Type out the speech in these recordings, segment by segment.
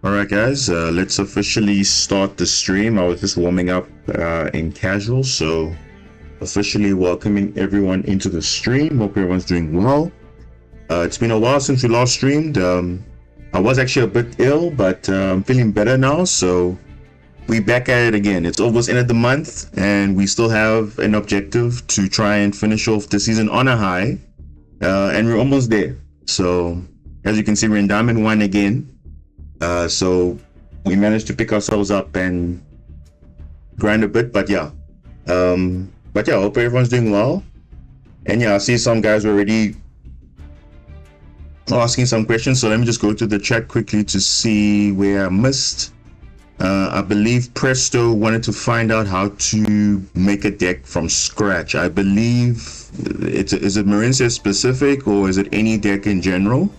Alright guys, let's officially start the stream. I was just warming up in casual, so officially welcoming everyone into the stream. Hope everyone's doing well. It's been a while since we last streamed. I was actually a bit ill, but I'm feeling better now, so we back at it again. It's almost end of the month, and we still have an objective to try and finish off the season on a high, and we're almost there. So as you can see, we're in Diamond 1 again. So we managed to pick ourselves up and grind a bit, but yeah, hope everyone's doing well. And yeah, I see some guys already asking some questions, so let me just go to the chat quickly to see where I missed. I believe Presto wanted to find out how to make a deck from scratch. I believe is it Marincess specific or is it any deck in general?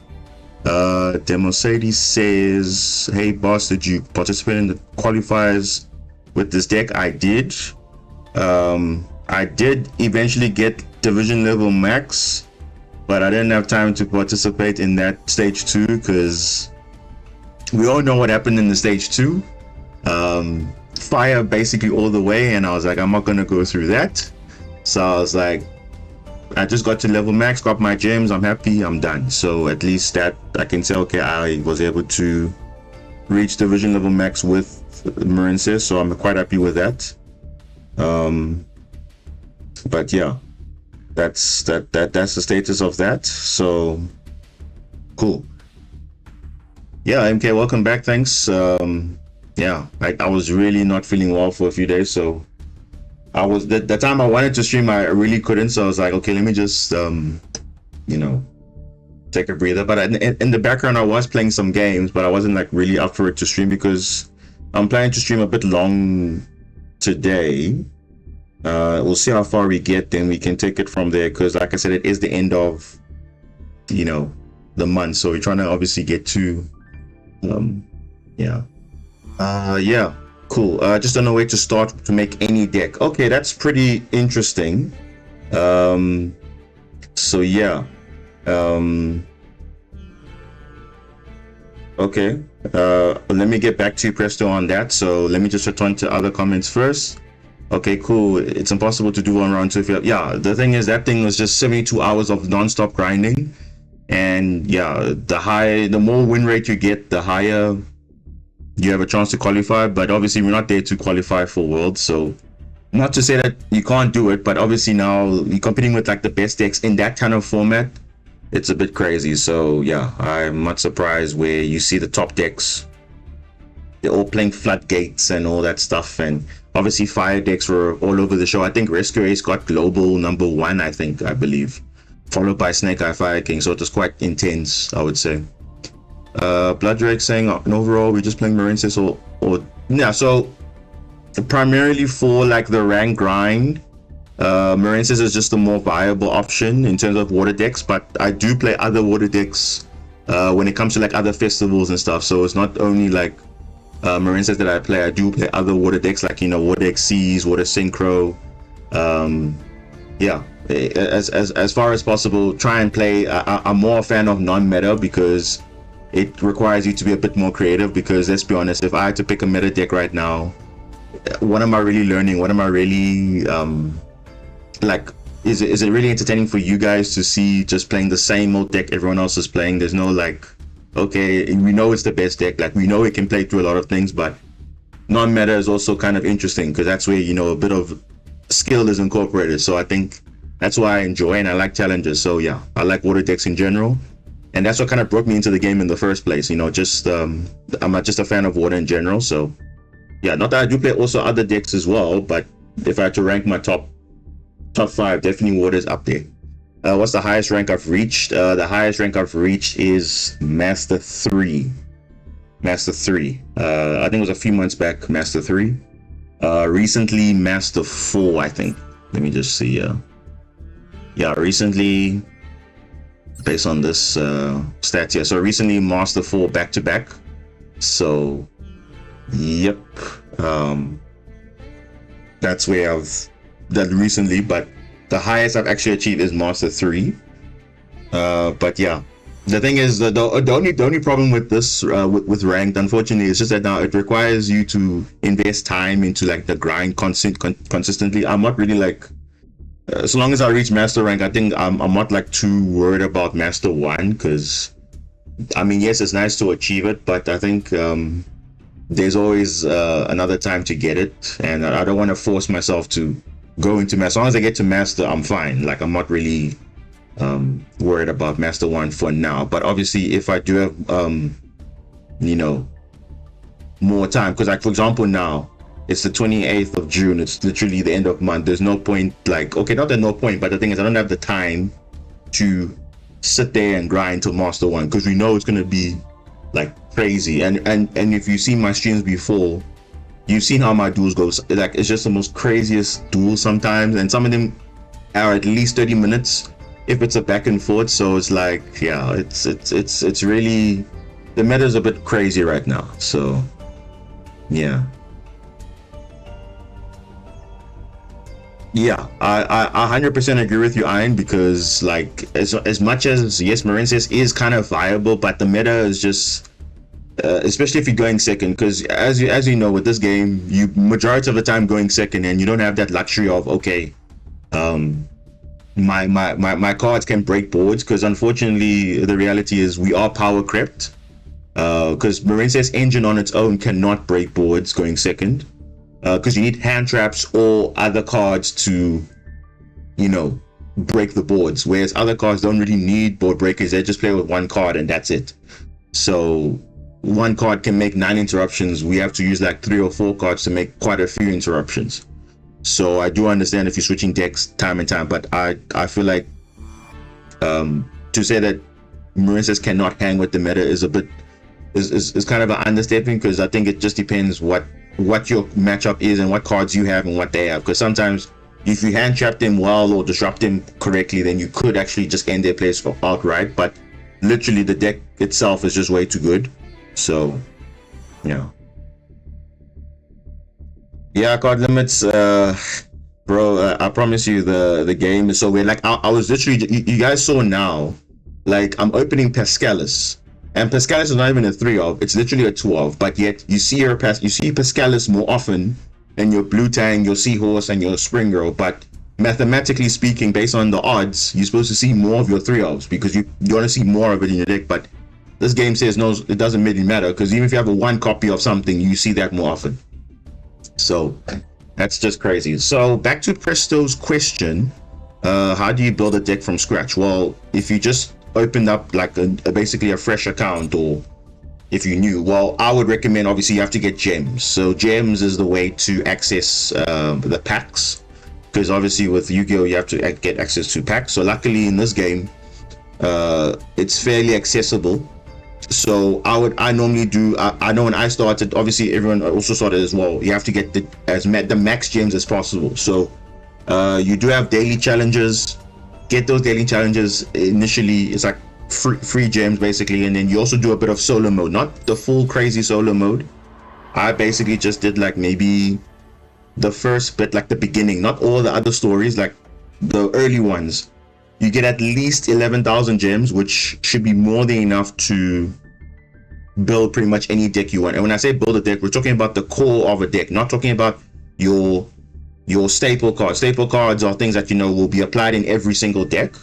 Demosades says, hey boss, did you participate in the qualifiers with this deck? I did. I did eventually get division level max, but I didn't have time to participate in that stage 2 because we all know what happened in the stage 2. Fire basically all the way, and I was like, I'm not gonna go through that. So I was like, I just got to level max, got my gems, I'm happy, I'm done. So at least that I can say, okay, I was able to reach division level max with Marincess, so I'm quite happy with that. But yeah, that's the status of that. So cool. Yeah, MK, welcome back. Thanks. Yeah, I was really not feeling well for a few days, so I was the time I wanted to stream, I really couldn't. So I was like, okay, let me just take a breather. But in the background, I was playing some games, but I wasn't like really up for it to stream because I'm planning to stream a bit long today. We'll see how far we get, then we can take it from there, because like I said, it is the end of the month, so we're trying to obviously get to yeah, cool. Just don't know where to start to make any deck. Okay, that's pretty interesting. So yeah, okay, let me get back to you, Presto, on that. So let me just return to other comments first. Okay, cool. It's impossible to do 1 round 2 if you have, yeah, the thing is, that thing was just 72 hours of non-stop grinding, and yeah, the more win rate you get, the higher you have a chance to qualify. But obviously we're not there to qualify for Worlds, so not to say that you can't do it, but obviously now you're competing with like the best decks in that kind of format. It's a bit crazy. So yeah, I'm not surprised where you see the top decks, they're all playing floodgates and all that stuff, and obviously fire decks were all over the show. I think Rescue Ace got global #1, I believe, followed by Snake Eye Fire King, so it was quite intense, I would say. Blood Drake saying, overall we're just playing Marincess or yeah, so primarily for like the rank grind, Marincess is just a more viable option in terms of water decks, but I do play other water decks when it comes to like other festivals and stuff. So it's not only like Marincess that I play. I do play other water decks like Water Xyz, Water Synchro. Yeah, as far as possible, try and play. I'm more a fan of non-meta because it requires you to be a bit more creative, because let's be honest, if I had to pick a meta deck right now, what am I really learning? What am I really like, is it really entertaining for you guys to see just playing the same old deck everyone else is playing? There's no like, okay, we know it's the best deck, like we know it can play through a lot of things, but non-meta is also kind of interesting because that's where a bit of skill is incorporated. So I think that's why I enjoy and I like challenges. So yeah, I like water decks in general, and that's what kind of brought me into the game in the first place. Just I'm not just a fan of water in general. So yeah, not that I do play also other decks as well, but if I had to rank my top 5, definitely water is up there. What's the highest rank I've reached? The highest rank I've reached is Master 3. Master 3. I think it was a few months back, Master 3. Recently, Master 4, I think. Let me just see. Yeah, recently, based on this stats here. So recently, Master 4 back-to-back. So, yep. That's where I've done recently, but the highest I've actually achieved is Master 3. But yeah, The thing is, the only problem with this with ranked, unfortunately, is just that now it requires you to invest time into like the grind consistently. I'm not really like, as long as I reach master rank, I think I'm not like too worried about master one, because I mean, yes, it's nice to achieve it, but I think there's always another time to get it, and I don't want to force myself to go into master. As long as I get to master, I'm fine. Like, I'm not really worried about master one for now. But obviously, if I do have you know, more time, because like, for example, now it's the 28th of June, it's literally the end of month. There's no point, like, okay, not that no point, but the thing is, I don't have the time to sit there and grind to master one, because we know it's going to be like crazy. And if you see my streams before, you've seen how my duels go. Like, it's just the most craziest duels sometimes, and some of them are at least 30 minutes if it's a back and forth. So it's like, yeah, it's really, the meta is a bit crazy right now. So yeah, I 100% agree with you, Iron, because like, as much as, yes, Marincess is kind of viable, but the meta is just especially if you're going second, because as you know, with this game, you majority of the time going second, and you don't have that luxury of, okay, my cards can break boards, because unfortunately the reality is we are power crept, because Marincess engine on its own cannot break boards going second, because you need hand traps or other cards to, you know, break the boards, whereas other cards don't really need board breakers. They just play with one card and that's it. So one card can make 9 interruptions. We have to use like 3 or 4 cards to make quite a few interruptions. So I do understand if you're switching decks time and time, but I feel like to say that Marincess cannot hang with the meta is a bit is kind of an understatement, because I think it just depends what your matchup is and what cards you have and what they have. Because sometimes if you hand trap them well or disrupt them correctly, then you could actually just end their plays outright. But literally the deck itself is just way too good. So yeah, card limits, bro, I promise you the game is so weird. Like, I was literally, you guys saw now, like, I'm opening Pascalis, and Pascalis is not even a 3 of, it's literally a 2 of, but yet you see Pascalis more often than your Blue Tang, your Seahorse, and your Spring Girl. But mathematically speaking, based on the odds, you're supposed to see more of your 3 ofs, because you want to see more of it in your deck. But this game says no, it doesn't really matter, because even if you have a 1 copy of something, you see that more often. So that's just crazy. So back to Presto's question, how do you build a deck from scratch? Well, if you just opened up like basically a fresh account, or if you knew, well, I would recommend, obviously you have to get gems. So gems is the way to access the packs, because obviously with Yu-Gi-Oh you have to get access to packs. So luckily in this game it's fairly accessible. So I normally do, I know when I started, obviously everyone also started as well, you have to get the max gems as possible. So you do have daily challenges. Get those daily challenges initially. It's like free gems basically, and then you also do a bit of solo mode, not the full crazy solo mode. I basically just did like maybe the first bit, like the beginning, not all the other stories, like the early ones. You get at least 11,000 gems, which should be more than enough to build pretty much any deck you want. And when I say build a deck, we're talking about the core of a deck, not talking about your staple cards. Staple cards are things that, you know, will be applied in every single deck,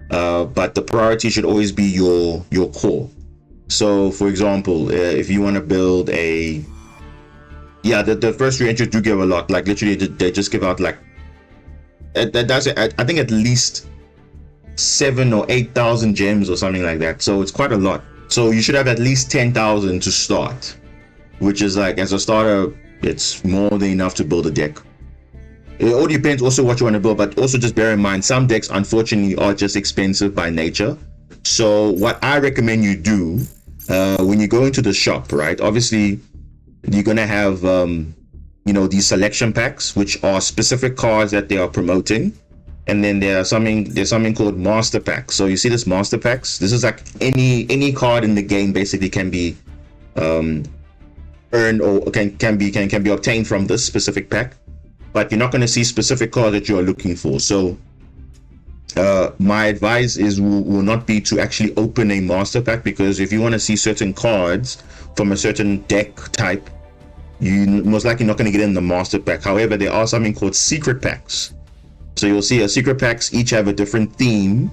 but the priority should always be your core. So for example, if you want to build the first 3 entries do give a lot. Like literally they just give out like that's I think at least 7 or 8,000 gems or something like that. So it's quite a lot. So you should have at least 10,000 to start, which is like, as a starter, it's more than enough to build a deck. It all depends also what you want to build, but also just bear in mind, some decks unfortunately are just expensive by nature. So what I recommend you do when you go into the shop, right, obviously you're gonna have you know, these selection packs, which are specific cards that they are promoting. And then there's something called master packs. So you see this master packs, this is like any card in the game basically can be earned or can be obtained from this specific pack, but you're not going to see specific cards that you're looking for. So my advice is will not be to actually open a master pack, because if you want to see certain cards from a certain deck type, you most likely not going to get in the master pack. However, there are something called secret packs. So you'll see a secret packs each have a different theme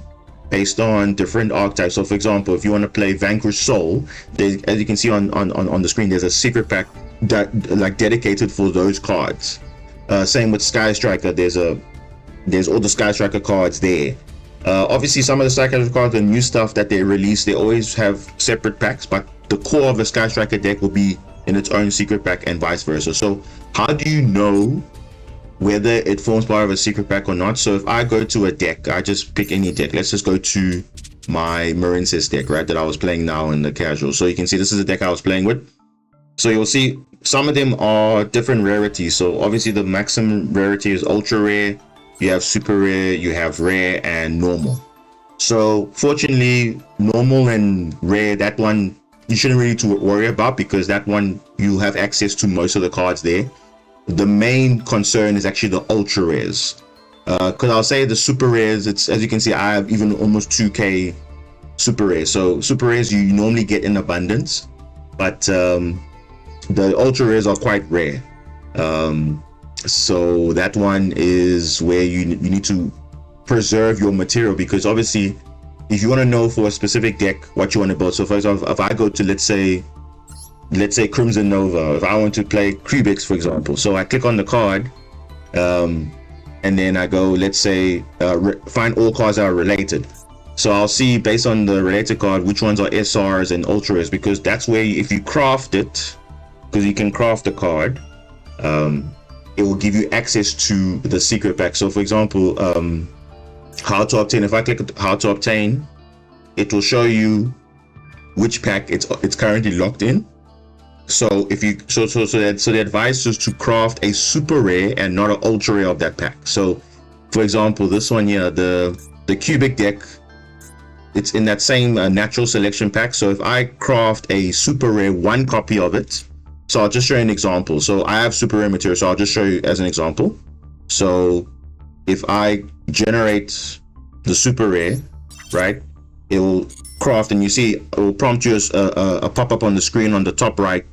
based on different archetypes. So for example, if you want to play Vanquish Soul, as you can see on the screen, there's a secret pack that like dedicated for those cards. Same with Sky Striker, there's all the Sky Striker cards there. Obviously some of the Sky Striker cards, the new stuff that they release, they always have separate packs, but the core of the Sky Striker deck will be in its own secret pack and vice versa. So how do you know whether it forms part of a secret pack or not? So if I go to a deck, I just pick any deck. Let's just go to my Marincess deck, right, that I was playing now in the casual. So you can see this is a deck I was playing with. So you'll see some of them are different rarities. So obviously the maximum rarity is ultra rare, you have super rare, you have rare, and normal. So fortunately, normal and rare, that one you shouldn't really to worry about, because that one you have access to most of the cards there. The main concern is actually the ultra rares, because I'll say the super rares, it's, as you can see, I have even almost 2k super rares. So super rares you normally get in abundance, but the ultra rares are quite rare. So that one is where you need to preserve your material, because obviously if you want to know for a specific deck what you want to build, so for example, if I go to let's say Crimson Nova, if I want to play Cubics for example, so I click on the card, and then I go, let's say find all cards that are related. So I'll see based on the related card which ones are SRs and ultras, because that's where if you craft it, because you can craft the card, it will give you access to the secret pack. So for example, how to obtain, if I click how to obtain, it will show you which pack it's currently locked in. So if you so the advice is to craft a super rare and not an ultra rare of that pack. So for example, this one here, the cubic deck, it's in that same natural selection pack. So if I craft a super rare, one copy of it, so I'll just show you an example. So I have super rare material, so I'll just show you as an example. So if I generate the super rare, right, it will craft, and you see it will prompt you as a pop-up on the screen on the top right,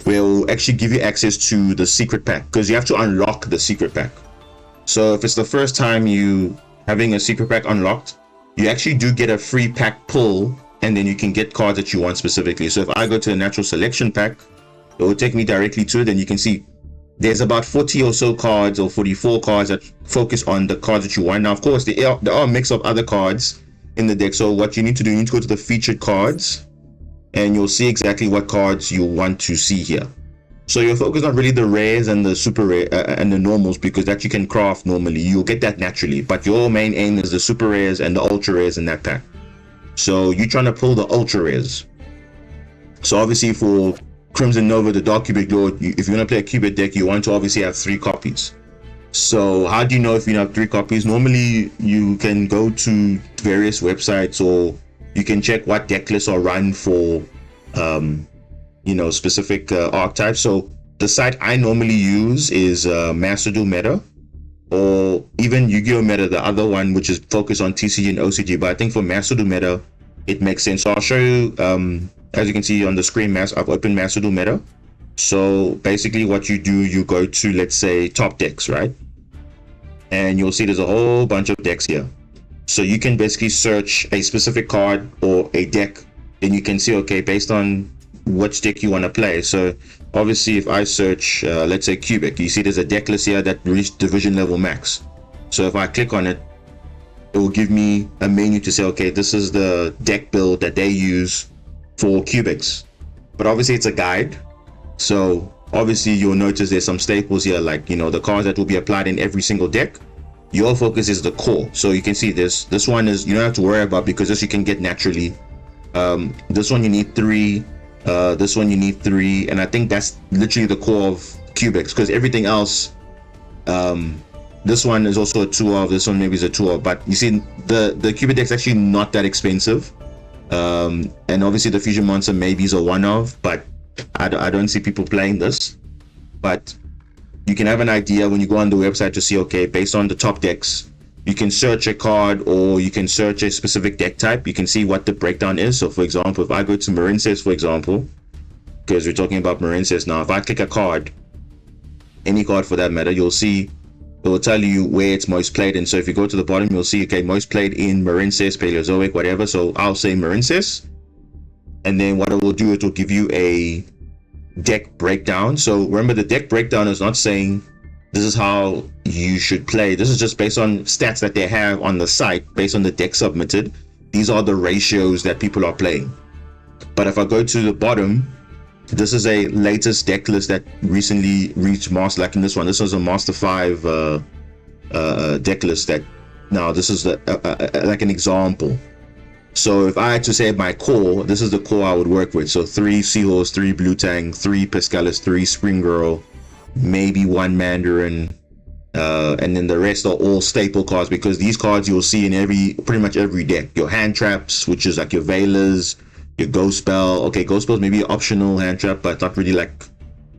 where it will actually give you access to the secret pack, because you have to unlock the secret pack. So if it's the first time you having a secret pack unlocked, you actually do get a free pack pull, and then you can get cards that you want specifically. So if I go to the natural selection pack, it will take me directly to it, and you can see there's about 40 or so cards, or 44 cards that focus on the cards that you want. Now of course there are a mix of other cards in the deck, so what you need to do, you need to go to the featured cards, and you'll see exactly what cards you want to see here. So your focus on really the rares and the super rare and the normals, because that you can craft normally, you'll get that naturally, but your main aim is the super rares and the ultra rares in that pack. So you're trying to pull the ultra rares. So obviously for Crimson Nova, the Dark Cubic Lord, if you want to play a cubic deck, you want to obviously have 3 copies. So how do you know if you have 3 copies? Normally you can go to various websites, or you can check what deck lists are run for specific archetypes. So the site I normally use is Master Duel Meta, or even Yu-Gi-Oh Meta, the other one, which is focused on TCG and OCG. But I think for Master Duel Meta it makes sense. So I'll show you, as you can see on the screen, I've opened Master Duel Meta. So basically what you do, you go to, let's say, top decks, right? And you'll see there's a whole bunch of decks here. So you can basically search a specific card or a deck, then you can see, okay, based on which deck you want to play. So obviously if I search, let's say Cubic, you see there's a deck list here that reached division level max. So if I click on it, it will give me a menu to say, okay, this is the deck build that they use for cubics. But obviously it's a guide, so obviously you'll notice there's some staples here, like the cards that will be applied in every single deck. Your focus is the core. So you can see this one is, you don't have to worry about, because this you can get naturally. This one you need 3, this one you need 3, and I think that's literally the core of cubics, because everything else, this one is also a 2 of, this one maybe is a 2 of, but you see the cubic deck's actually not that expensive. And obviously the fusion monster maybe is a 1 of, but I don't see people playing this. But you can have an idea when you go on the website to see, okay, based on the top decks, you can search a card, or you can search a specific deck type. You can see what the breakdown is. So for example, if I go to Marincess, for example, because we're talking about Marincess now, if I click a card, any card for that matter, you'll see it will tell you where it's most played. And so if you go to the bottom, you'll see, okay, most played in Marincess, Paleozoic, whatever. So I'll say Marincess, and then what it will do, it will give you a deck breakdown. So remember, the deck breakdown is not saying this is how you should play. This is just based on stats that they have on the site, based on the deck submitted. These are the ratios that people are playing. But if I go to the bottom, this is a latest deck list that recently reached Master. Like in this one, this is a Master 5 deck list. That now this is like an example. So if I had to say my core, this is the core I would work with. So 3 Seahorse, 3 Blue Tang, 3 Pescalis, 3 Spring Girl, maybe 1 Mandarin, and then the rest are all staple cards, because these cards you'll see in pretty much every deck. Your hand traps, which is like your Veilers, your Ghost Spell. Okay, Ghost Spell is maybe an optional hand trap, but not really like,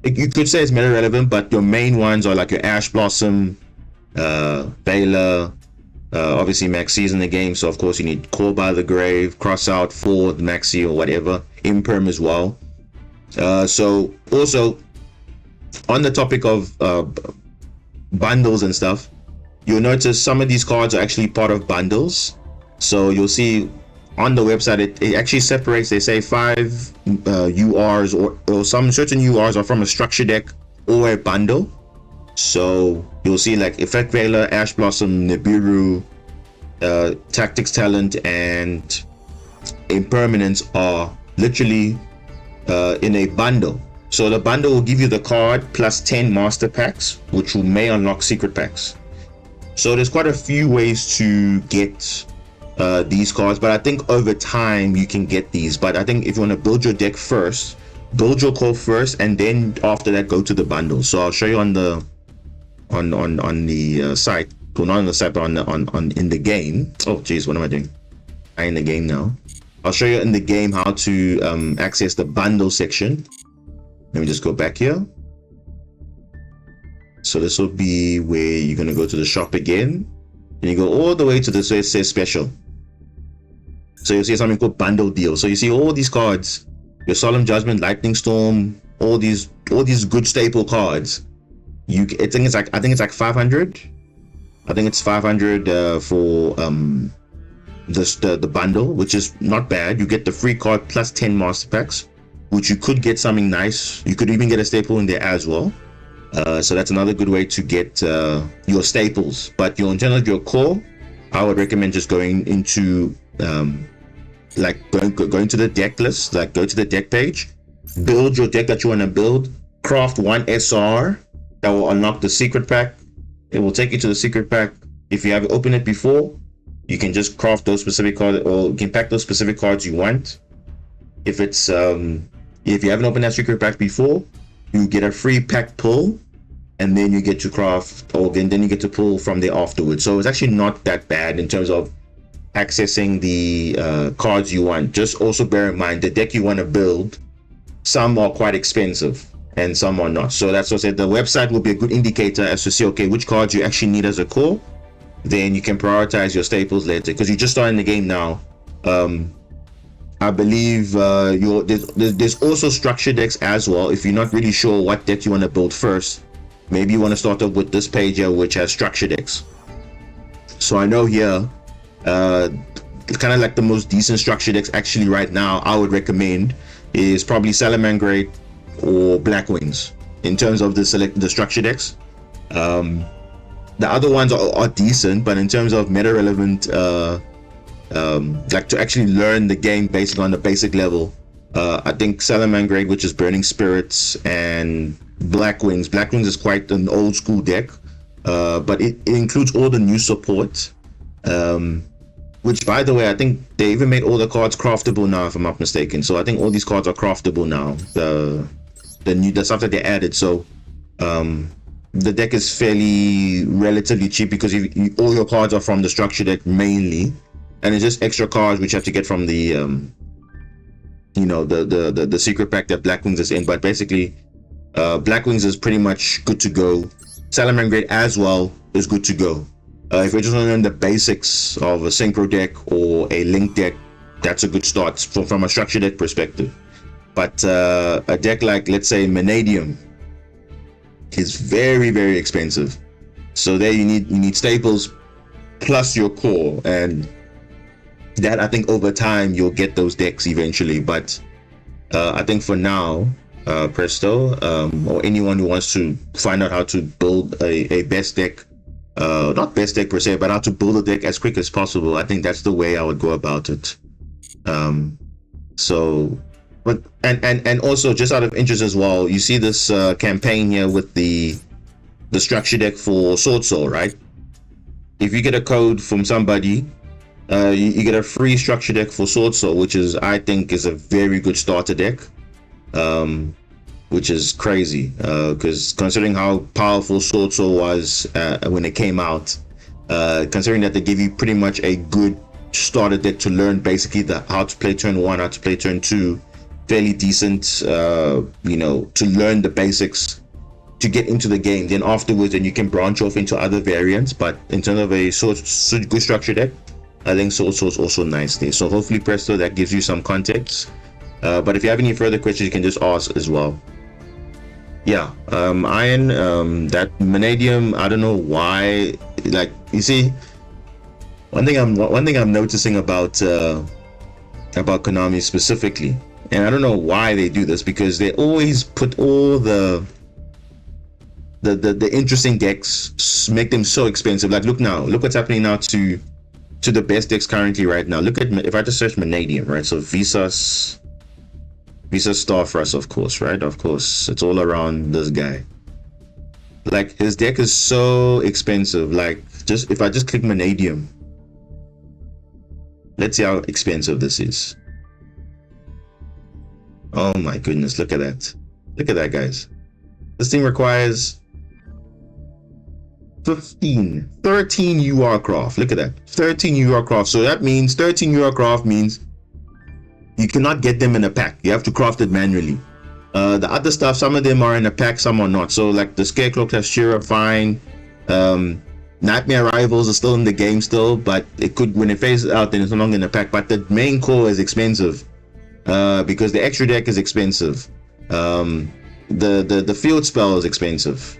you could say it's meta relevant, but your main ones are like your Ash Blossom, Veiler, obviously Maxi in the game, so of course you need Call by the Grave, Cross Out for Maxi or whatever, Imperm as well. So also on the topic of bundles and stuff, you'll notice some of these cards are actually part of bundles. So you'll see on the website it actually separates. They say 5 URs or some certain URs are from a structure deck or a bundle. So you'll see like Effect Veiler, Ash Blossom, Nibiru, Tactics Talent, and Impermanence are literally in a bundle. So the bundle will give you the card plus 10 master packs, which may unlock secret packs. So there's quite a few ways to get these cards, but I think over time you can get these. But I think if you want to build your deck first, build your core first, and then after that go to the bundle. So I'll show you on the site, well, not on the site, but on in the game. Oh geez, what am I doing? I'm in the game now. I'll show you in the game how to access the bundle section. Let me just go back here. So this will be where you're going to go to the shop again, and you go all the way to this where it says special. So you'll see something called bundle deal. So you see all these cards, your Solemn Judgment, Lightning Storm, all these good staple cards. I think it's like 500. I think it's 500 for the bundle, which is not bad. You get the free card plus 10 master packs, which you could get something nice. You could even get a staple in there as well. So that's another good way to get your staples. But in terms of your core, I would recommend just going into like going to the deck list, like go to the deck page, build your deck that you want to build, craft 1 SR that will unlock the secret pack. It will take you to the secret pack. If you have opened it before, you can just craft those specific cards, or you can pack those specific cards you want. If it's if you haven't opened that secret pack before, you get a free pack pull, and then you get to craft, or then you get to pull from there afterwards. So it's actually not that bad in terms of accessing the cards you want. Just also bear in mind the deck you want to build, some are quite expensive and some are not. So that's what I said, the website will be a good indicator as to see, okay, which cards you actually need as a core. Then you can prioritize your staples later, because you just started in the game now. I believe there's also structure decks as well. If you're not really sure what deck you want to build first, maybe you want to start off with this page here, which has structure decks. So I know here, kind of like the most decent structure decks actually right now I would recommend is probably Salamangreat or Black Wings in terms of the structure decks. The other ones are decent, but in terms of meta relevant, like to actually learn the game basically on the basic level, I think Salamangreat, which is Burning Spirits, and Black Wings is quite an old school deck, but it includes all the new support, which, by the way, I think they even made all the cards craftable now, if I'm not mistaken. So I think all these cards are craftable now, the stuff that they added. So the deck is relatively cheap, because all your cards are from the structure deck mainly, and it's just extra cards which you have to get from the the secret pack that Black Wings is in. But basically, Black Wings is pretty much good to go. Salamangreat as well is good to go. If you just want to learn the basics of a synchro deck or a link deck, that's a good start from a structure deck perspective. But a deck like, let's say, Vanadium is very, very expensive. So there you need staples plus your core, and that, I think over time you'll get those decks eventually. But I think for now, Presto, or anyone who wants to find out how to build a best deck, not best deck per se, but how to build a deck as quick as possible, I think that's the way I would go about it. But also, just out of interest as well, you see this campaign here with the structure deck for Sword Soul, right? If you get a code from somebody, you get a free structure deck for Sword Soul, which I think is a very good starter deck, which is crazy, because considering how powerful Sword Soul was when it came out, considering that they give you pretty much a good starter deck to learn basically how to play turn 1, how to play turn 2, fairly decent, to learn the basics to get into the game. Then afterwards, then you can branch off into other variants. But in terms of a good structure deck, I think Sword Soul is also nice there. So hopefully, Presto, that gives you some context. But if you have any further questions, you can just ask as well. Yeah, Iron, that Vanadium, I don't know why. Like, you see, one thing I'm noticing about Konami specifically, and I don't know why they do this, because they always put all the interesting decks, make them so expensive. Like, look what's happening now to the best decks currently right now. Look at, if I just search Vanadium, right? So Visas Starfrost, of course, right? Of course, it's all around this guy. Like, his deck is so expensive. Like, if I just click Vanadium, let's see how expensive this is. Oh my goodness, look at that. Look at that, guys. This thing requires 13 UR craft. Look at that, 13 UR craft. So that means 13 UR craft means you cannot get them in a pack. You have to craft it manually. The other stuff, some of them are in a pack, some are not. So like the Scarecrow class Shira, fine. Nightmare Rivals are still in the game still, but it could, when it phases out, then it's no longer in a pack. But the main core is expensive, because the extra deck is expensive. The field spell is expensive.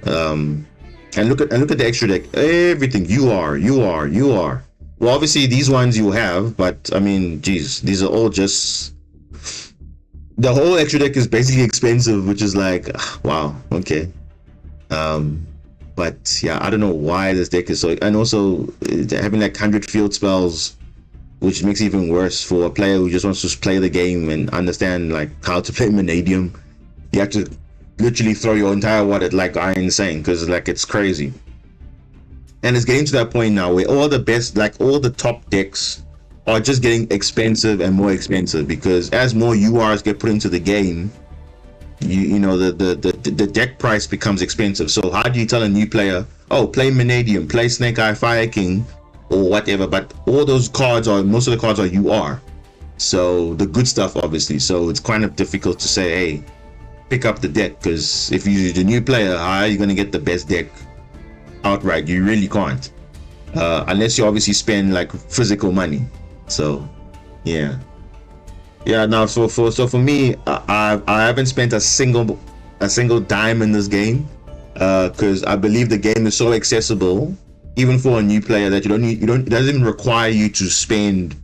And look at the extra deck. Everything you are. Well, obviously these ones you have, but I mean, geez, these are all just, the whole extra deck is basically expensive, which is like, wow, okay. But yeah, I don't know why this deck is so, and also having like 100 field spells, which makes it even worse for a player who just wants to play the game and understand like how to play Vanadium. You have to literally throw your entire wallet, like Iron's saying, because like it's crazy. And it's getting to that point now where all the best, like all the top decks are just getting expensive and more expensive, because as more URs get put into the game, you know, the deck price becomes expensive. So how do you tell a new player, oh, play Vanadium, play Snake Eye Fire King or whatever? But all those cards are, most of the cards are UR, so the good stuff obviously. So it's kind of difficult to say, hey, pick up the deck, because if you're the new player, how are you going to get the best deck outright? You really can't, unless you obviously spend like physical money. So yeah. Now for me, I haven't spent a single dime in this game, because I believe the game is so accessible, even for a new player, that it doesn't even require you to spend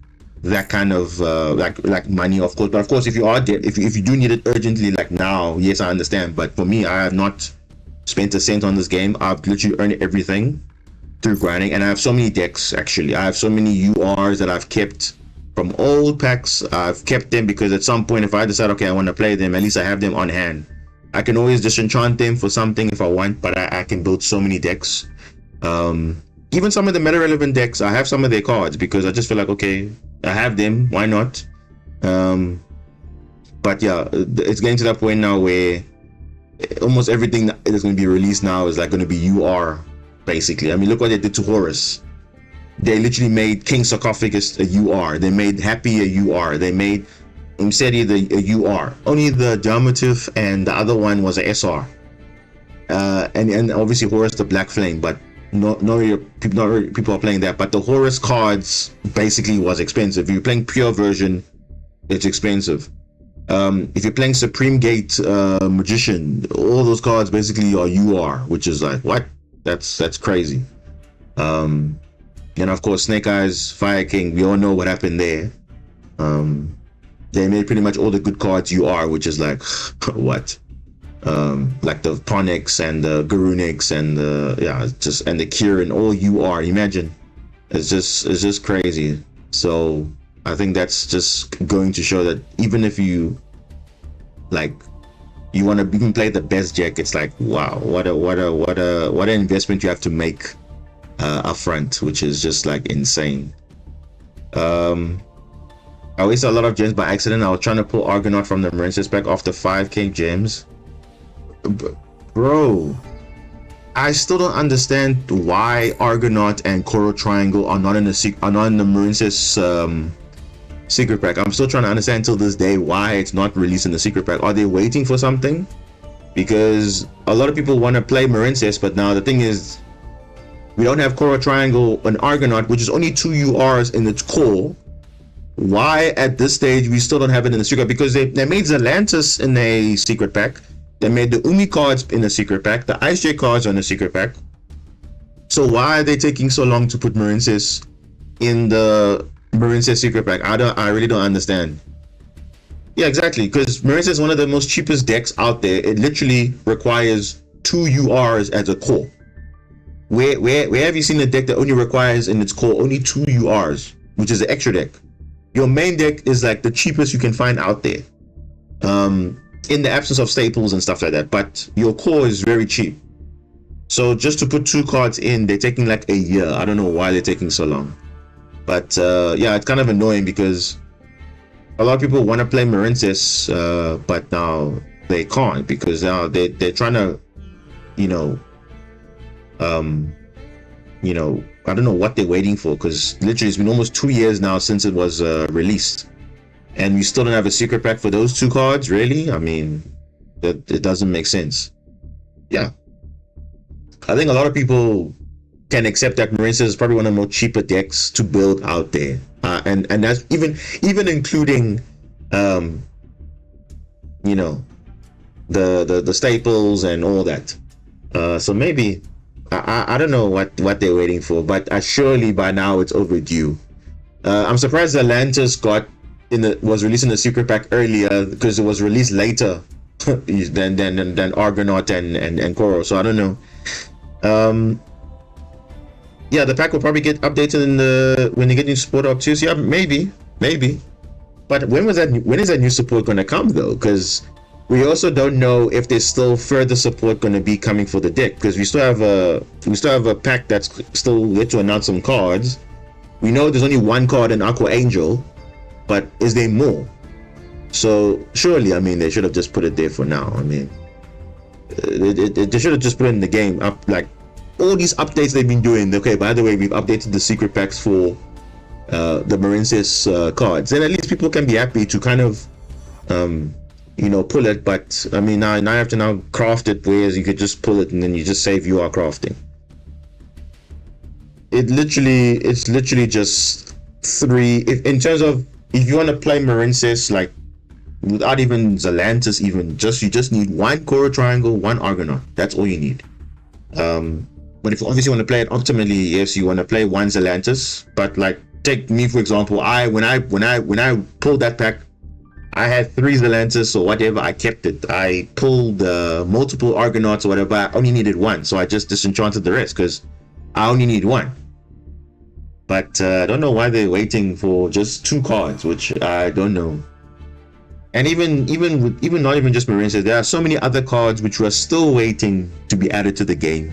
that kind of like money, of course. But of course, if you do need it urgently, like now, yes, I understand. But for me, I have not spent a cent on this game. I've literally earned everything through grinding, and I have so many decks. Actually, I have so many URs that I've kept from old packs. I've kept them because at some point, if I decide, okay, I want to play them, at least I have them on hand. I can always disenchant them for something if I want, but I can build so many decks. Even some of the meta relevant decks, I have some of their cards because I just feel like, okay, I have them, why not? But yeah, it's getting to that point now where almost everything that is going to be released now is like going to be UR, basically. I mean, look what they did to Horus. They literally made King Sarcophagus a UR. They made Happy a UR. They made Umseti a UR. Only the Dermative and the other one was a SR. And obviously Horus the Black Flame, but not really people are playing that, but the Horus cards basically was expensive. If you're playing pure version, it's expensive. If you're playing Supreme Gate, Magician, all those cards basically are UR, which is like, what? That's crazy. And of course, Snake Eyes, Fire King, we all know what happened there. They made pretty much all the good cards UR, which is like, what? Like the Ponix and the Garunix and and the Kieran, all UR. Imagine, it's just crazy. So I think that's just going to show that even if you can play the best deck, it's like, wow, what an investment you have to make upfront, which is just like insane. I wasted a lot of gems by accident. I was trying to pull Argonaut from the Marincess pack after 5k gems. Bro, I still don't understand why Argonaut and Coral Triangle are not in the Marincess secret pack. I'm still trying to understand till this day why it's not released in the secret pack. Are they waiting for something? Because a lot of people want to play Marincess, but now the thing is, we don't have Coral Triangle and Argonaut, which is only 2 URs in its core. Why at this stage we still don't have it in the secret? Because they made Zelantis in a secret pack. They made the Umi cards in the secret pack. The Ice J cards are in the secret pack. So why are they taking so long to put Marincess in the Marincess secret pack? I really don't understand. Yeah, exactly. Because Marincess is one of the most cheapest decks out there. It literally requires 2 URs as a core. Where have you seen a deck that only requires in its core only 2 URs, which is an extra deck? Your main deck is like the cheapest you can find out there, in the absence of staples and stuff like that, but your core is very cheap. So just to put 2 cards in, they're taking like a year. I don't know why they're taking so long, but yeah, it's kind of annoying because a lot of people want to play Marincess, but now they can't because now they're trying to, I don't know what they're waiting for, because literally it's been almost 2 years now since it was released, and we still don't have a secret pack for those 2 cards. Really? I mean, it doesn't make sense. Yeah, I think a lot of people can accept that Marincess is probably one of the more cheaper decks to build out there, and that's even including the staples and all that. So maybe I don't know what they're waiting for, but surely by now it's overdue. I'm surprised Atlantis was released in the secret pack earlier, because it was released later than Argonaut and Coral. So I don't know. Yeah, the pack will probably get updated when they get new support up too. So yeah, maybe. But when is that new support going to come though? Because we also don't know if there's still further support going to be coming for the deck, because we still have a pack that's still yet to announce some cards. We know there's only 1 card in Aqua Angel, but is there more? So surely, I mean, they should have just put it there for now. I mean, they should have just put it in the game. Like all these updates they've been doing. Okay, by the way, we've updated the secret packs for the Marincess cards, and at least people can be happy to kind of pull it. But I mean, now you have to craft it, whereas you could just pull it and then you just save UR crafting. It's literally just 3. In terms of, if you want to play Marincess like without even Zelantis, you just need 1 Coral Triangle, 1 Argonaut. That's all you need. But if you obviously want to play it optimally, yes, you want to play 1 Zelantis. But like, take me for example. When I pulled that pack, I had 3 Zelantis or whatever. I kept it. I pulled multiple Argonauts or whatever. I only needed 1, so I just disenchanted the rest because I only need 1. But I don't know why they're waiting for just 2 cards, which I don't know. And even not even just Marincess, there are so many other cards which we're still waiting to be added to the game.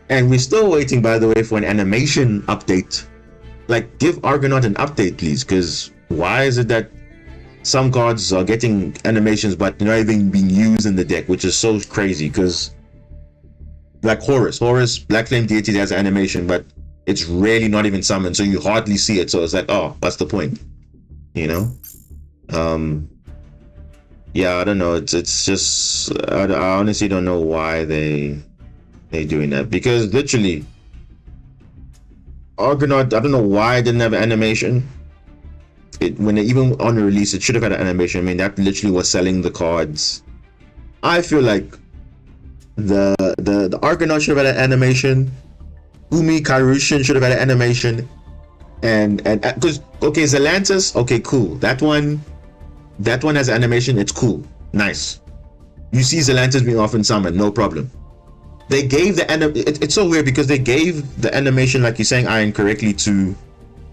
And we're still waiting, by the way, for an animation update. Like, give Argonaut an update, please, because why is it that some cards are getting animations but not even being used in the deck, which is so crazy? Because like Horus, Black Flame Deity, has an animation, but it's really not even summoned, so you hardly see it. So it's like, oh, what's the point? Yeah, I don't know. It's just I honestly don't know why they're doing that, because literally Argonaut, I don't know why it didn't have an animation. When they even on the release, it should have had an animation. I mean, that literally was selling the cards. I feel like the Argonaut should have had an animation. Umi Karushin should have had an animation. And because okay, Zelantis, okay, cool. That one has animation. It's cool, nice. You see Zelantis being often summoned, no problem. They gave the it's so weird because they gave the animation, like you're saying, Iron, correctly to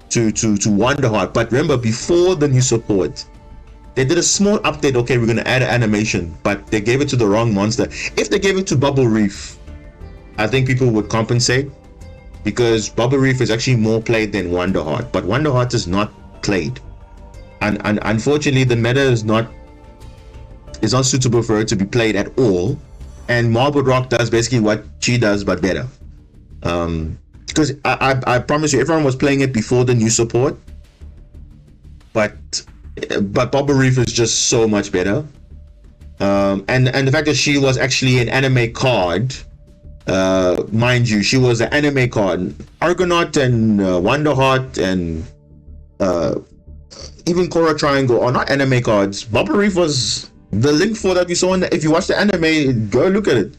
Wonderheart. But remember, before the new support, they did a small update. Okay, we're gonna add an animation, but they gave it to the wrong monster. If they gave it to Bubble Reef, I think people would compensate, because Bubble Reef is actually more played than Wonderheart, but Wonderheart is not played, and unfortunately the meta is not suitable for her to be played at all. And Marble Rock does basically what she does, but better. Because I promise you, everyone was playing it before the new support, but Bubble Reef is just so much better. And the fact that she was actually an anime card, mind you, she was an anime card. Argonaut and Wonderheart and even Korra Triangle are not anime cards. Bubble Reef was the link for that we saw in if you watch the anime, go look at it.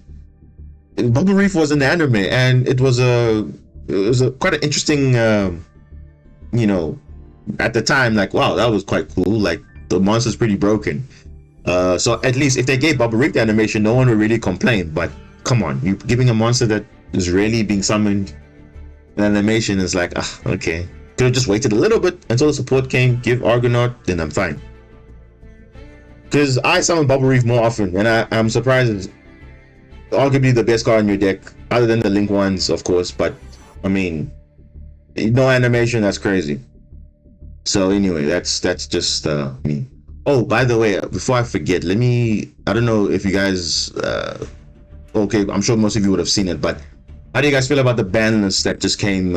Bubble Reef was in the anime, and it was a quite an interesting, you know, at the time, like, wow, that was quite cool. Like, the monster's pretty broken. So at least if they gave Bubble Reef the animation, no one would really complain. But come on, you giving a monster that is really being summoned an animation is like, okay. Could have just waited a little bit until the support came, give Argonaut, then I'm fine. Because I summon Bubble Reef more often, and I'm surprised it's arguably the best card in your deck, other than the Link ones, of course. But I mean, no animation, that's crazy. So anyway, that's just me. Oh, by the way, before I forget, I don't know if you guys, okay, I'm sure most of you would have seen it, but how do you guys feel about the ban list that just came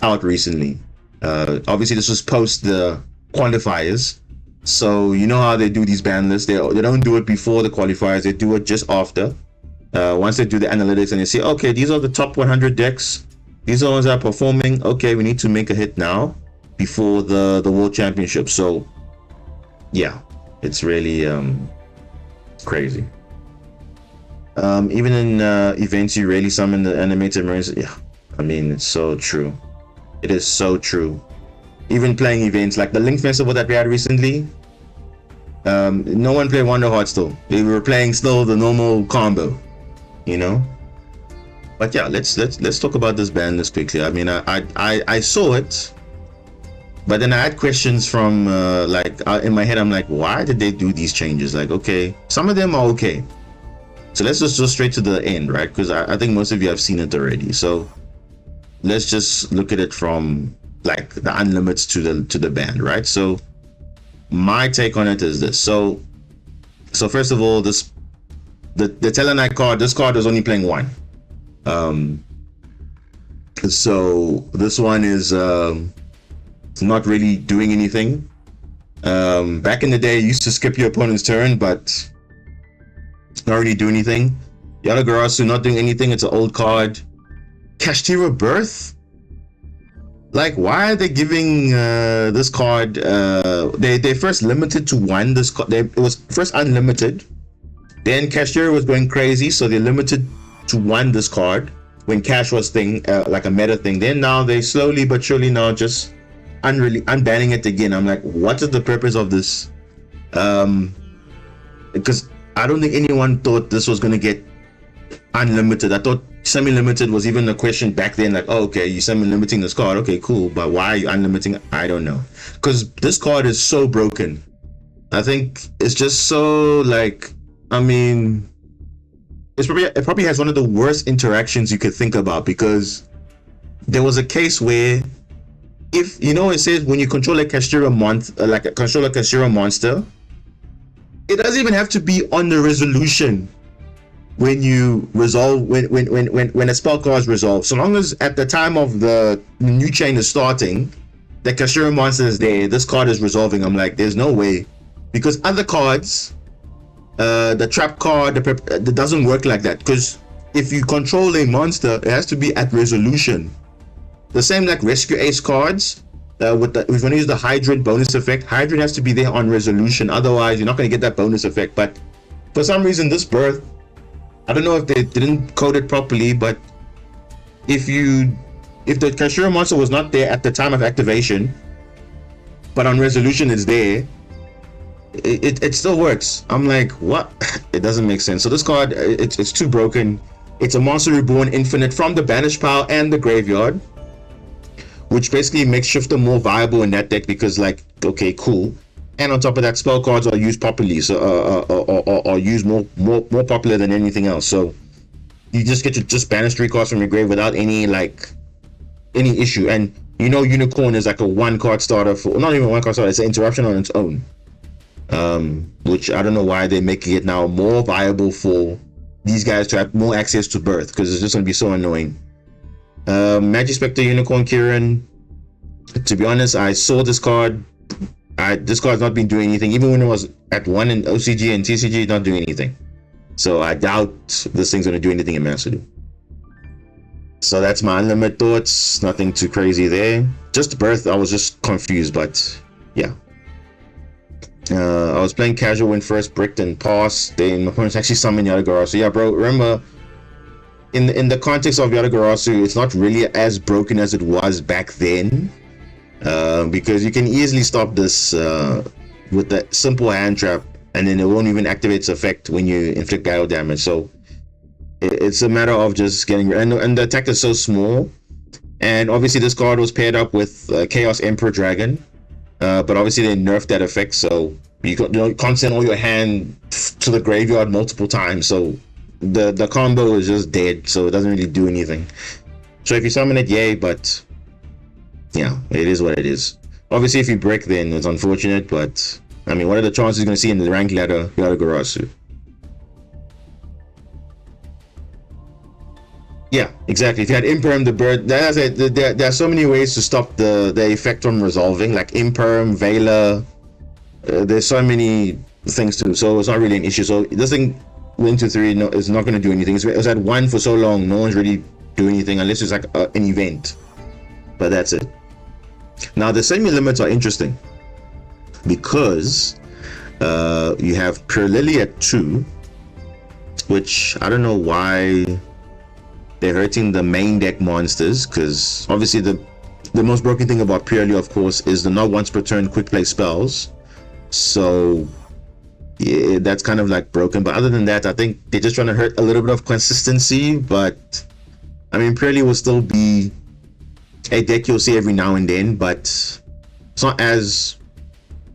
out recently? Obviously, this was post the qualifiers. So you know how they do these ban lists. They don't do it before the qualifiers. They do it just after. Once they do the analytics and they say, okay, these are the top 100 decks. These are the ones that are performing. Okay, we need to make a hit now before the World Championship. So yeah, it's really crazy. Even in events, you rarely summon the animated Marines. Yeah, I mean, it's so true. It is so true. Even playing events like the Link Festival that we had recently, no one played Wonderheart still. They were playing still the normal combo, you know. But yeah, let's talk about this ban list quickly. I mean, I saw it, but then I had questions from in my head. I'm like, why did they do these changes? Like, okay, some of them are okay. So let's just go straight to the end, right? Because I think most of you have seen it already. So let's just look at it from like the unlimits to the ban, right? So my take on it is this. So first of all, the Telenite card, this card is only playing one. So this one is not really doing anything. Back in the day, you used to skip your opponent's turn, but not really do anything. Yadagarasu not doing anything. It's an old card. Kashtira Birth. Like, why are they giving this card? They first limited to one. This card, it was first unlimited. Then Kashtira was going crazy, so they limited to one this card when Cash was thing, like a meta thing. Then now they slowly but surely now just unbanning it again. I'm like, what is the purpose of this? Because I don't think anyone thought this was gonna get unlimited. I thought semi-limited was even a question back then, like, oh, okay, you semi-limiting this card, okay, cool, but why are you unlimiting? I don't know, because this card is so broken. I think it's just so, like, I mean, it probably has one of the worst interactions you could think about, because there was a case where, if you know, it says when you control a Kashtira monster, like control a Kashtira monster, it doesn't even have to be on the resolution when you resolve, when a spell card is resolved. So long as at the time of the new chain is starting, the Kashtira monster is there, this card is resolving. I'm like, there's no way, because other cards, the trap card, it doesn't work like that. Because if you control a monster, it has to be at resolution. the same like Rescue Ace cards. If we're going to use the Hydrant bonus effect, Hydrant has to be there on resolution, otherwise you're not going to get that bonus effect. But for some reason this birth, I don't know if they didn't code it properly, but if the Kashira monster was not there at the time of activation, but on resolution it's there, it still works. I'm like, what? It doesn't make sense. So this card, it's too broken. It's a monster reborn infinite from the banished pile and the graveyard, which basically makes Shifter more viable in that deck because, like, okay, cool. And on top of that, spell cards are used properly, so or used more popular than anything else. So you just get to just banish 3 cards from your grave without any issue. And you know, Unicorn is like a 1-card starter for, not even 1-card starter, it's an interruption on its own. Which I don't know why they're making it now more viable for these guys to have more access to birth, because it's just going to be so annoying. Magic Spectre, Unicorn, Kirin. To be honest, I saw this card. This card's not been doing anything. Even when it was at 1 in OCG and TCG, it's not doing anything. So I doubt this thing's going to do anything in Master. So that's my unlimited thoughts. Nothing too crazy there. Just birth, I was just confused, but yeah. I was playing casual when first bricked and passed. Then my opponents actually summoned Yatagarasu. Yeah, bro, remember, in the context of Yatagarasu, it's not really as broken as it was back then. Because you can easily stop this with the simple hand trap, and then it won't even activate its effect when you inflict battle damage. So it's a matter of just getting, and the attack is so small. And obviously this card was paired up with Chaos Emperor Dragon, but obviously they nerfed that effect, so you can't send all your hand to the graveyard multiple times. So the combo is just dead, so it doesn't really do anything. So if you summon it, yay, but yeah, it is what it is. Obviously if you break, then it's unfortunate, but I mean, what are the chances you're going to see in the rank ladder Yatagarasu? Yeah, exactly. If you had Imperm, the bird, there are so many ways to stop the effect from resolving, like Imperm, Veiler. There's so many things to, so it's not really an issue. So this thing, win to 3, no, it's not going to do anything. It was at 1 for so long, no one's really doing anything unless it's like an event. But that's it. Now the semi-limits are interesting because you have Pure Lily at 2, which I don't know why they're hurting the main deck monsters, because obviously the most broken thing about Purely, of course, is the not once per turn quick play spells. So yeah, that's kind of like broken, but other than that, I think they're just trying to hurt a little bit of consistency. But I mean, Purely will still be a deck you'll see every now and then, but it's not as,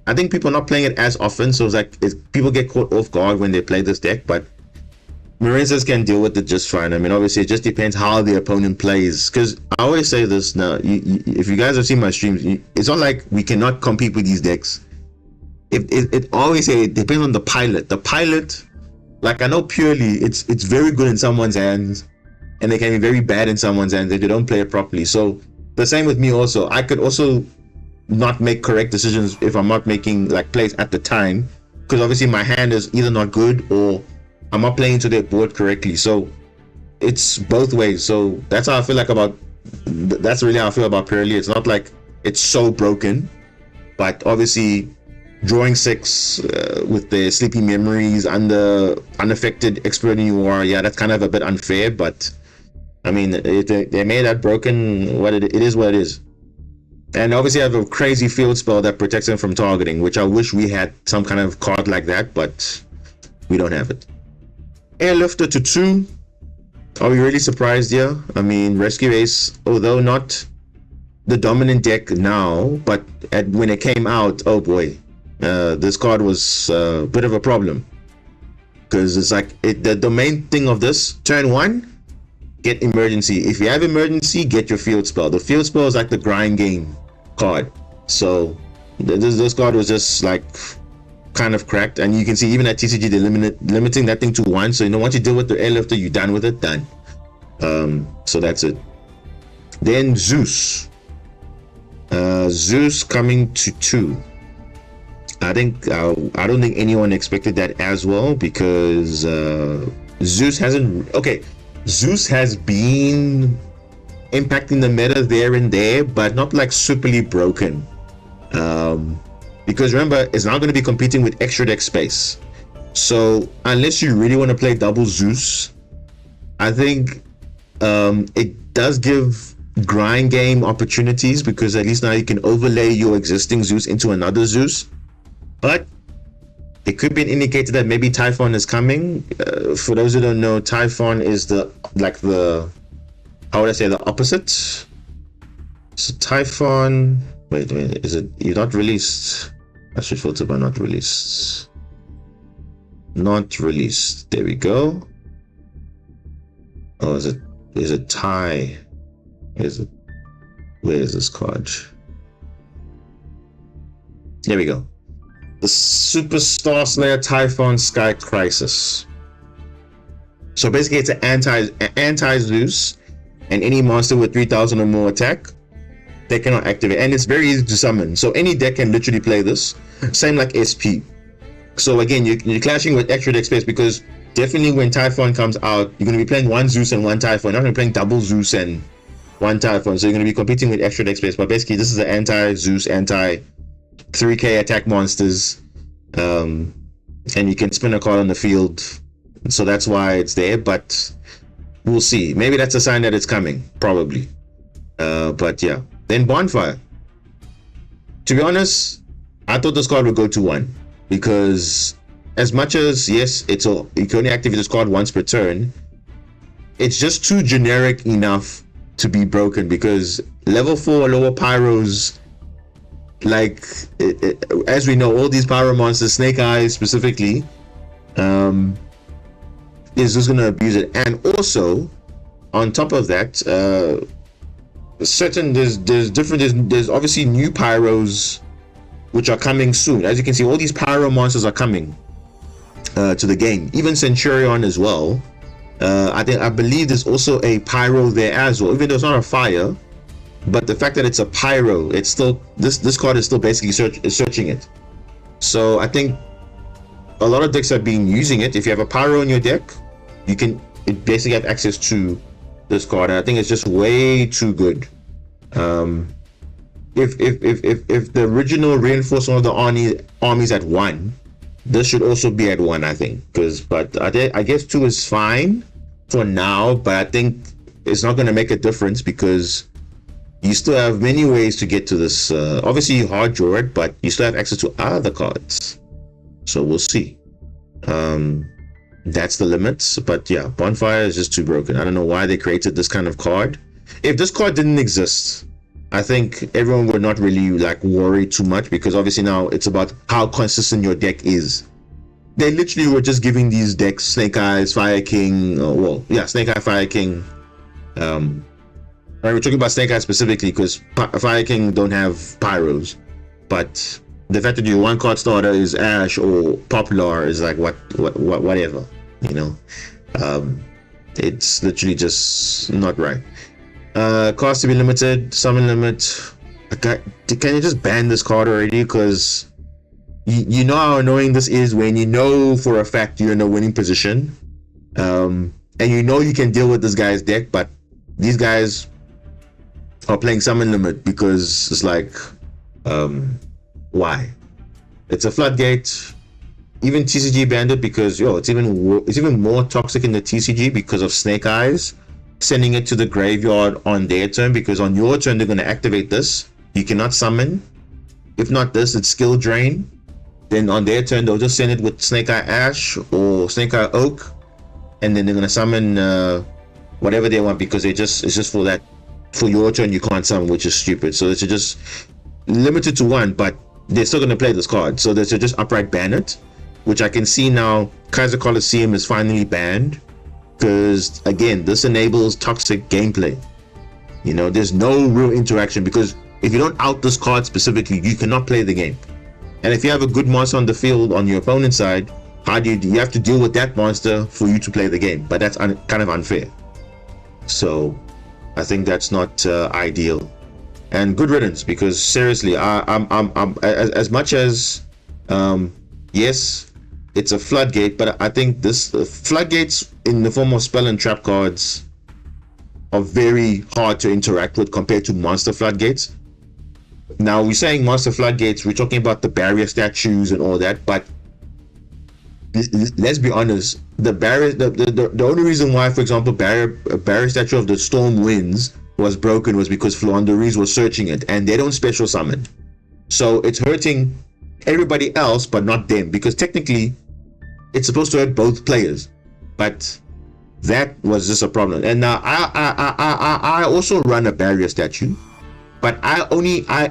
I think people are not playing it as often, so it's like people get caught off guard when they play this deck. But Marincess can deal with it just fine. I mean, obviously it just depends how the opponent plays, because I always say this now, if you guys have seen my streams, it's not like we cannot compete with these decks. It always say it depends on the pilot. Like, I know Purely it's very good in someone's hands, and they can be very bad in someone's hands if they don't play it properly. So the same with me also. I could also not make correct decisions if I'm not making like plays at the time, because obviously my hand is either not good or I'm not playing to their board correctly. So it's both ways. So that's how I feel like that's really how I feel about Purely. It's not like it's so broken, but obviously drawing 6 with the Sleepy Memories unaffected Expert in War, yeah, that's kind of a bit unfair. But I mean, they made that broken. It is what it is. And obviously I have a crazy field spell that protects them from targeting, which I wish we had some kind of card like that, but we don't have it. Airlifter to 2. Are we really surprised here? I mean, Rescue Ace, although not the dominant deck now, but when it came out, oh boy, this card was a bit of a problem, because it's like the main thing of this, turn 1, get emergency. If you have emergency, get your field spell. The field spell is like the grind game card. So this card was just like kind of cracked, and you can see even at TCG they're limiting that thing to 1. So once you deal with the airlifter, you're done with it, done. So that's it. Then Zeus coming to 2. I think I don't think anyone expected that as well, because Zeus has been impacting the meta there and there, but not like superly broken. Because remember, it's now going to be competing with extra deck space. So unless you really want to play double Zeus, I think it does give grind game opportunities, because at least now you can overlay your existing Zeus into another Zeus. But it could be an indicator that maybe Typhon is coming. For those who don't know, Typhon is the how would I say, the opposite. So Typhon, wait, is it, you're not released? I should filter by not released. Not released, there we go. Oh, is it Ty? Where is this card? There we go. The Superstar Slayer Typhon Sky Crisis. So basically it's an anti Zeus, and any monster with 3000 or more attack, they cannot activate, and it's very easy to summon. So any deck can literally play this. Same like SP. So again, you're clashing with extra deck space, because definitely when Typhon comes out, you're going to be playing one Zeus and one Typhon. You're not going to be playing double Zeus and one Typhon. So you're going to be competing with extra deck space. But basically, this is an anti-Zeus, anti-3k attack monsters. And you can spin a card on the field. So that's why it's there. But we'll see. Maybe that's a sign that it's coming. Probably. But yeah. Then Bonfire. To be honest, I thought this card would go to 1. Because as much as, yes, you can only activate this card once per turn, it's just too generic enough to be broken, because level 4 lower pyros, like as we know, all these pyro monsters, Snake Eyes specifically, is just gonna abuse it. And also on top of that, there's obviously new pyros which are coming soon. As you can see, all these pyro monsters are coming to the game, even Centurion as well. I believe there's also a pyro there as well, even though it's not a fire, but the fact that it's a pyro, it's still, this card is still basically searching it. So I think a lot of decks have been using it. If you have a pyro in your deck, you basically have access to this card, and I think it's just way too good. If the original reinforcement of the armies at 1, this should also be at 1, I think. But I guess 2 is fine for now, but I think it's not going to make a difference, because you still have many ways to get to this. Obviously you hard draw it, but you still have access to other cards. So we'll see. That's the limits. But yeah, Bonfire is just too broken. I don't know why they created this kind of card. If this card didn't exist, I think everyone would not really worry too much, because obviously now it's about how consistent your deck is. They literally were just giving these decks Snake Eyes, Fire King, Snake Eye, Fire King. We're talking about Snake Eyes specifically, because Fire King don't have pyros, but the fact that your one card starter is Ash or Poplar is like whatever, you know. It's literally just not right. Cost to be limited, summon limit. Can you just ban this card already? Because you know how annoying this is when you know for a fact you're in a winning position, and you know you can deal with this guy's deck, but these guys are playing summon limit, because it's like, why? It's a floodgate. Even TCG banned it, because it's even more toxic in the TCG because of Snake Eyes sending it to the graveyard on their turn, because on your turn they're going to activate this. You cannot summon. If not this, it's skill drain. Then on their turn they'll just send it with Snake Eye Ash or Snake Eye Oak, and then they're going to summon whatever they want, because it's just for that, for your turn you can't summon, which is stupid. So it's just limited to 1, but they're still going to play this card, so they should just outright ban it, which I can see now. Kaiser Coliseum is finally banned, because again, this enables toxic gameplay. You know, there's no real interaction, because if you don't out this card specifically, you cannot play the game. And if you have a good monster on the field on your opponent's side, how do you have to deal with that monster for you to play the game? But that's kind of unfair. So I think that's not ideal. And good riddance, because seriously, I'm as much as yes, it's a floodgate, but I think this floodgates in the form of spell and trap cards are very hard to interact with compared to monster floodgates. Now we're saying monster floodgates, we're talking about the barrier statues and all that, but let's be honest, the barrier, the only reason why, for example, barrier statue of the storm winds was broken was because Flouanderies was searching it, and they don't special summon, so it's hurting everybody else but not them, because technically it's supposed to hurt both players, but that was just a problem. And now I also run a barrier statue, but I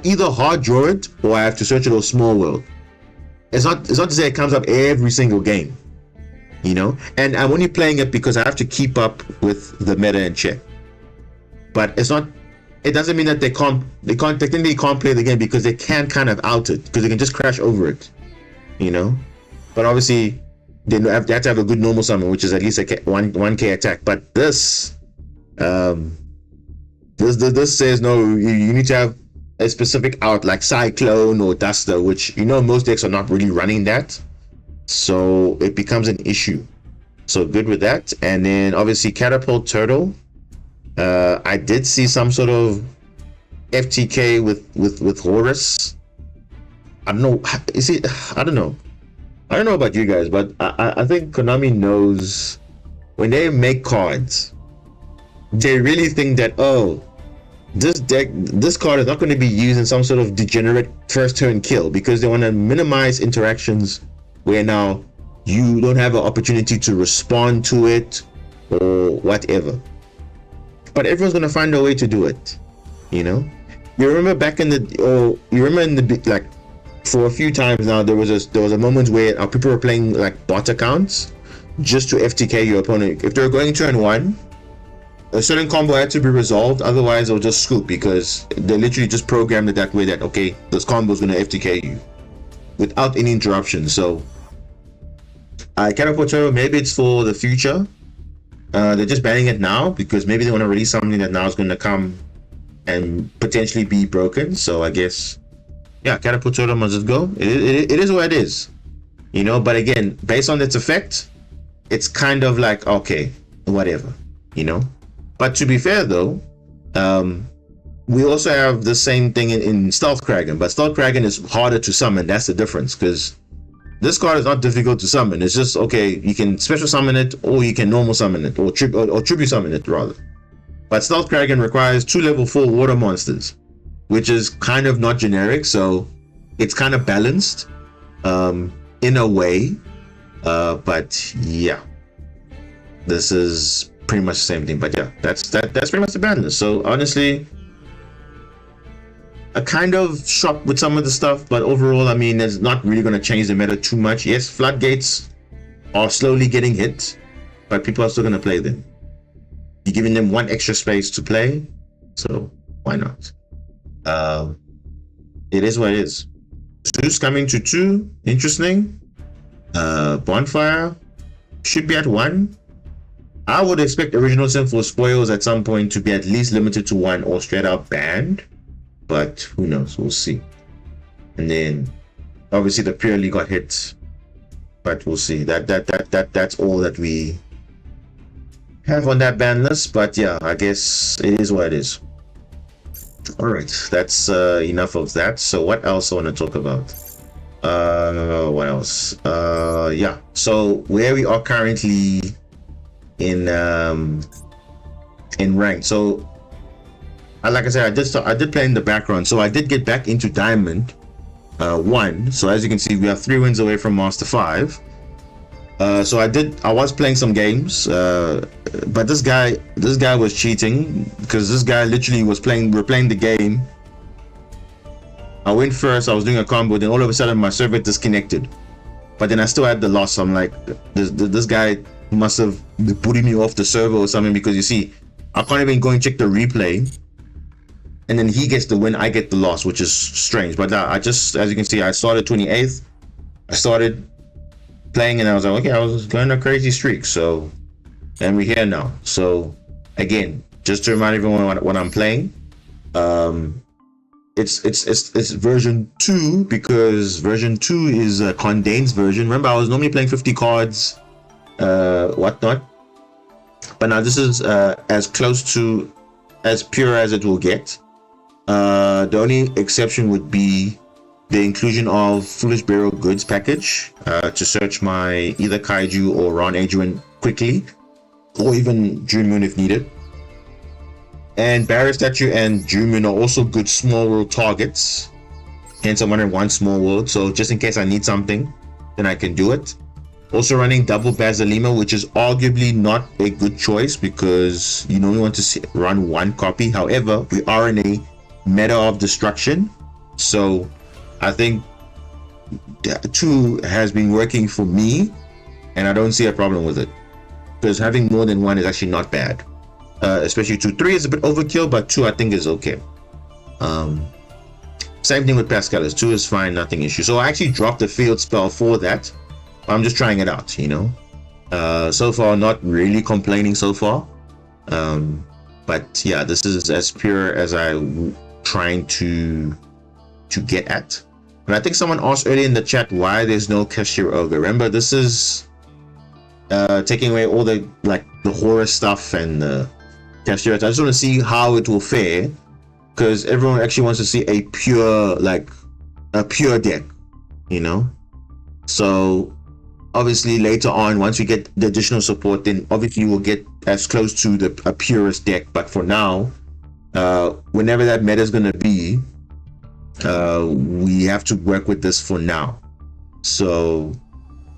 either hard draw it or I have to search it on small world. It's not to say it comes up every single game, you know, and I'm only playing it because I have to keep up with the meta in check. But it doesn't mean that they technically can't play the game, because they can kind of out it, because they can just crash over it, you know. But obviously they have to have a good normal summon, which is at least a 1k attack. But this says no, you need to have a specific out, like Cyclone or Duster, which, you know, most decks are not really running that, so it becomes an issue. So good with that. And then obviously Catapult Turtle, I did see some sort of FTK with Horus. I don't know, I don't know about you guys, but I think Konami knows when they make cards, they really think that, oh, this card is not going to be used in some sort of degenerate first turn kill, because they want to minimize interactions where now you don't have an opportunity to respond to it or whatever. But everyone's going to find a way to do it, you know. You remember back in the like for a few times now, there was a moment where people were playing like bot accounts just to FTK your opponent. If they were going turn 1, a certain combo had to be resolved, otherwise they'll just scoop, because they literally just programmed it that way, that okay, this combo is going to FTK you without any interruption. So Catapult Turtle, maybe it's for the future. They're just banning it now because maybe they want to release something that now is going to come and potentially be broken. So I guess, yeah, Catapult Turtle must just go. It is what it is, you know. But again, based on its effect, it's kind of like, okay, whatever, you know. But to be fair though, we also have the same thing in Stealth Kraken, but Stealth Kraken is harder to summon. That's the difference, because this card is not difficult to summon. It's just, okay, you can special summon it, or you can normal summon it, or tribute summon it rather. But Stealth Kraken requires 2 level 4 water monsters, which is kind of not generic, so it's kind of balanced in a way. But yeah, this is pretty much the same thing. But yeah, that's pretty much the balance. So honestly, I kind of shocked with some of the stuff, but overall, I mean, it's not really going to change the meta too much. Yes, floodgates are slowly getting hit, but people are still going to play them. You're giving them 1 extra space to play, so why not? It is what it is. Zeus coming to 2, interesting. Bonfire should be at 1. I would expect Original Sin for spoils at some point to be at least limited to 1 or straight out banned, but who knows, we'll see. And then obviously the purely got hit, but we'll see. That's all that we have on that ban list. But yeah, I guess it is what it is. All right, that's enough of that. So what else I want to talk about? What else? Yeah, so where we are currently in rank. So like I said, I did play in the background, so I did get back into Diamond 1. So as you can see, we are 3 wins away from Master 5. So I was playing some games, but this guy was cheating, because this guy literally we're playing the game. I went first, I was doing a combo, then all of a sudden my server disconnected, but then I still had the loss. I'm like, this guy must have booted me off the server or something, because you see, I can't even go and check the replay, and then he gets the win, I get the loss, which is strange. But I just, as you can see, I started 28th. I started playing and I was like, okay, I was going on a crazy streak. So, and we're here now. So again, just to remind everyone what I'm playing, it's version 2, because version 2 is a condensed version. Remember, I was normally playing 50 cards, whatnot. But now this is as close to as pure as it will get. The only exception would be the inclusion of Foolish Burial Goods package to search my either Kaiju or Ron Adrian quickly, or even June Moon if needed. And Barrier Statue and June Moon are also good small world targets. Hence, I'm running one small world, so just in case I need something, then I can do it. Also running double Basilima, which is arguably not a good choice because you normally want to run one copy. However, we are in a meta of destruction, so I think 2 has been working for me, and I don't see a problem with it because having more than one is actually not bad. Especially 2. 3 is a bit overkill, but 2 I think is okay. Same thing with Pascalis. 2 is fine, nothing issue. So I actually dropped the field spell for that. I'm just trying it out, you know. So far, not really complaining so far. But yeah, this is as pure as I'm trying to get at. And I think someone asked earlier in the chat why there's no Cashier Ogre. Remember, this is taking away all the the horror stuff and the Cashier. I just want to see how it will fare, because everyone actually wants to see a pure deck, you know. So obviously later on, once we get the additional support, then obviously we'll get as close to a purest deck. But for now, whenever that meta is going to be, we have to work with this for now. So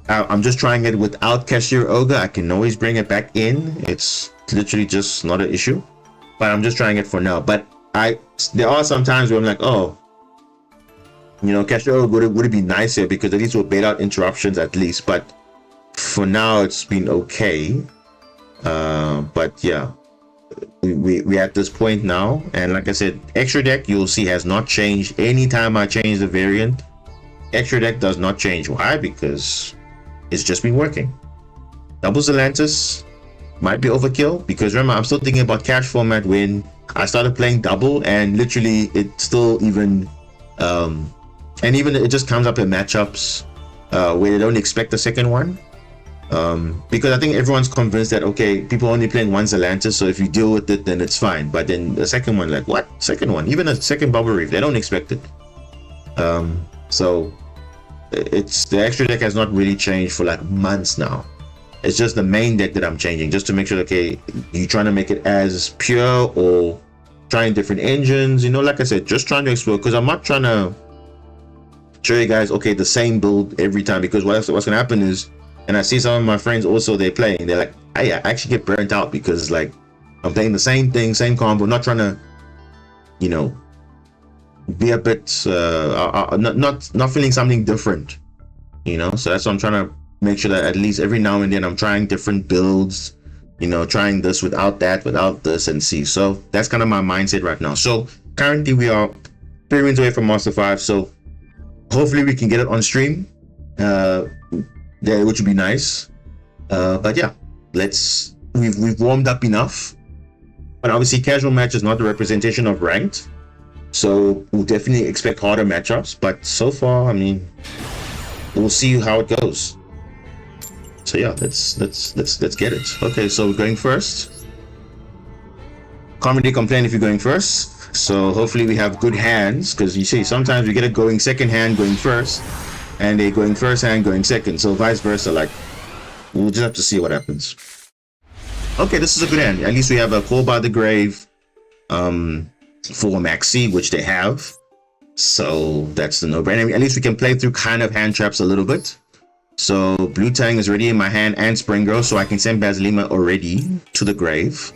I'm just trying it without Cashier Ogre. I can always bring it back in. It's literally just not an issue, but I'm just trying it for now. But there are some times where I'm like, oh, you know, Cashier Ogre would it be nicer, because at least we'll bait out interruptions at least. But for now, it's been okay. But yeah, we're at this point now, and like I said, extra deck you'll see has not changed. Anytime I change the variant, extra deck does not change. Why? Because it's just been working. Double Zelantis might be overkill, because remember, I'm still thinking about cash format when I started playing double, and literally it still even and even it just comes up in matchups where they don't expect the second one. Because I think everyone's convinced that, okay, people only playing one Zelantis, so if you deal with it, then it's fine. But then the second one, like, what? Second one? Even a second Bubble Reef, they don't expect it. So it's the extra deck has not really changed for like months now. It's just the main deck that I'm changing, just to make sure, okay, you trying to make it as pure or trying different engines, you know, like I said, just trying to explore, because I'm not trying to show you guys, okay, the same build every time, because what's gonna happen is, and I see some of my friends also, they're playing, they're like, I actually get burnt out because like I'm playing the same thing, same combo, not trying to, you know, be a bit not feeling something different, you know. So that's what I'm trying to make sure that at least every now and then I'm trying different builds, you know, trying this without that, without this, and see. So that's kind of my mindset right now. So currently we are 3 wins away from Master 5, so hopefully we can get it on stream, which would be nice. But yeah, we've warmed up enough, but obviously casual match is not the representation of ranked, so we'll definitely expect harder matchups. But so far, I mean, we'll see how it goes. So yeah, let's get it. Okay, so we're going first. Can't really complain if you're going first. So hopefully we have good hands, because you see sometimes we get a going second hand going first, and a going first hand going second. So vice versa. Like, we'll just have to see what happens. Okay, this is a good hand. At least we have a Call by the Grave for Maxi, which they have. So that's the no-brainer. At least we can play through kind of hand traps a little bit. So Blue Tang is already in my hand, and Spring Girl, so I can send Basilima already to the grave.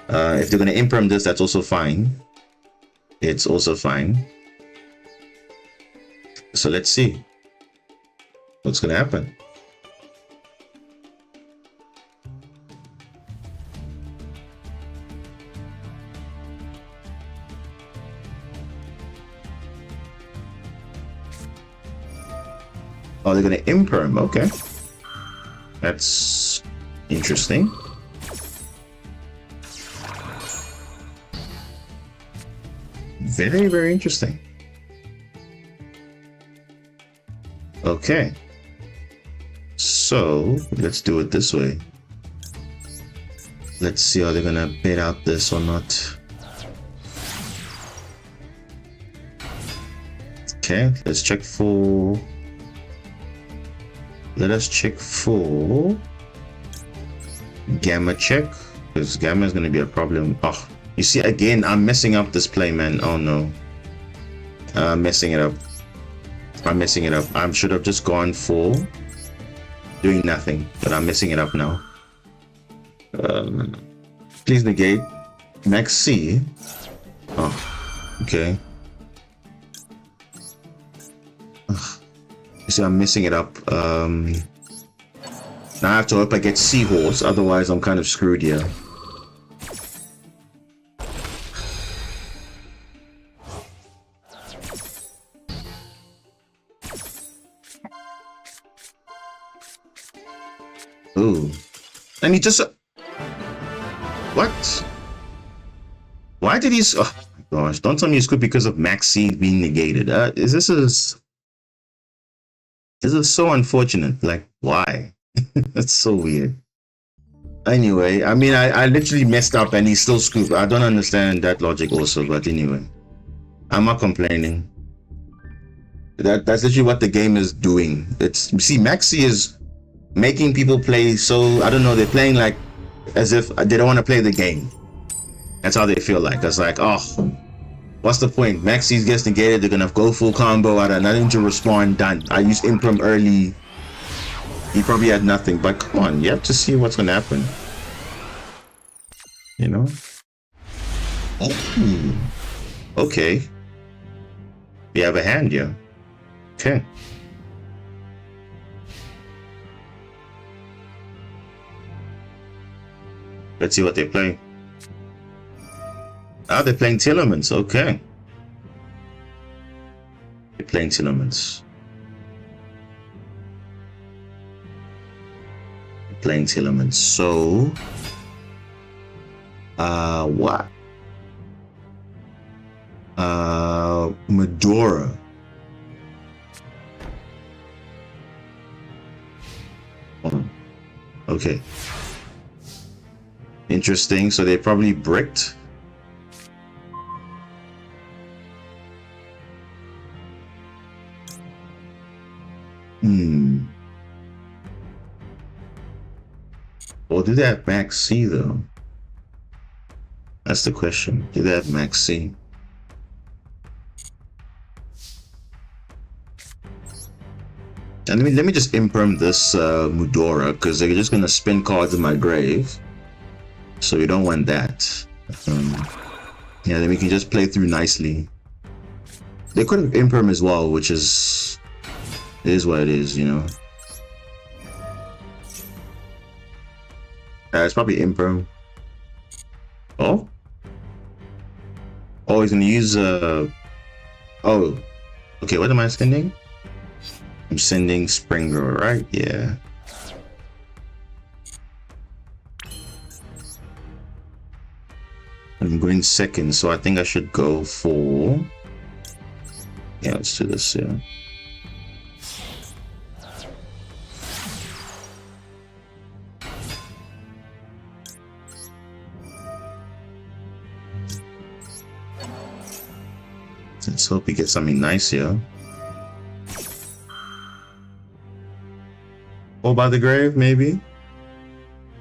If they're going to imperm this, that's also fine. It's also fine. So let's see what's going to happen. Oh, they're going to imperm. Okay. That's interesting. Very, very interesting. Okay. So, let's do it this way. Let's see, are they gonna bait out this or not? Okay, let's check for... Let us check for... Gamma check, because Gamma is gonna be a problem. Oh, you see, again, I'm messing up this play, man. Oh no. I'm messing it up. I'm messing it up. I should have just gone for doing nothing, but I'm messing it up now. Please negate. Max C. Oh, okay. Ugh. You see, I'm messing it up. Now I have to hope I get Seahorse, otherwise I'm kind of screwed here. Ooh. And he just... What? Why did he... Oh my gosh, don't tell me it's good because of Max C being negated. This is so unfortunate. Like, why? That's so weird. Anyway, I mean, I literally messed up and he's still scooped. I don't understand that logic also, but anyway. I'm not complaining. That's literally what the game is doing. It's... You see, Max C is making people play so... I don't know, they're playing like as if they don't want to play the game. That's how they feel like. It's like, oh, what's the point? Max C gets negated, they're gonna go full combo, I had nothing to respond, done. I used Imprim early. He probably had nothing, but come on, you have to see what's gonna happen. You know? Oh, okay. We have a hand here. Okay. Let's see what they play. Ah, they're playing Telements. Okay. They're playing Telements. They're playing Telements. So, what? Medora. Oh, okay. Interesting. So they probably bricked. Or do they have Max C though? That's the question. Do they have Max C? And let me just imperm this Mudora, because they're just gonna spin cards in my grave. So we don't want that. Yeah, then we can just play through nicely. They could have imperm as well, which is... It is what it is, you know. It's probably imperm. Oh? Oh, he's gonna use oh. Okay, what am I sending? I'm sending Springer, right? Yeah. I'm going second, so I think I should go for... Yeah, let's do this, yeah. Let's hope we get something nice here. Oh, by the grave, maybe?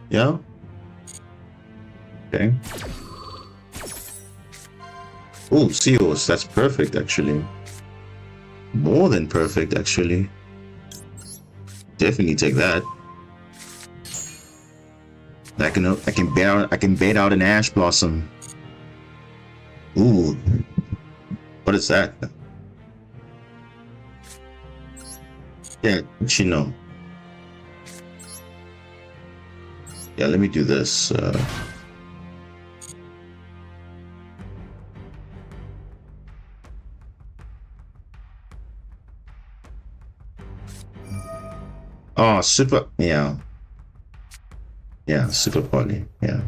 Yeah? Okay. Oh, Seahorse, that's perfect actually. More than perfect actually. Definitely take that. I can bait out an Ash Blossom. Ooh. What is that? Yeah, you know. Yeah, let me do this. Oh, super. Yeah. Yeah, super poly. Yeah.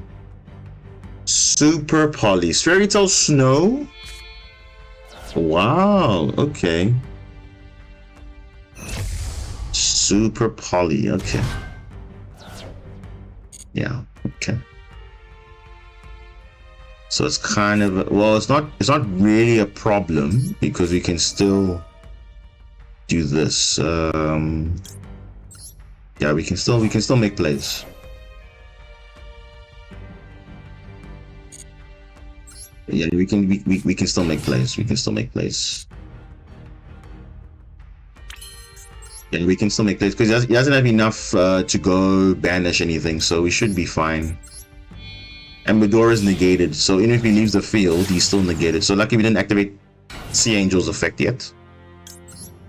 Super poly. Fairy Tale Snow? Wow. Okay. Super poly. Okay. Yeah. Okay. So it's kind of, well, it's not really a problem because we can still do this. Yeah, we can still make plays. Yeah, we can still make plays. We can still make plays. Yeah, we can still make plays because he doesn't have enough to go banish anything, so we should be fine. And Medora is negated, so even if he leaves the field, he's still negated. So lucky we didn't activate Sea Angel's effect yet.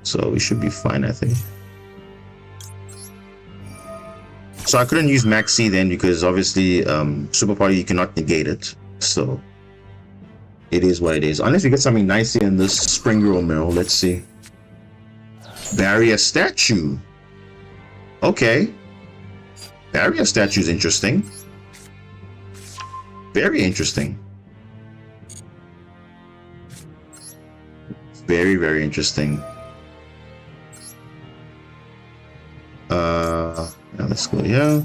So we should be fine, I think. So I couldn't use Maxi then because obviously Super Party you cannot negate it. So it is what it is. Unless we get something nice here in this Spring Girl Mill. Let's see. Barrier Statue. Okay. Barrier Statue is interesting. Very interesting. Very, very interesting. Now let's go, yeah.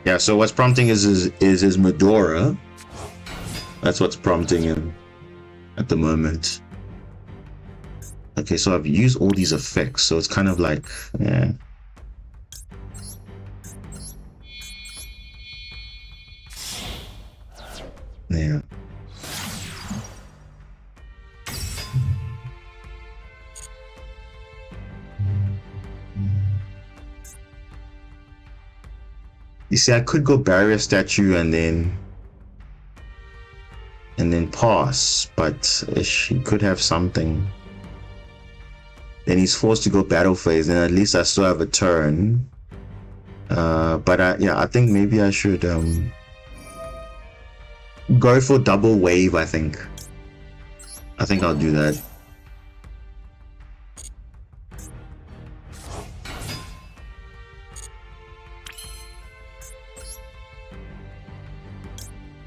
Yeah, so what's prompting is his Medora. That's what's prompting him at the moment. Okay, so I've used all these effects, so it's kind of like, yeah. Yeah. You see, I could go Barrier Statue and then pass, but she could have something. Then he's forced to go Battle Phase, and at least I still have a turn. But I think maybe I should go for double wave. I think I'll do that.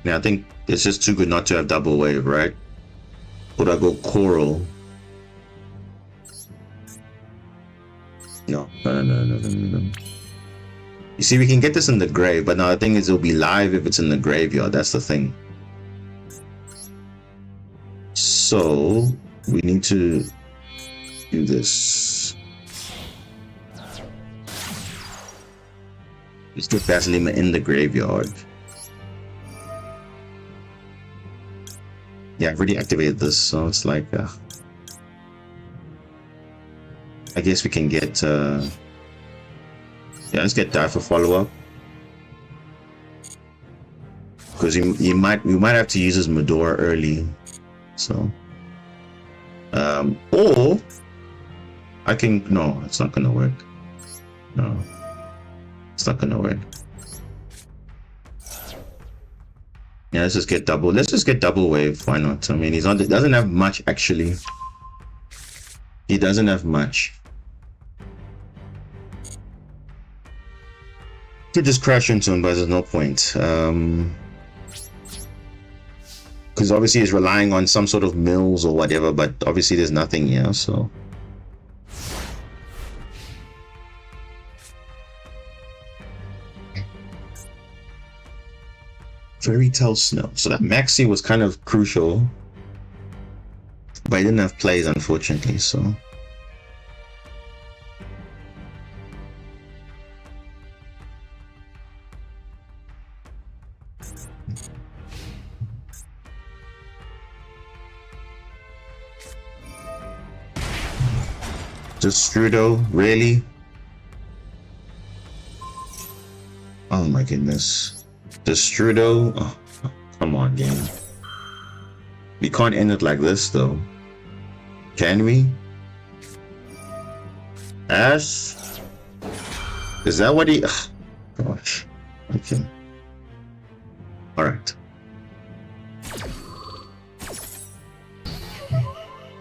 Yeah, I think it's just too good not to have double wave, right? Would I go Coral? No. You see, we can get this in the grave, but now the thing is it'll be live if it's in the graveyard. That's the thing. So we need to do this. Let's get Basilima in the graveyard. Yeah, I've already activated this, so it's like I guess we can get yeah, let's get die for follow-up. Because we might have to use his Medora early. So or I can, no, it's not gonna work. No, it's not gonna work. Yeah, let's just get double wave. Why not? I mean, he doesn't have much actually. He doesn't have much. Could just crash into him, but there's no point. Because obviously he's relying on some sort of mills or whatever, but obviously there's nothing here, so. Fairy Tale Snow. So that Maxi was kind of crucial, but he didn't have plays, unfortunately, so. Just Strudo, really? Oh my goodness. Just Strudo? Oh, come on, game. We can't end it like this, though. Can we? Ash? Is that what he... Ugh, gosh. Okay. Alright.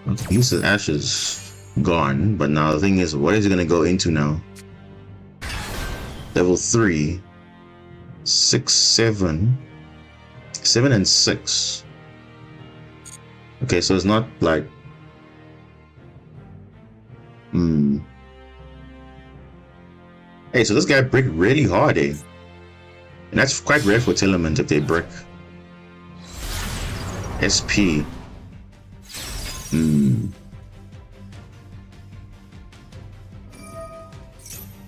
Okay, he says Ash is gone, but now the thing is, what is it gonna go into now? Level 3, 6, 7 and 6. Okay, so it's not like Hey, so this guy brick really hard, eh? And that's quite rare for Tillerman if they brick. SP.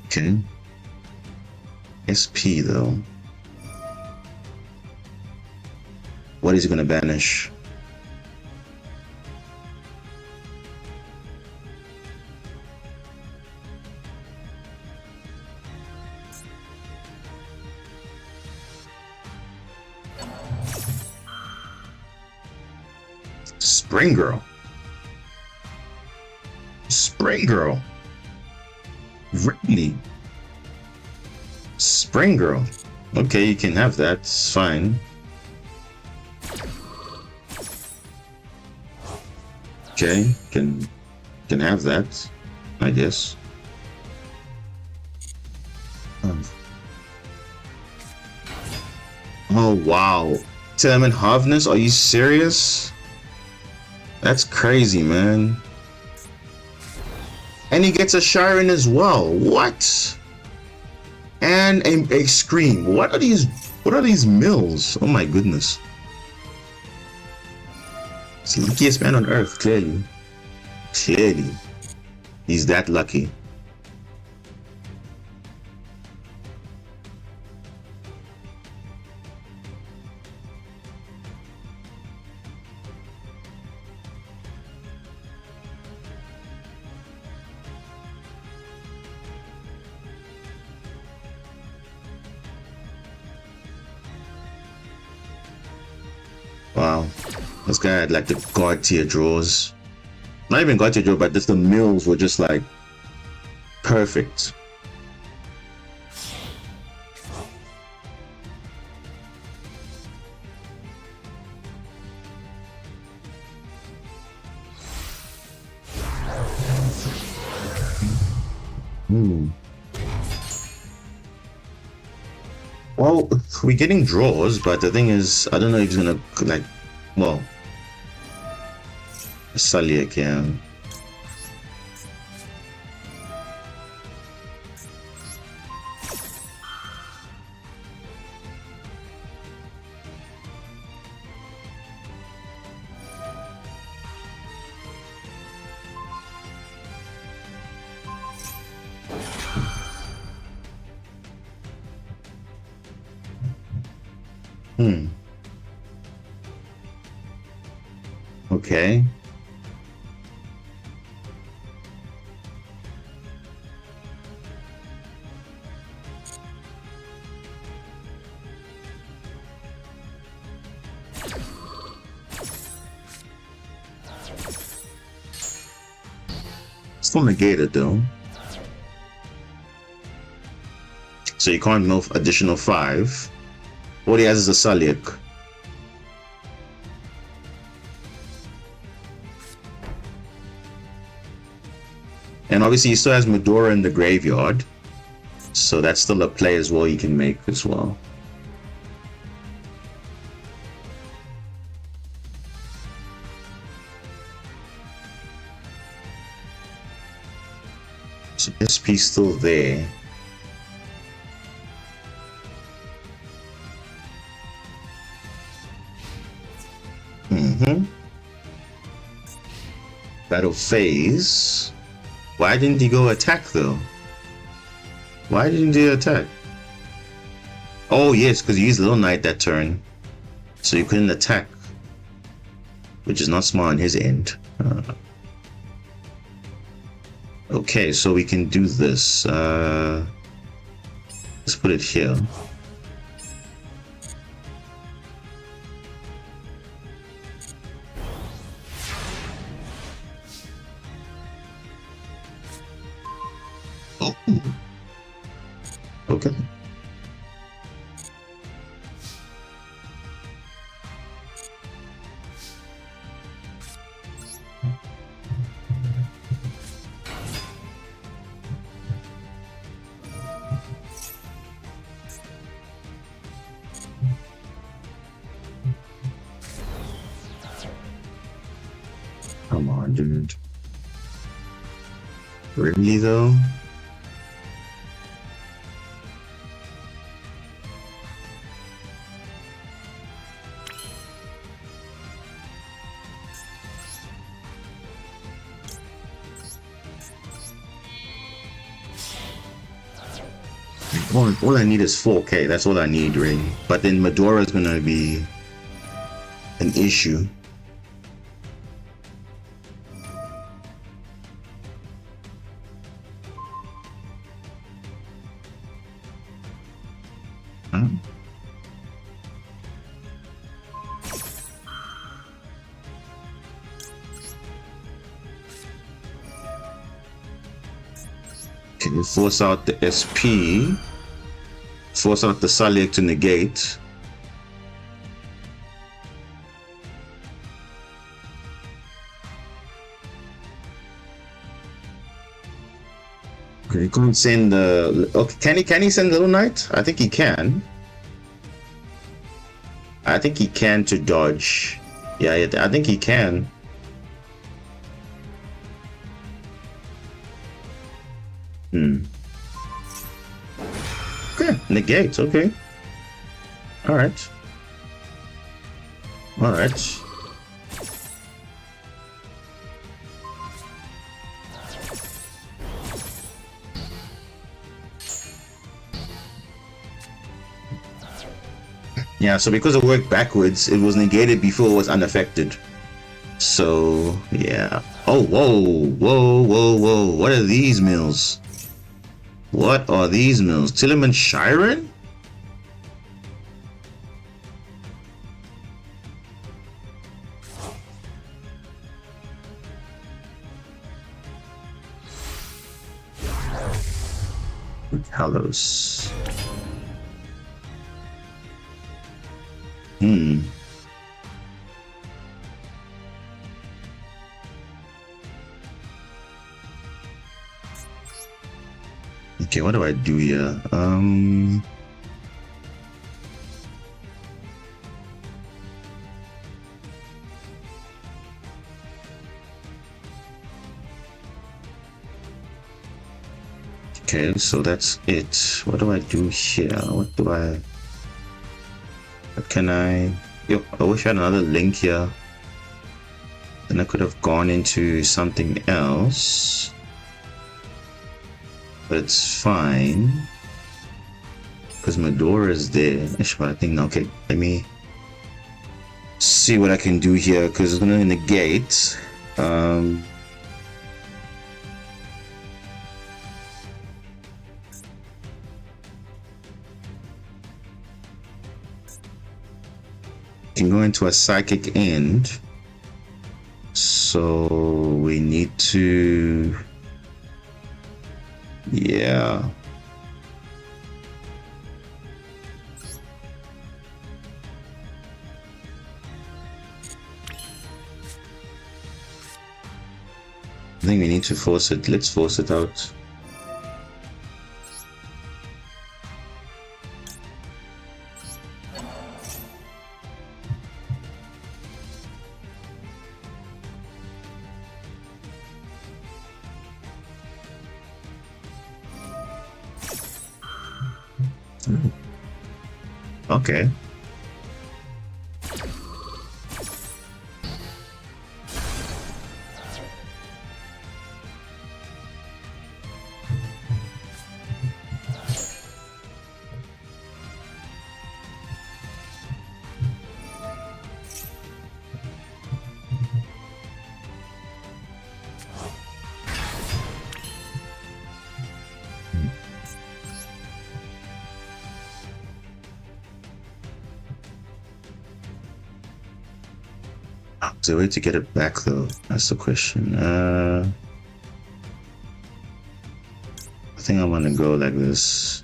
Okay. SP though. What is he gonna banish? Spring Girl. Spring Girl. Really? Spring Girl. Okay, you can have that. It's fine. Okay, can have that, I guess. Oh wow. Tillerman Hovness? Are you serious? That's crazy, man. And he gets a Shiren as well. What? And a Scream. What are these mills? Oh my goodness. It's the luckiest man on earth, clearly. Clearly. He's that lucky. Wow. This guy had like the god tier draws. Not even god tier draw, but just the mills were just like perfect. Well, we're getting draws, but the thing is, I don't know if he's gonna like, well, Saliak, yeah. Okay. Still negated though. So you can't move additional 5. What he has is a Saliak. And obviously he still has Medora in the graveyard. So that's still a play as well he can make as well. So this piece still there. Battle phase. Why didn't he go attack though? Why didn't he attack? Oh yes, because he used Little Knight that turn. So you couldn't attack. Which is not smart on his end. Okay, so we can do this. Let's put it here. Okay. Come on, dude. Really though? All I need is 4K. That's all I need, really. But then Medora is gonna be an issue. Huh? Can you force out the SP? Force out the Salic to negate. Okay, you can't send the. Okay, can he send Little Knight? I think he can. I think he can to dodge. Yeah, I think he can. Okay, negate. Okay. All right. All right. Yeah, so because it worked backwards, it was negated before it was unaffected. So, yeah. Oh, whoa, whoa, whoa, whoa. What are these mills? What are these mills? Tillman Shiren? Hallows. Okay, what do I do here? Okay, so that's it. What do I do here? What can I... Yo, I wish I had another link here. Then I could have gone into something else. But it's fine. Because Medora is there. But I think, okay, let me see what I can do here. Because it's going to negate. Can go into a psychic end, so we need to, yeah. I think we need to force it. Let's force it out. Okay. Is there a way to get it back though? That's the question. I think I'm gonna go like this.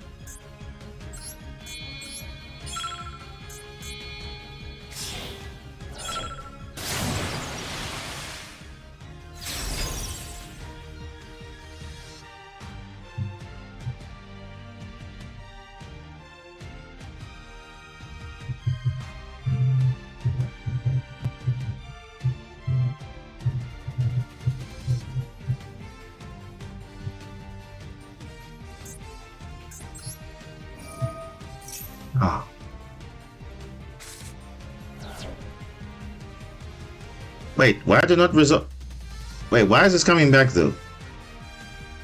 Ah. Wait, why did it not result? Wait, why is this coming back though?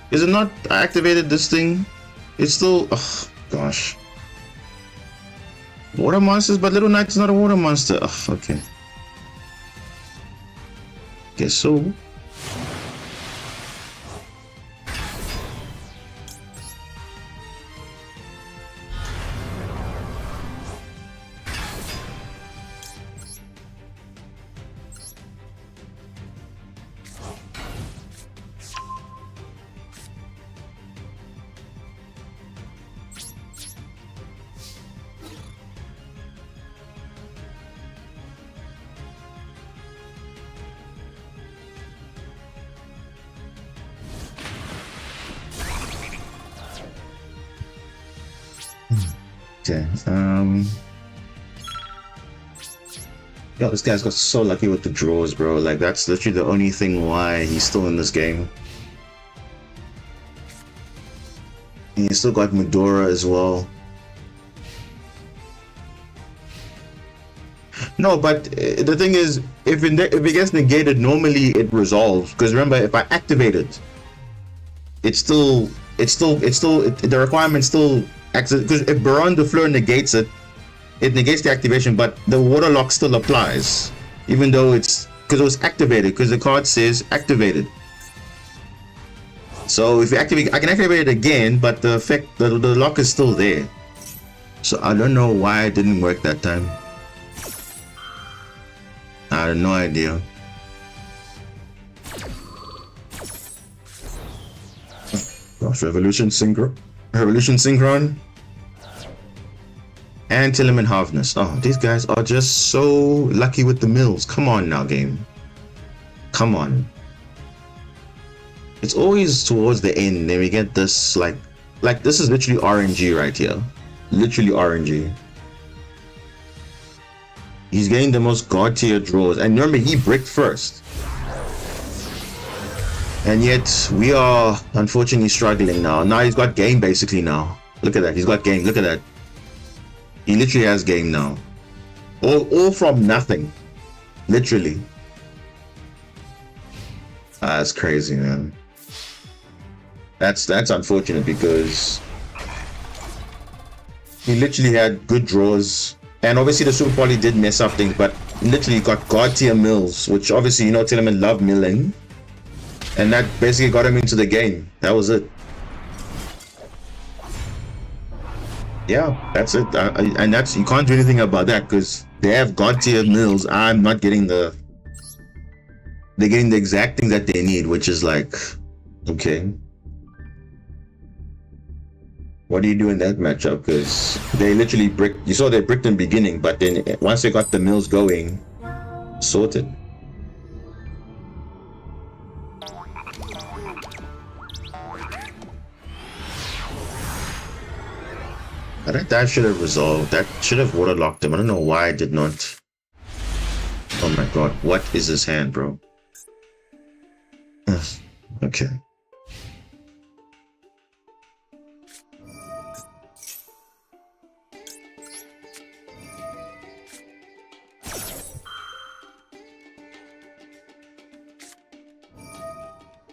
Is it not? I activated this thing. It's still. Ugh. gosh. Water monsters, but Little Knight is not a water monster. Ugh, okay. Guess so. Okay. Yo, this guy's got so lucky with the draws, bro. Like, that's literally the only thing why he's still in this game. And he's still got Medora as well. No, but the thing is, if it gets negated, normally it resolves. Because remember, if I activate it, the requirement still acts. Because if Baron de Fleur negates it, it negates the activation, but the water lock still applies, even though because it was activated, because the card says activated. So if you activate, I can activate it again, but the effect, the lock is still there. So I don't know why it didn't work that time. I have no idea. Gosh, Revolution Synchron. And Tillerman Harvness. Oh, these guys are just so lucky with the mills. Come on now, game. Come on. It's always towards the end. Then we get this like this is literally RNG right here. Literally RNG. He's getting the most god tier draws. And remember, he bricked first. And yet we are unfortunately struggling now. Now he's got game basically now. Look at that. He's got game. Look at that. He literally has game now. All from nothing. Literally. That's crazy, man. That's unfortunate because he literally had good draws. And obviously the Super Poly did mess up things, but literally got god tier mills, which obviously, you know, Tillerman loved milling. And that basically got him into the game. That was it. Yeah, that's it. And that's, you can't do anything about that because they have god tier mills. I'm not getting they're getting the exact thing that they need, which is like, okay, what do you do in that matchup? Because they literally bricked. You saw they bricked in the beginning, but then once they got the mills going, sorted. That should have resolved. That should have waterlocked him. I don't know why I did not. Oh my god, what is his hand, bro? Okay.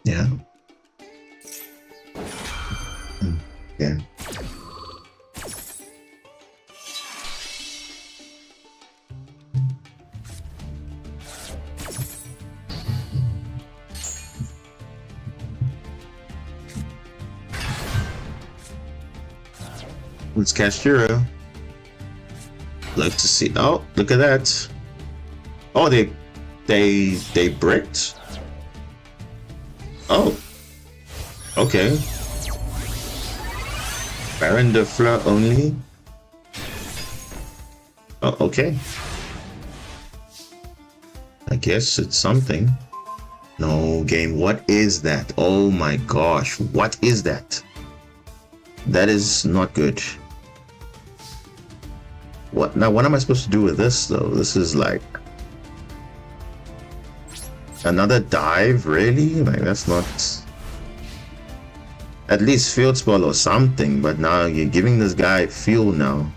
Yeah. Yeah. Let's catch Hero. Like to see. Oh, look at that. Oh, they bricked. Oh, okay. Baron de Fleur only. Oh, okay. I guess it's something. No game. What is that? Oh my gosh. What is that? That is not good. What now? What am I supposed to do with this though? This is like another dive, really? Like that's not. At least field spell or something. But now you're giving this guy fuel now.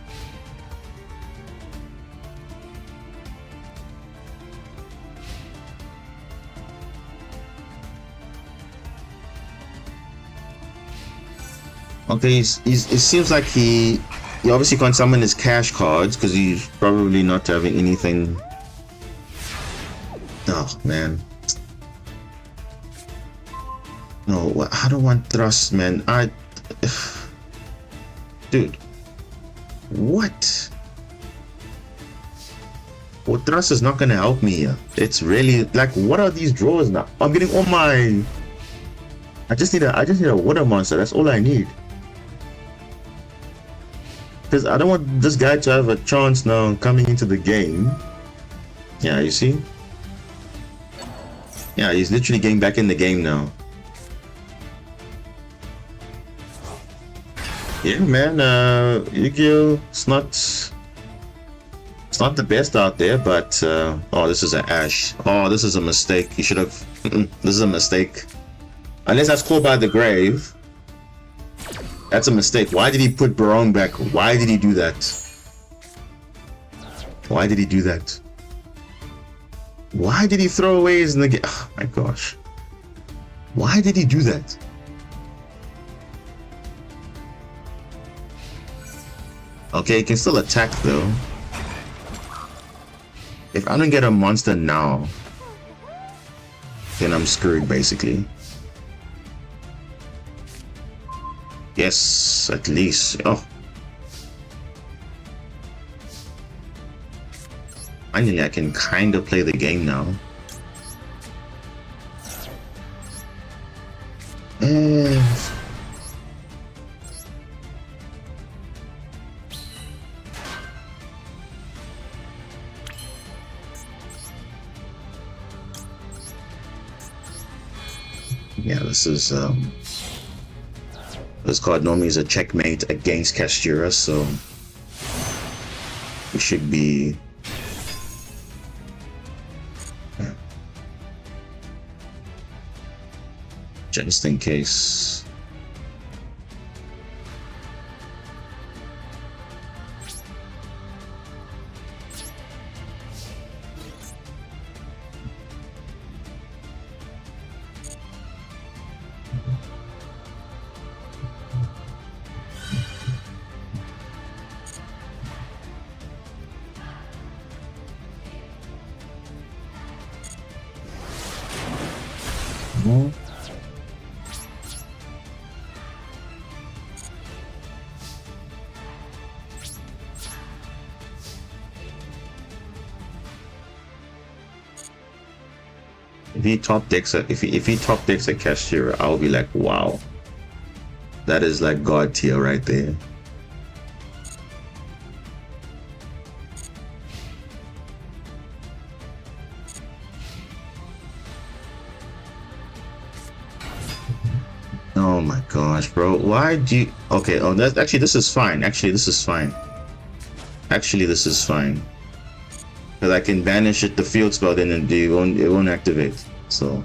Okay, it seems like he obviously can't summon his cash cards because he's probably not having anything. Oh man. No, I don't want thrust, man. Dude. What? Well, thrust is not gonna help me here. It's really like, what are these drawers now? I'm getting all my. I just need a water monster. That's all I need. Because I don't want this guy to have a chance now coming into the game. Yeah, you see? Yeah, he's literally getting back in the game now. Yeah, man, Yu-Gi-Oh! It's not the best out there, but oh, this is an Ash. Oh, this is a mistake. You should have. This is a mistake. Unless that's called by the grave. That's a mistake. Why did he put Barone back? Why did he do that? Why did he do that? Why did he throw away his nigga? Oh my gosh. Why did he do that? Okay, he can still attack though. If I don't get a monster now, then I'm screwed basically. Yes, at least. Oh. Finally, I can kind of play the game now. Yeah, this card normally is a checkmate against Castura, so we should be. Just in case. If he top decks a Cashier, I'll be like, wow, that is like god tier right there. Oh my gosh, bro, why do you? Okay, oh, that's actually, this is fine. Actually, this is fine. Because I can banish it, the field spell, then it won't activate. So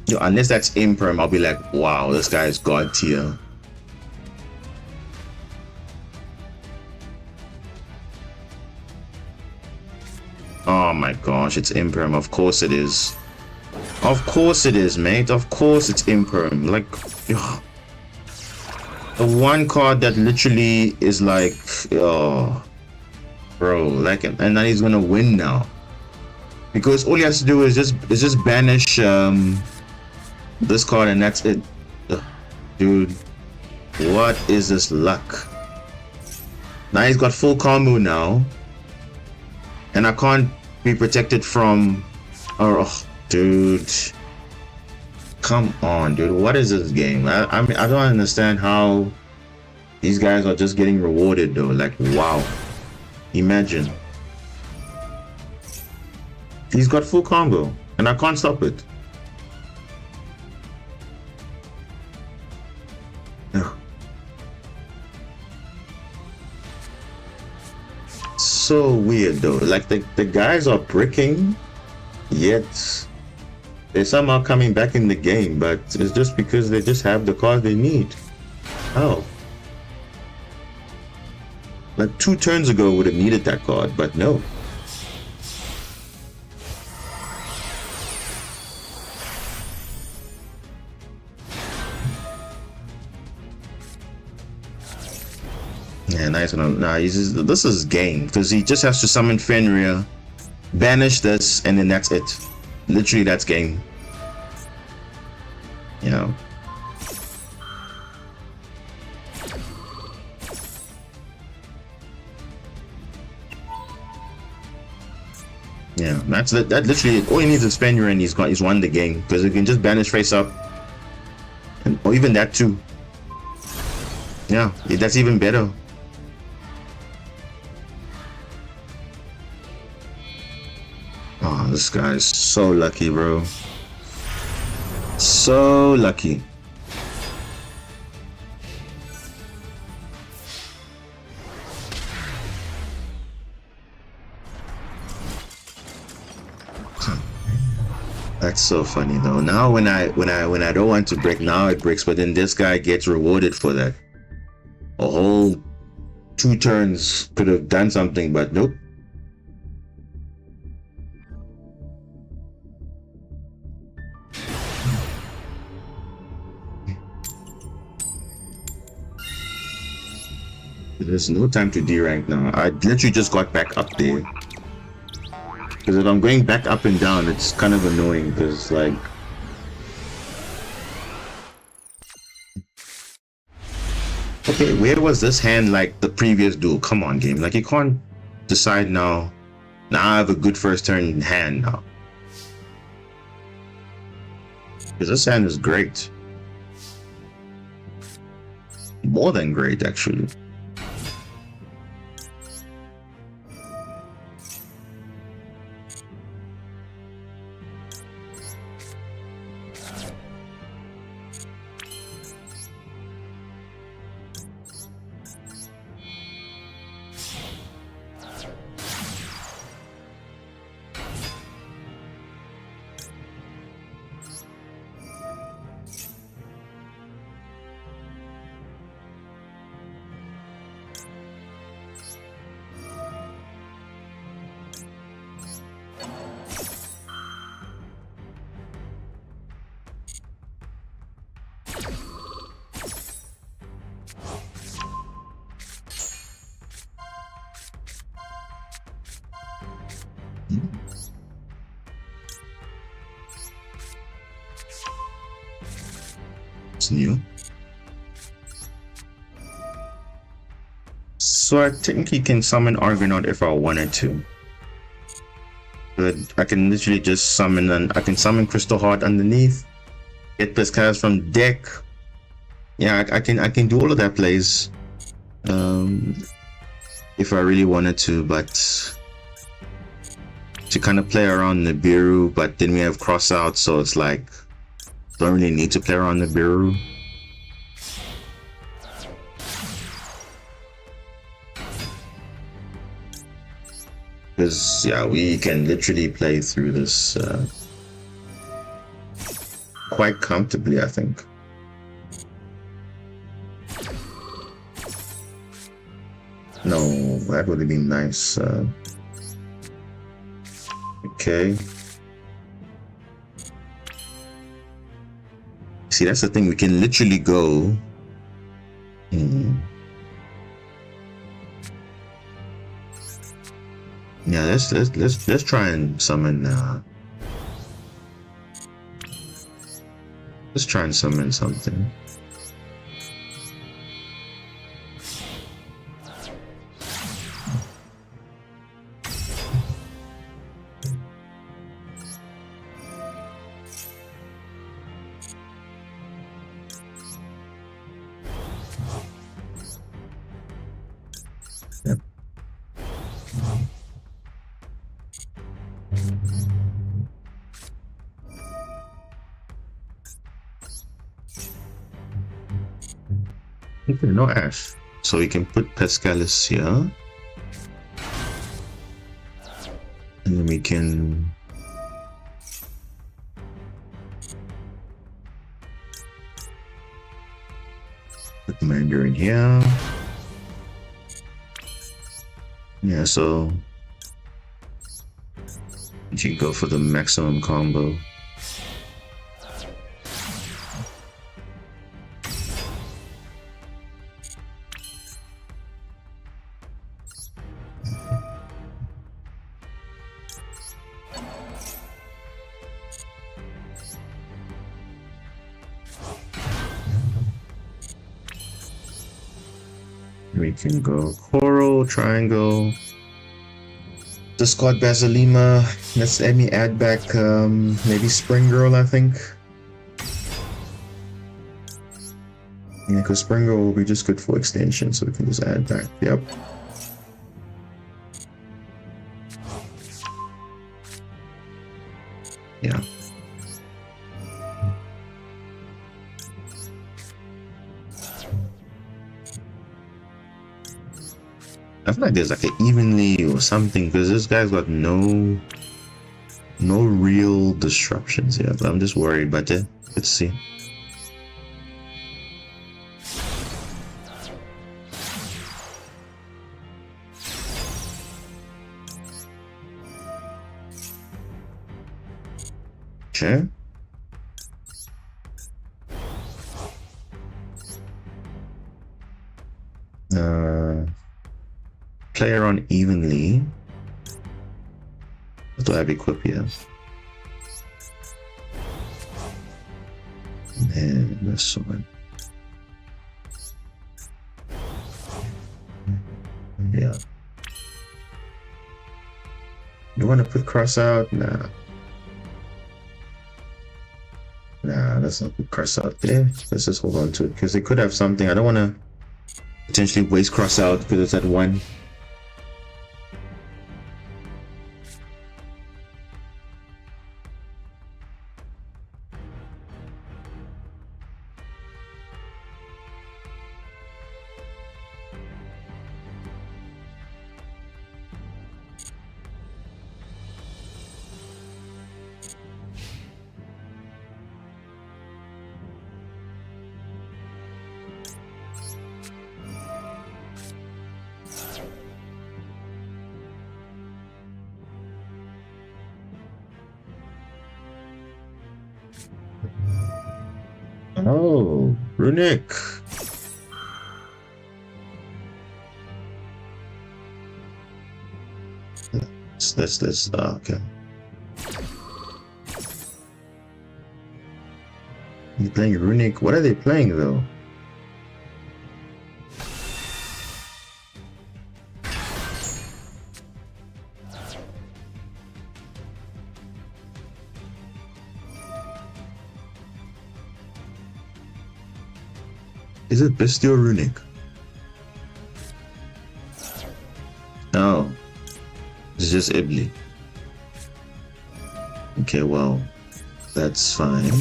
yo, unless that's imperm, I'll be like, wow, this guy is god tier. Oh my gosh, it's imperm. Of course it is. Of course it is, mate. Of course it's imperm. Like, ugh. The one card that literally is like, oh, bro, like, and then he's gonna win now because all he has to do is just banish this card and that's it. Ugh. Dude, what is this luck? Now he's got full combo now, and I can't be protected from. Oh, dude, come on, dude. What is this game? I mean, I don't understand how these guys are just getting rewarded though. Like, wow, imagine he's got full combo and I can't stop it. Ugh. So weird though. Like the guys are bricking, yet they're somehow coming back in the game, but it's just because they just have the cards they need. Oh. Like 2 turns ago would have needed that card, but no. Yeah, nice one. Nah, this is game because he just has to summon Fenrir, banish this, and then that's it. Literally, that's game. You know. Yeah, that literally all he needs is Fenrir and he's won the game because he can just banish face up, and or even that too. Yeah, that's even better. Oh, this guy's so lucky, bro. So lucky. That's so funny though. Now when I don't want to break, now it breaks, but then this guy gets rewarded for that. A whole 2 turns could have done something, but nope. There's no time to D-rank now. I literally just got back up there. Because if I'm going back up and down, it's kind of annoying because like... Okay, where was this hand like the previous duel? Come on, game. Like you can't decide now. Now I have a good first turn hand now. Because this hand is great. More than great, actually. It's new. So I think he can summon Argonaut if I wanted to. But I can literally just summon, and I can summon Crystal Heart underneath. Get this cards from deck. Yeah, I can do all of that plays. If I really wanted to, but to kind of play around Nibiru, but then we have cross out, so it's like don't really need to play around Nibiru. Because yeah, we can literally play through this quite comfortably, I think. No, that would have been nice. Okay. See, that's the thing. We can literally go. Yeah, let's try and summon. Let's try and summon something. Yep. Okay, no Ash. So we can put Pescalis here. And then we can put Mandarin here. Yeah, so you can go for the maximum combo. We can go coral, triangle. Discard Basilima. Let me add back maybe Spring Girl, I think. Yeah, because Spring Girl will be just good for extension, so we can just add back. Yep. Yeah. I feel like there's like an evenly or something, because this guy's got no real disruptions here, but I'm just worried about it. Let's see. Okay. Play around evenly. What do I have equipped here? And this one. Yeah. You want to put cross out? Nah. Nah, let's not put cross out there. Let's just hold on to it, because they could have something. I don't want to potentially waste cross out because it's at 1. Oh, Runic. Let's okay. You're playing Runic. What are they playing though? Is it Bestial Runic? No. It's just Ibli. Okay, well, that's fine.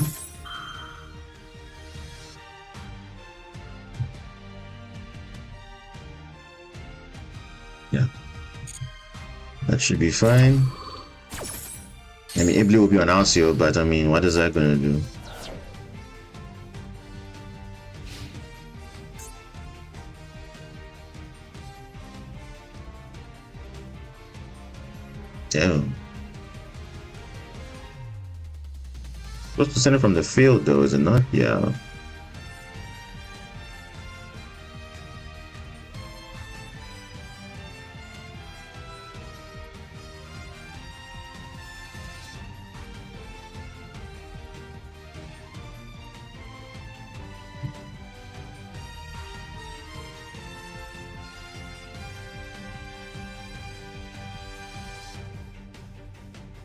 Yeah. That should be fine. I mean, Ibli will be on Alcio, but I mean, what is that gonna do? Damn. Supposed to send it from the field though, is it not? Yeah.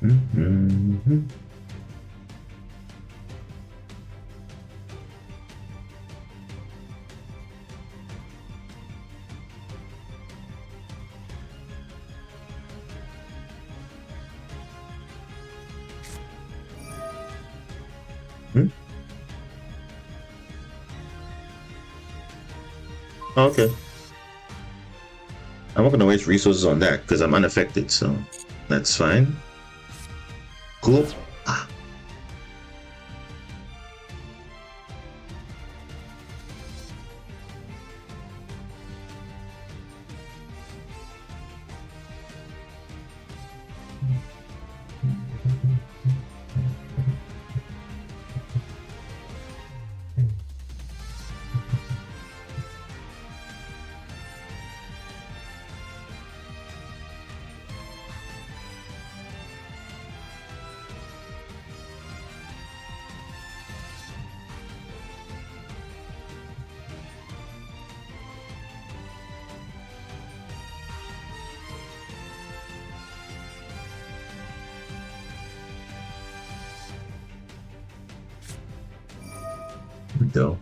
Mm-hmm. Hmm? Okay. I'm not gonna waste resources on that because I'm unaffected, so that's fine. Cool. Ah. Though.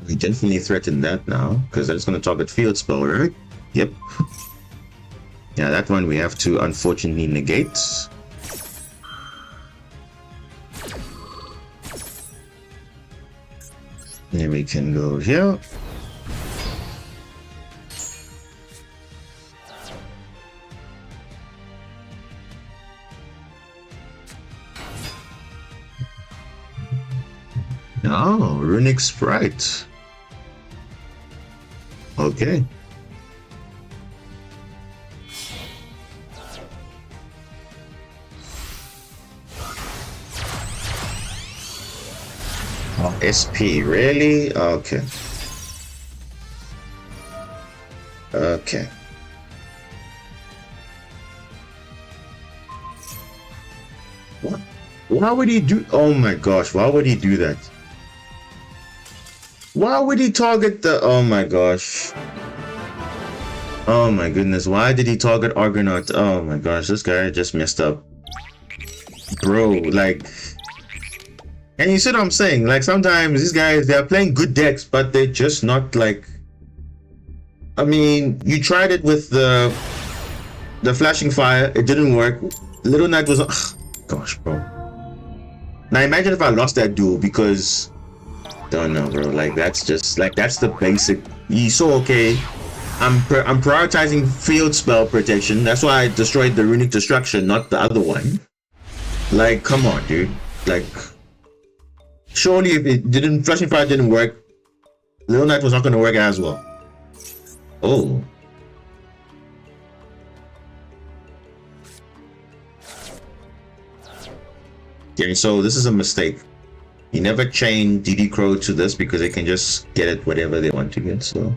We definitely threaten that now, because that's going to target field spell, right? Yep. Yeah, that one we have to unfortunately negate. Then we can go here. Oh, Runic Sprite. Okay. Oh, SP, really? Okay. Okay. What? Why would he do? Oh my gosh, why would he do that? Why would he target the... Oh my gosh. Oh my goodness, why did he target Argonaut? Oh my gosh, this guy just messed up. Bro, like... And you see what I'm saying? Like, sometimes these guys, they're playing good decks, but they're just not like... I mean, you tried it with the Flashing Fire, it didn't work. Little Knight was... Ugh, gosh, bro. Now imagine if I lost that duel because... Don't know, bro. Like, that's just like, that's the basic. You saw, okay, I'm prioritizing field spell protection. That's why I destroyed the Runic Destruction, not the other one. Like, come on, dude. Like, surely if it didn't, Flashing Fire didn't work, Little Knight was not going to work as well. Oh. Okay, so this is a mistake. You never chain DD Crow to this because they can just get it whatever they want to get, so...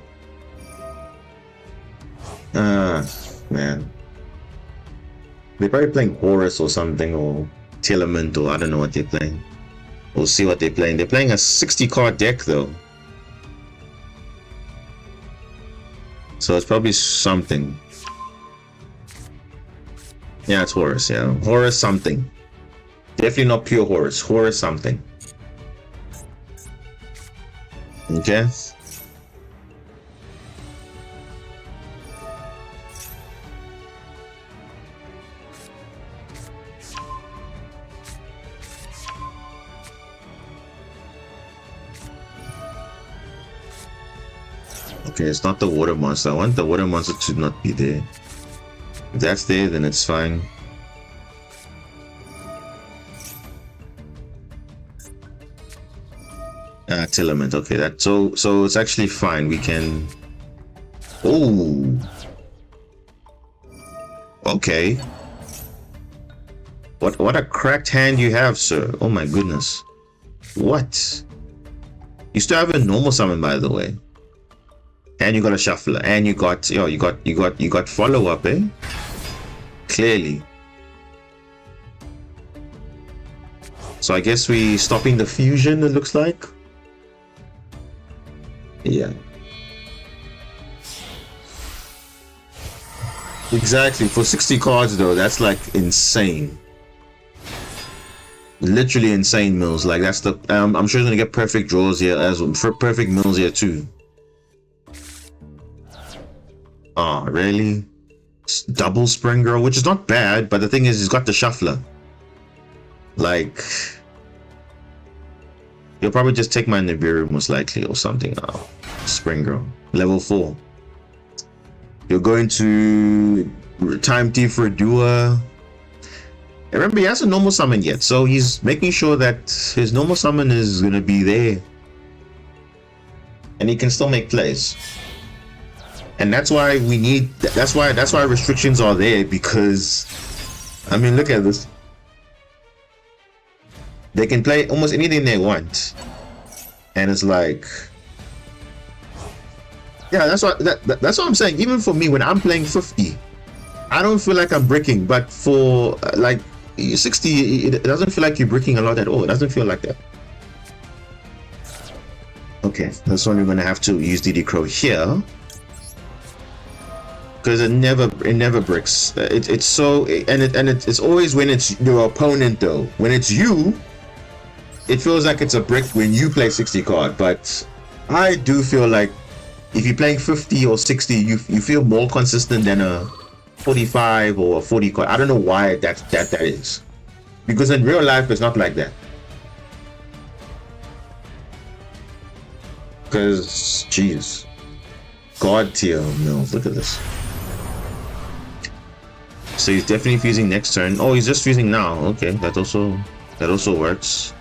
man. They're probably playing Horus or something, or Telement, or I don't know what they're playing. We'll see what they're playing. They're playing a 60-card deck, though. So it's probably something. Yeah, it's Horus, yeah. Horus something. Definitely not pure Horus. Horus something. Okay. Okay, it's not the water monster. I want the water monster to not be there. If that's there, then it's fine. Telement, okay, that so it's actually fine. We can... Oh, okay. What a cracked hand you have, sir. Oh my goodness. What? You still have a normal summon, by the way. And you got a shuffler, and you got you got follow-up, eh? Clearly. So I guess we stopping the fusion, it looks like. Yeah. Exactly. For 60 cards though, that's like insane. Literally insane mills. Like that's the I'm sure he's gonna get perfect draws here as well, for perfect mills here too. Oh, really? Double Spring Girl, which is not bad, but the thing is he's got the shuffler. Like, he'll probably just take my Nibiru most likely or something. Oh, Spring Girl. Level 4. You're going to time T for a Duel. Remember, he hasn't normal summon yet, so he's making sure that his normal summon is gonna be there. And he can still make plays. And that's why we need, that's why restrictions are there, because I mean, look at this. They can play almost anything they want. And it's like, yeah, that's what that's what I'm saying. Even for me, when I'm playing 50, I don't feel like I'm breaking, but for like 60, it doesn't feel like you're breaking a lot at all. It doesn't feel like that. Okay, that's when we're gonna have to use DD Crow here. Because it never breaks. It's so, and it's always when it's your opponent though. When it's you, it feels like it's a brick when you play 60 card, but I do feel like if you're playing 50 or 60, you feel more consistent than a 45 or a 40 card. I don't know why that is, because in real life it's not like that. Because jeez, god tier mills. Look at this. So he's definitely fusing next turn. Oh, he's just fusing now. Okay, that also works.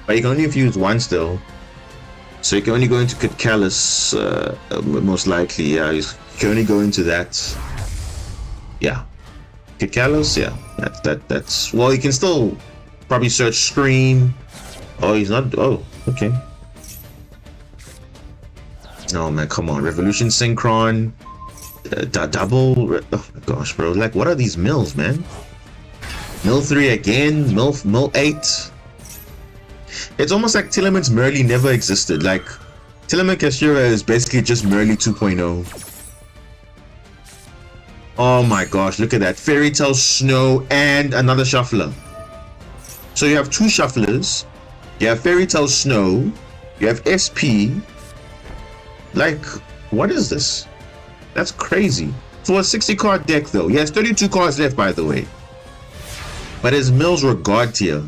But you can only fuse once though. So you can only go into Callus, most likely. Yeah, you can only go into that. Yeah, Callus. Yeah, that's. Well, you can still probably search Scream. Oh, he's not. Oh, okay. No man, come on. Revolution Synchron, double. Oh my gosh, bro. Like, what are these mills, man? Mill 3 again. Mill 8. It's almost like Tillerman's Merly never existed. Like, Tillerman Kashira is basically just Merly 2.0. Oh my gosh, look at that. Fairy Tale Snow and another shuffler. So you have two shufflers. You have Fairy Tale Snow. You have SP. Like, what is this? That's crazy. For a 60 card deck though. He has 32 cards left, by the way. But his mills were god tier.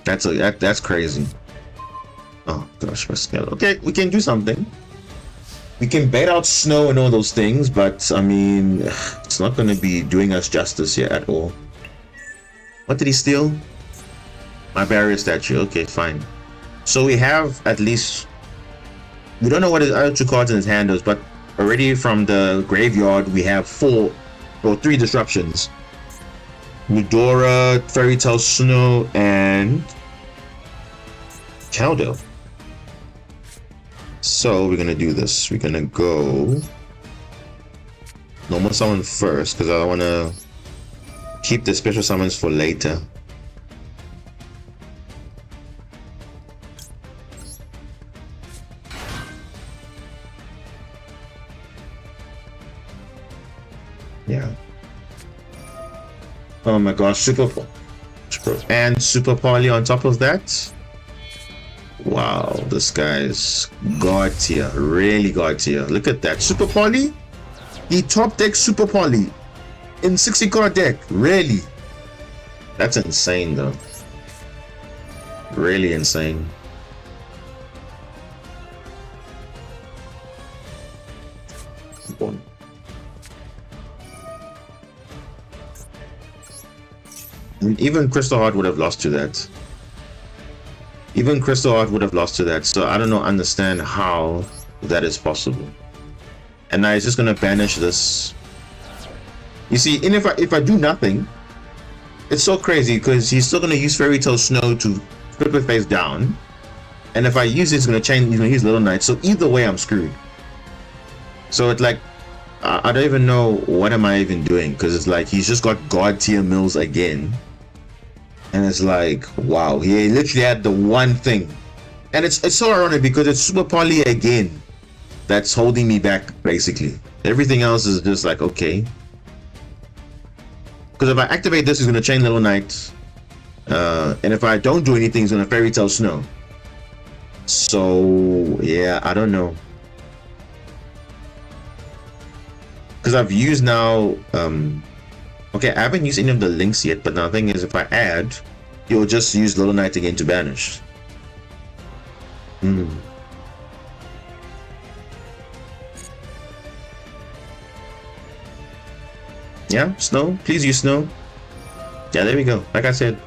That's crazy. Oh gosh, okay, we can do something. We can bait out Snow and all those things, but I mean, it's not going to be doing us justice here at all. What did he steal? My barrier statue. Okay, fine. So we have at least, we don't know what his other two cards in his hand is, but already from the graveyard we have 3 disruptions. Eudora, Fairy Tale Snow, and Chowdo. So we're gonna do this. We're gonna go normal summon first because I want to keep the special summons for later. Yeah. Oh my gosh, Super Poly on top of that. Wow, this guy's god tier, really god tier. Look at that, Super Poly. He top deck Super Poly in 60 card deck. Really, that's insane though. Really insane. I mean, even Crystal Heart would have lost to that. Even Crystal Heart would have lost to that. So I don't know, understand how that is possible. And now he's just gonna banish this. You see, and if I do nothing, it's so crazy because he's still gonna use Fairy Tale Snow to flip it face down. And if I use it, it's gonna change. He's gonna use Little Knight. So either way, I'm screwed. So it's like, I don't even know what am I even doing, because it's like he's just got god tier mills again. And it's like, wow, he literally had the one thing. And it's so ironic because it's Super Poly again that's holding me back, basically. Everything else is just like, okay. Because if I activate this, he's going to chain Little Knight. And if I don't do anything, he's going to Fairy Tale Snow. So, yeah, I don't know. Because I've used now, okay, I haven't used any of the links yet, but now the thing is, if I add, you'll just use Little Knight again to banish. Yeah, Snow, please use Snow. Yeah, there we go. Like I said.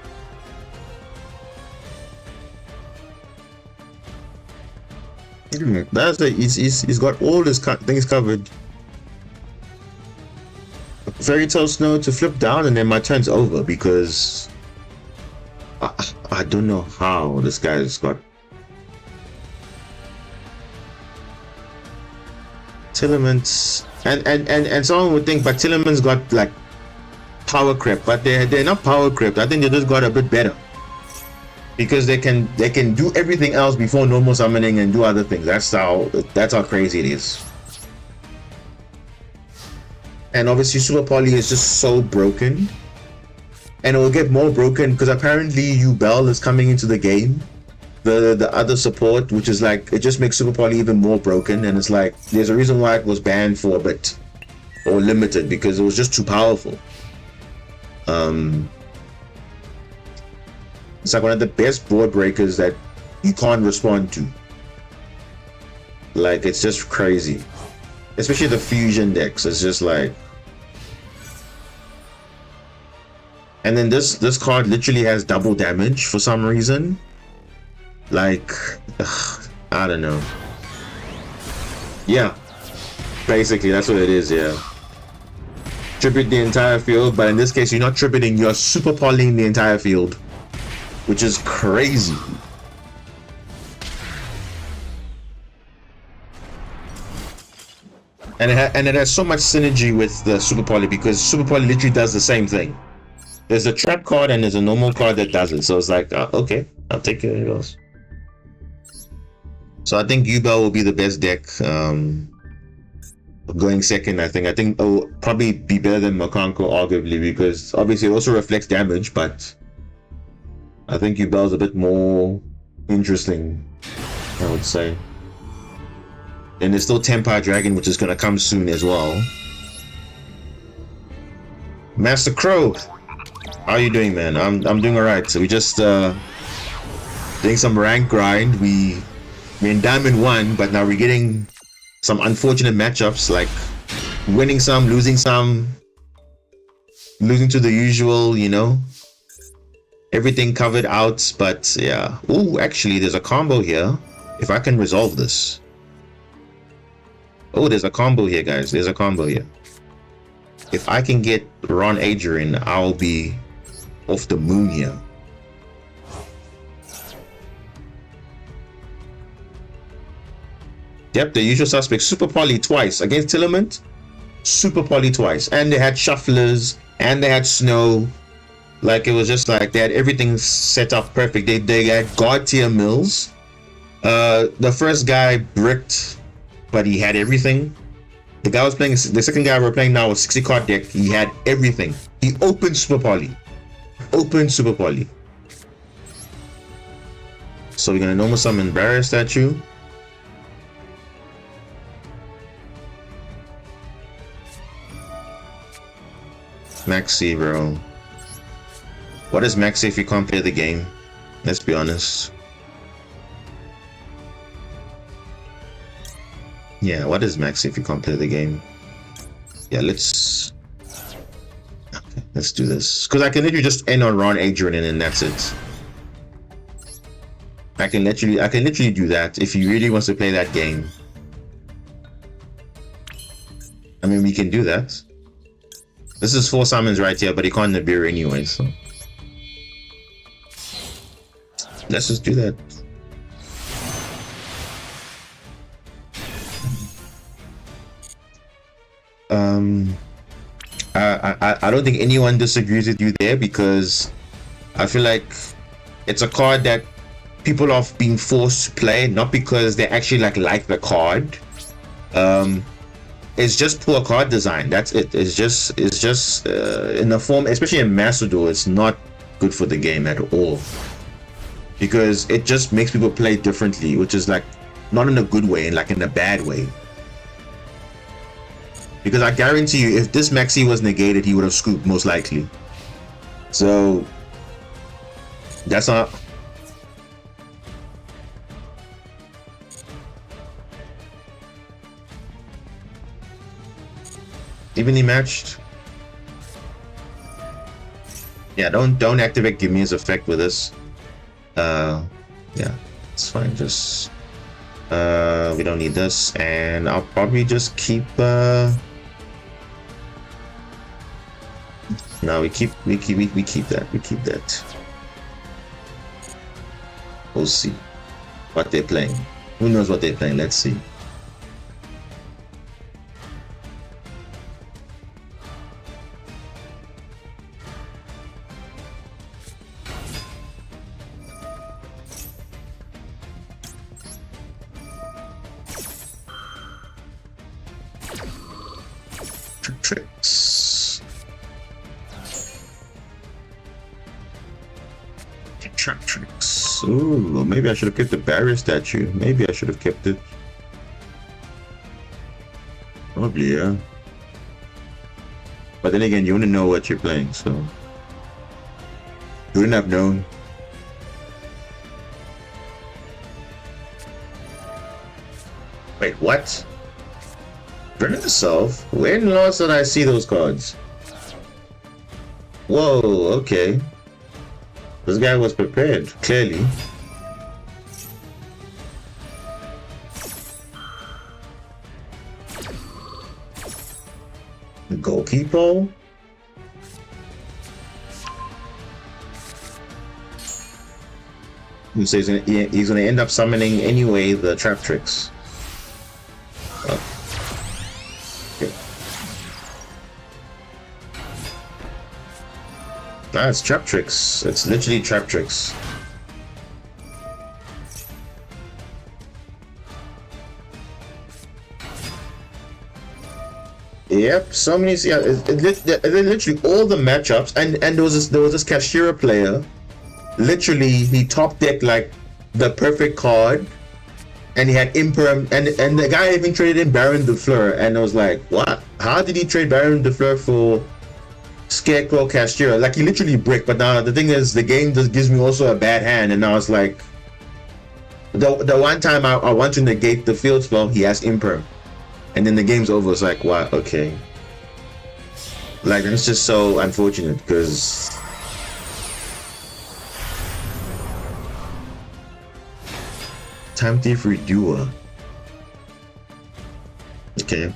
That's it. He's got all his things covered. Fairy Tale Snow to flip down, and then my turn's over because I don't know how this guy's got Tillerman's and someone would think, but Tillerman's got like power creep, but they're not power creep. I think they just got a bit better because they can do everything else before normal summoning and do other things. That's how crazy it is. And obviously Super Poly is just so broken and it will get more broken because apparently Ubel is coming into the game. The other support, which is like, it just makes Super Poly even more broken, and it's like there's a reason why it was banned for a bit or limited, because it was just too powerful. It's like one of the best board breakers that you can't respond to. Like, it's just crazy, especially the fusion decks. It's just like, and then this card literally has double damage for some reason. Like, I don't know. Yeah, basically that's what it is. Yeah, tribute the entire field, but in this case you're not tributing, you're super polying the entire field, which is crazy. And it has so much synergy with the super poly, because super poly literally does the same thing. There's a trap card and there's a normal card that does it, so it's like, okay, I'll take care of yours. So I think Ubel will be the best deck. Going second, I think it will probably be better than Makanko, arguably, because obviously it also reflects damage, but I think Ubel is a bit more interesting, I would say. And there's still Tempire Dragon, which is gonna come soon as well. Master Crow, how are you doing, man? I'm doing alright. So we just doing some rank grind. We're in Diamond 1, but now we're getting some unfortunate matchups, like winning some, losing some, losing to the usual, you know, everything covered out. But yeah, ooh, actually there's a combo here. If I can resolve this. Oh, there's a combo here, guys. There's a combo here. If I can get Ron Adrian, I'll be off the moon here. Yep, the usual suspects. Super Poly twice against Tillerman. Super Poly twice. And they had Shufflers, and they had Snow. Like, it was just like they had everything set up perfect. They had God tier mills. The first guy bricked, but he had everything. The guy was playing, the second guy we're playing now was 60 card deck. He had everything. He opened Super Poly. Opened Super Poly. So we're gonna normal summon Barrier Statue. Maxi, bro. What is Maxi if you can't play the game? Let's be honest. Yeah, what is Maxi if you can't play the game? Yeah, let's do this. Because I can literally just end on Ron Adrian and then that's it. I can literally do that if he really wants to play that game. I mean, we can do that. This is 4 summons right here, but he can't Nibiru anyway, so let's just do that. I don't think anyone disagrees with you there, because I feel like it's a card that people are being forced to play, not because they actually like the card. It's just poor card design. That's it. It's just in the form, especially in Master Duel, it's not good for the game at all, because it just makes people play differently, which is like not in a good way, and like in a bad way. Because I guarantee you, if this Maxi was negated, he would have scooped most likely. So that's not. Evenly matched. Yeah, don't activate Gimmy's effect with this. Yeah, it's fine. Just we don't need this, and I'll probably just keep. No, we keep that. We keep that. We'll see what they're playing. Who knows what they're playing? Let's see. Tricks. Trap tricks. Ooh, maybe I should have kept the barrier statue. Maybe I should have kept it. Probably, yeah. But then again, you want to know what you're playing, so you wouldn't have known. Wait, what? Burn it itself? When last did I see those cards? Whoa, okay. This guy was prepared, clearly. Goalkeeper? Who says he's gonna end up summoning anyway the trap tricks. Okay. Ah, it's trap tricks. It's literally trap tricks. Yep, so many. Yeah, literally all the matchups, and there was this Kashira player. Literally, he top decked like the perfect card, and he had Imperm, and the guy even traded in Baron de Fleur, and I was like, what? How did he trade Baron de Fleur for Scarecrow Kashira? Like, he literally bricked. But now the thing is, the game just gives me also a bad hand, and I was like, the one time I want to negate the field spell, he has Imperm. And then the game's over. It's like, wow, okay. Like, it's just so unfortunate because Time Thief Redoer. Okay.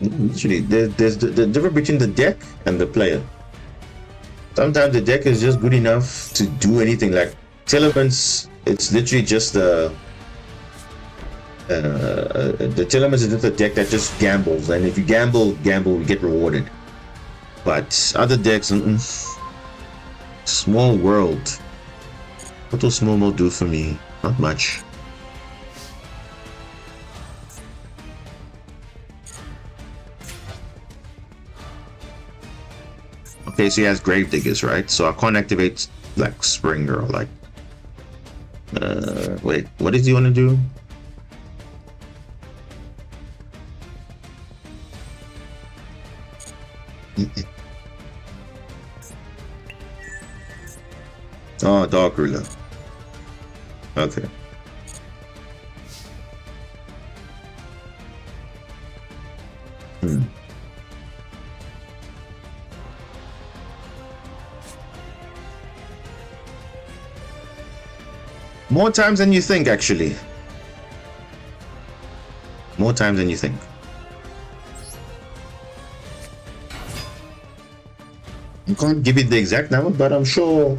Literally, there's the difference between the deck and the player. Sometimes the deck is just good enough to do anything. Like Telements, it's literally just the Telements is just a deck that just gambles, and if you gamble, you get rewarded. But other decks, Small World. What does Small World do for me? Not much. Okay, so he has Gravediggers, right? So I can't activate like Springer or like. Wait, what does he want to do? Oh, Dark Ruler. Okay. More times than you think, actually. More times than you think. I can't give you the exact number, but I'm sure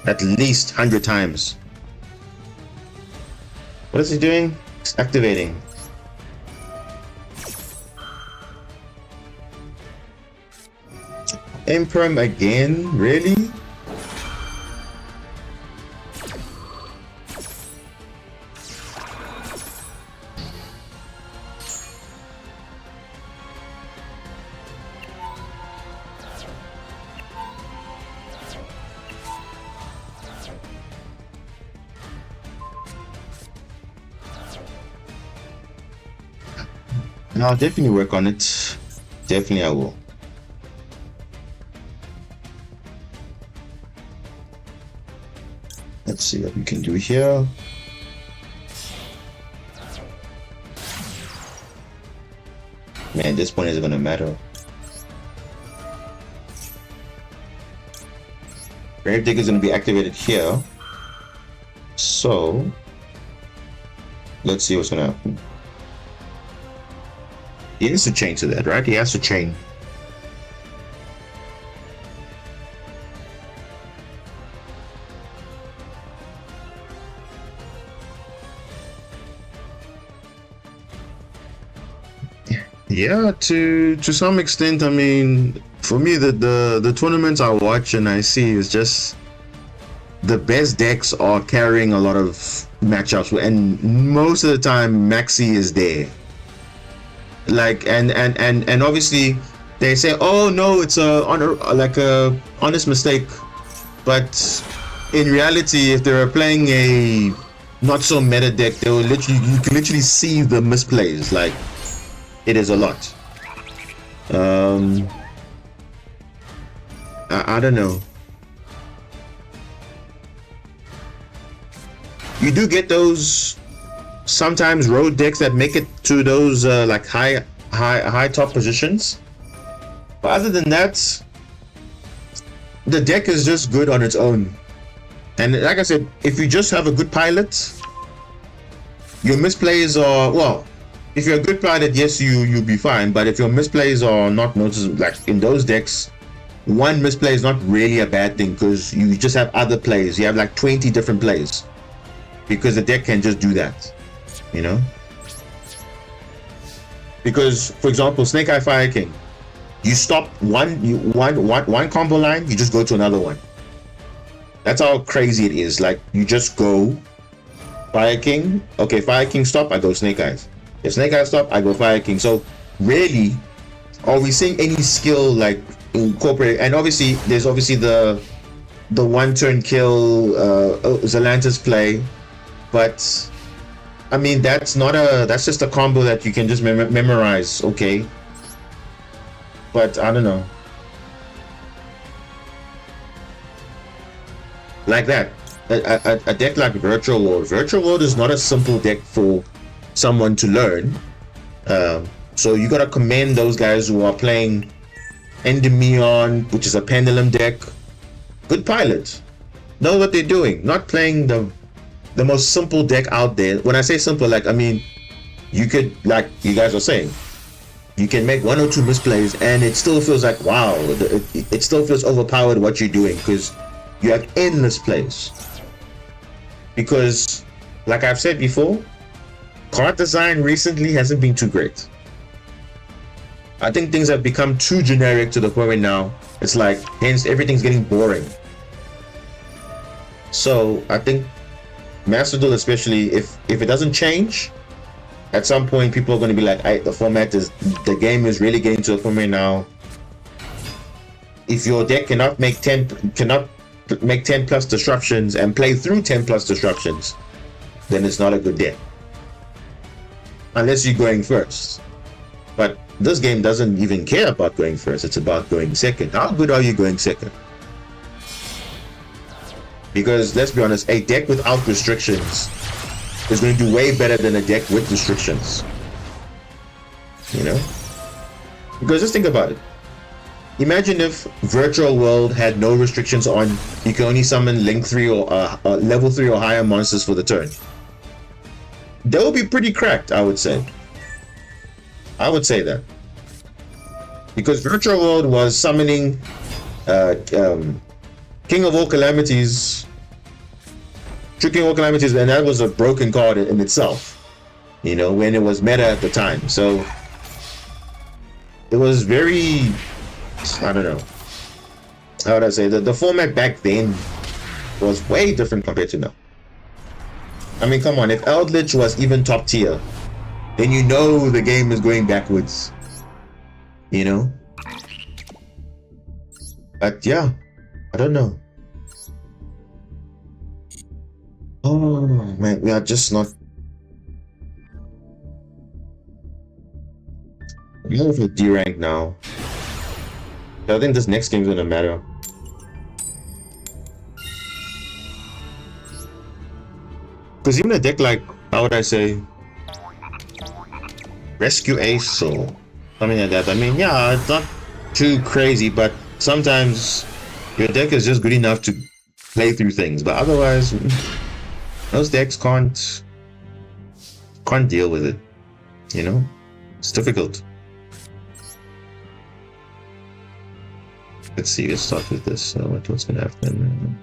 at least 100 times. What is he doing? It's activating. Imperm again? Really? I'll definitely work on it. Definitely I will. Let's see what we can do here. Man, this point isn't gonna matter. Gravedigger is gonna be activated here. So let's see what's gonna happen. He has to chain to that, right? He has to chain. Yeah, to some extent. I mean, for me, the tournaments I watch and I see is just the best decks are carrying a lot of matchups, and most of the time Maxi is there. Like and obviously they say, "Oh no, it's like a honest mistake," but in reality, if they're playing a not so meta deck, they will literally you can literally see the misplays. Like it is a lot. I don't know. You do get those sometimes road decks that make it to those like high top positions. But other than that, the deck is just good on its own. And like I said, if you just have a good pilot, your misplays are, well, if you're a good pilot, yes, you'll be fine. But if your misplays are not noticeable, like in those decks, one misplay is not really a bad thing because you just have other plays. You have like 20 different plays because the deck can just do that, you know? Because, for example, Snake Eye Fire King, you stop one combo line, you just go to another one. That's how crazy it is. Like, you just go Fire King. Okay, Fire King stop, I go Snake Eyes. If Snake Eyes stop, I go Fire King. So, really, are we seeing any skill, like, incorporated? And obviously, there's obviously the one-turn kill Zelantis play. But, I mean, that's just a combo that you can just memorize, okay? But, I don't know. Like that. A deck like Virtual World is not a simple deck for someone to learn. So you gotta commend those guys who are playing Endymion, which is a pendulum deck. Good pilot. Know what they're doing. Not playing the most simple deck out there. When I say simple, like, I mean, you could, like you guys are saying, you can make one or two misplays and it still feels like, wow, it still feels overpowered what you're doing because you have endless plays. Because, like I've said before, card design recently hasn't been too great. I think things have become too generic to the point where now it's like, hence everything's getting boring. So I think Master Duel, especially if it doesn't change, at some point people are going to be like, the game is really getting to a point where now, if your deck cannot make 10 plus disruptions and play through 10 plus disruptions, then it's not a good deck. Unless you're going first. But this game doesn't even care about going first, it's about going second. How good are you going second? Because let's be honest, a deck without restrictions is going to do way better than a deck with restrictions. You know? Because just think about it. Imagine if Virtual World had no restrictions on you can only summon Link 3 or level 3 or higher monsters for the turn. That would be pretty cracked, I would say. I would say that. Because Virtual World was summoning King of All Calamities, True King of All Calamities, and that was a broken card in itself, you know, when it was meta at the time. So it was very, I don't know, how would I say, the format back then was way different compared to now. I mean, come on, if Eldritch was even top tier, then you know the game is going backwards, you know? But yeah, I don't know. Oh man, we are just not. We have a D rank now. I think this next game is gonna matter. Because even a deck like, how would I say, Rescue Ace or something like that. I mean, yeah, it's not too crazy, but sometimes your deck is just good enough to play through things. But otherwise, those decks can't deal with it. You know, it's difficult. Let's see. Let's start with this. What's gonna happen?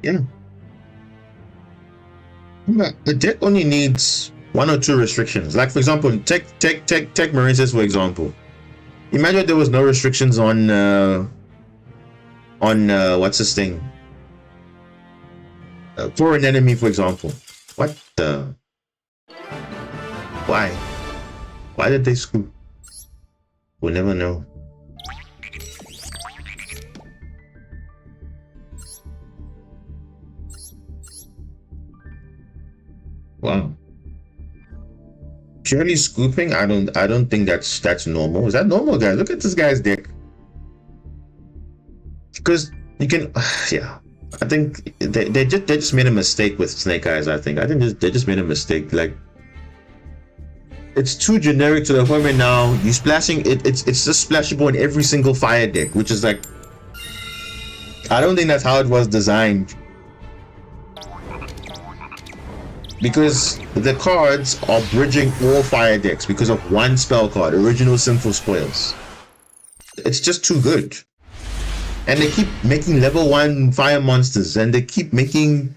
Yeah. The deck only needs one or two restrictions. Like for example, take Marincess for example. Imagine if there was no restrictions on what's this thing? For an enemy, for example. What the? Why? Why did they scoop? We'll never know. Wow. Purely scooping? I don't think that's normal. Is that normal, guys? Look at this guy's deck. Because you can yeah. I think they just made a mistake with Snake Eyes, I think. They just made a mistake. Like, it's too generic to the point where now you splashing it's just splashable in every single fire deck, which is like, I don't think that's how it was designed. Because the cards are bridging all fire decks because of one spell card, Original Sinful Spoils. It's just too good. And they keep making level 1 fire monsters, and they keep making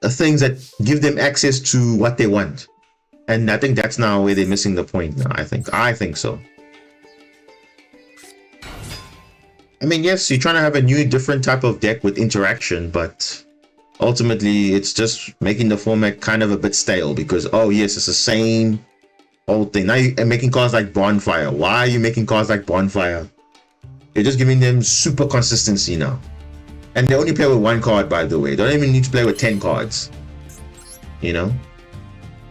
things that give them access to what they want. And I think that's now where they're missing the point now, I think so. I mean, yes, you're trying to have a new, different type of deck with interaction, but ultimately it's just making the format kind of a bit stale because, oh yes, it's the same old thing. Now you're making cards like Bonfire. Why are you making cards like Bonfire? You're just giving them super consistency now. And they only play with 1 card, by the way. They don't even need to play with 10 cards. You know?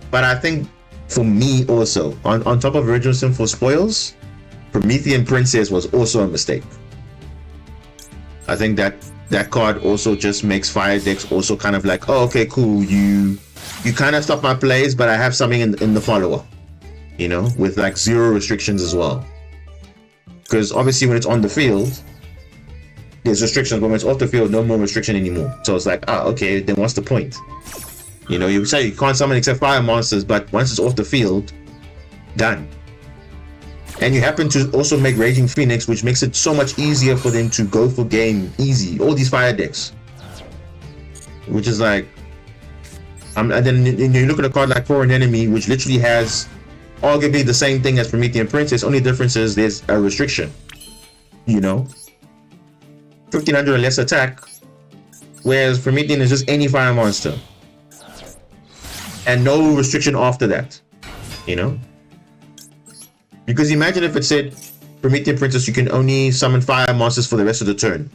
But I think for me also, on top of Original Sinful Spoils, Promethean Princess was also a mistake. I think that card also just makes fire decks also kind of like, oh, okay, cool, you kind of stop my plays, but I have something in the follower, you know, with like 0 restrictions as well. Because obviously when it's on the field, there's restrictions, but when it's off the field, no more restriction anymore. So it's like, okay, then what's the point? You know, you say you can't summon except fire monsters, but once it's off the field, done. And you happen to also make Raging Phoenix, which makes it so much easier for them to go for game easy. All these fire decks, which is like, and then you look at a card like For an Enemy, which literally has arguably the same thing as Promethean Princess. Only difference is there's a restriction. You know, 1500 or less attack, whereas Promethean is just any fire monster, and no restriction after that. You know. Because imagine if it said, Promethean Princess, you can only summon fire monsters for the rest of the turn.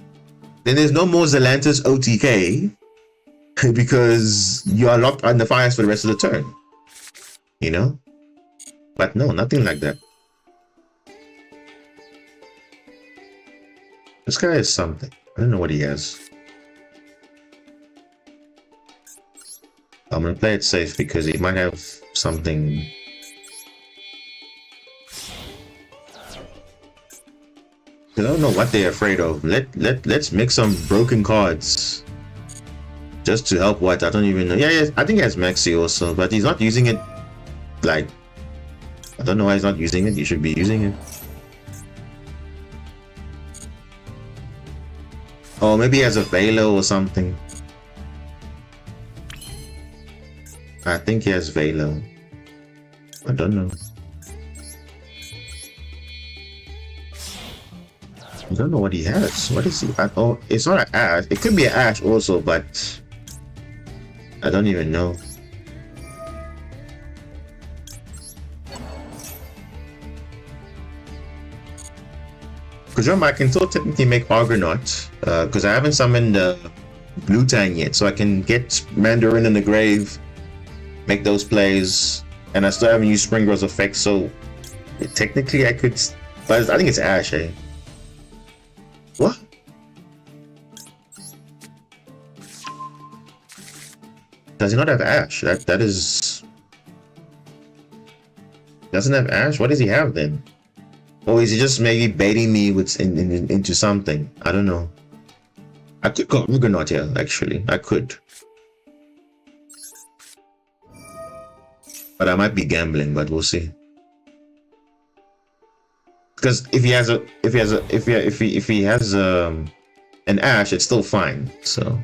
Then there's no more Zelantis OTK, because you are locked on the fires for the rest of the turn. You know? But no, nothing like that. This guy has something. I don't know what he has. I'm gonna play it safe because he might have something. I don't know what they're afraid of. Let's make some broken cards just to help. What, I don't even know. Yeah, I think he has Maxi also, but he's not using it. Like, I don't know why he's not using it. He should be using it. Oh, maybe he has a Velo or something. I think he has Velo. I don't know. I don't know what he has. What is he? Oh, it's not an Ash. It could be an Ash also, but I don't even know. Because remember, I can still technically make Argonaut, because I haven't summoned Blue Tang yet, so I can get Mandarin in the grave, make those plays, and I still haven't used Spring Rose effect, so technically I could, but I think it's Ash, eh? What? Does he not have Ash? That is... Doesn't have Ash? What does he have then? Or is he just maybe baiting me with into something? I don't know. I could go Argonaut here, actually. I could. But I might be gambling, but we'll see. Because if he has an Ash, it's still fine. So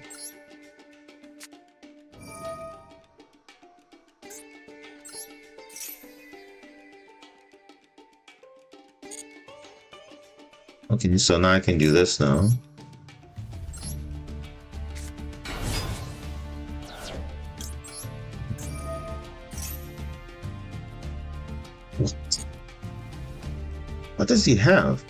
Okay, so now I can do this now. What does he have?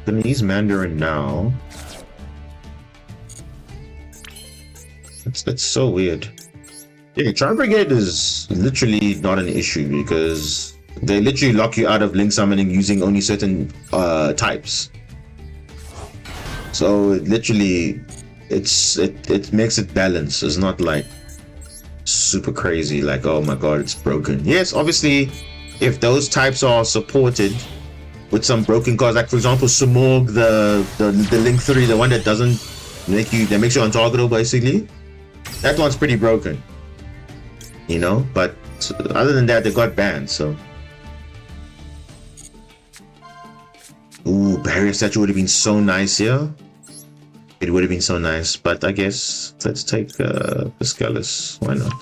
Gonna use Mandarin now. That's so weird. Yeah, Charm Brigade is literally not an issue because they literally lock you out of link summoning using only certain types. So literally, it makes it balance. It's not like super crazy, like oh my god, it's broken. Yes, obviously, if those types are supported with some broken cards, like for example, Sumorg, the Link 3, the one that doesn't make you, that makes you untargetable basically. That one's pretty broken, you know. But other than that, they got banned. So, ooh, Barrier Statue would have been so nice here. It would have been so nice, but I guess let's take Piscalis. Why not?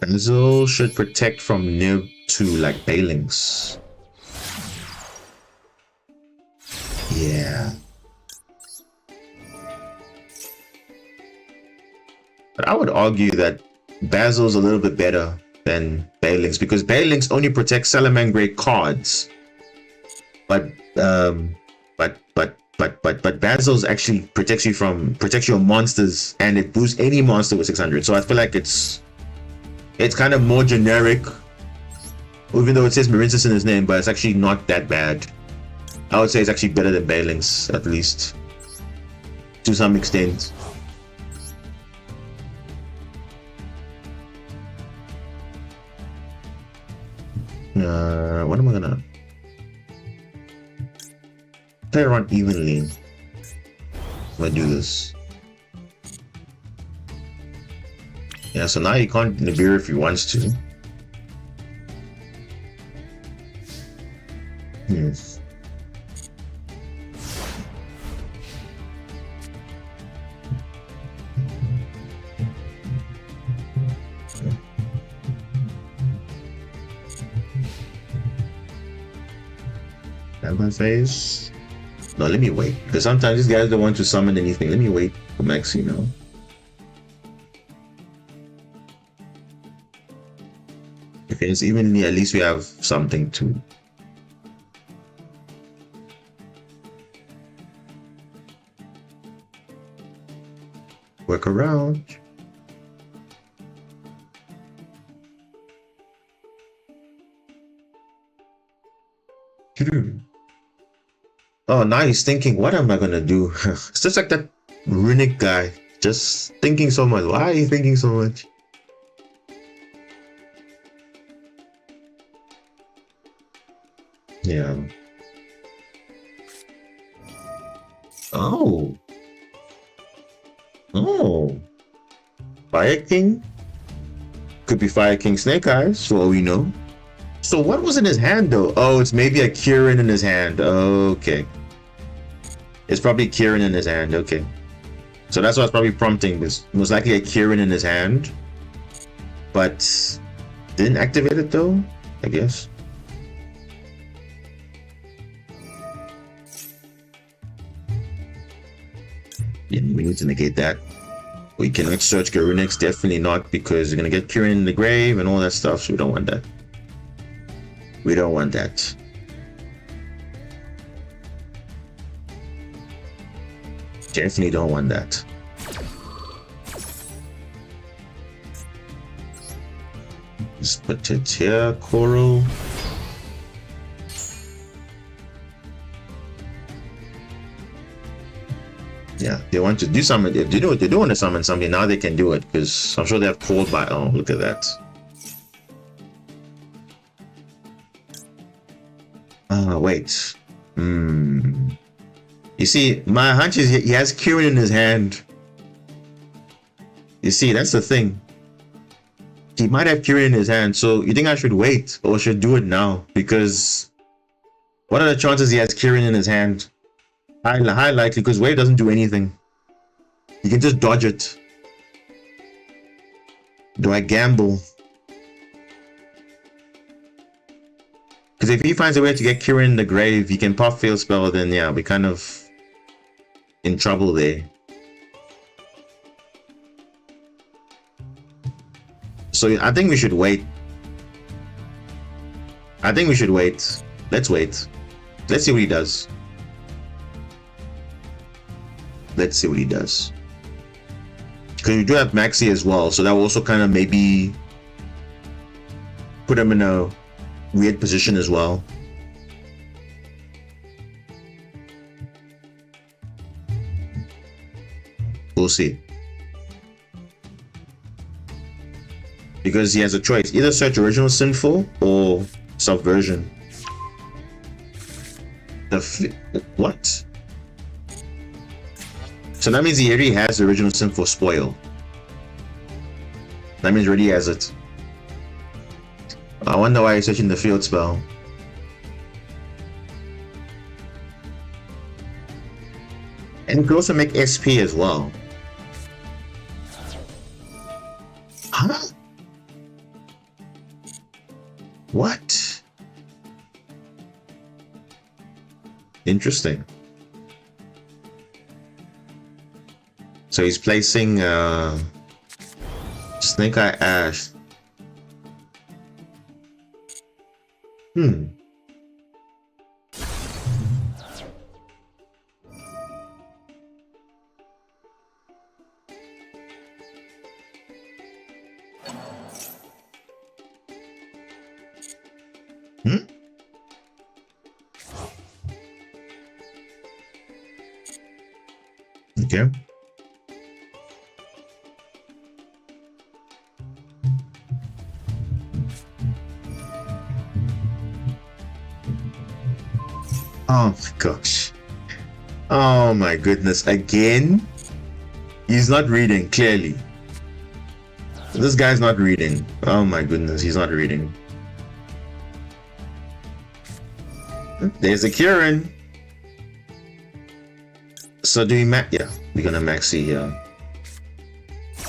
Basil should protect from Nib to like Bailings. Yeah. But I would argue that Basil's a little bit better than Bailings because Bailings only protects Salamangreat cards. But Basil's actually protects your monsters, and it boosts any monster with 600. So I feel like it's kind of more generic, even though it says Marincess in his name, but it's actually not that bad. I would say it's actually better than Bailings, at least to some extent. What am I gonna play around evenly? I'm gonna do this. Yeah, so now he can't Nibiru if he wants to. Have my face. No, let me wait. Because sometimes these guys don't want to summon anything. Let me wait for Max, you know. Okay, so evenly, at least we have something to work around. Oh, now he's thinking, what am I gonna do? It's just like that runic guy, just thinking so much. Why are you thinking so much? Yeah. Oh. Oh. Fire King? Could be Fire King Snake Eyes, for all we know. So what was in his hand though? Oh, it's maybe a Kirin in his hand. Okay. It's probably Kirin in his hand. Okay. So that's what's probably prompting this. Most likely a Kirin in his hand. But didn't activate it though, I guess. Yeah, we need to negate that. We cannot search Garunix, definitely not, because you're gonna get Kirin in the grave and all that stuff, so we don't want that. We don't want that. Definitely don't want that. Just put it here, Coral. Yeah, they want to do something. If they do want to summon something, now they can do it, because I'm sure they have called by. Oh, look at that. Wait. You see, my hunch is he has Kirin in his hand. You see, that's the thing. He might have Kirin in his hand, so you think I should wait or should do it now? Because what are the chances he has Kirin in his hand? High likely, because Wave doesn't do anything. You can just dodge it. Do I gamble? Because if he finds a way to get Kieran in the grave, he can pop Field Spell, then yeah, we're kind of in trouble there. So I think we should wait. I think we should wait. Let's wait. Let's see what he does. Let's see what he does. Because we do have Maxi as well, so that will also kind of maybe put him in a weird position as well. We'll see. Because he has a choice. Either search Original Sinful or Subversion. What? So that means he already has the Original Sinful Spoil. That means he already has it. I wonder why he's searching the Field Spell. And he could also make SP as well. Huh? What? Interesting. So he's placing Snake Eye Ash. Okay. Oh my gosh. Oh my goodness. Again? He's not reading, clearly. This guy's not reading. Oh my goodness, he's not reading. There's a Kieran. So do we max? Yeah, we're gonna maxi here.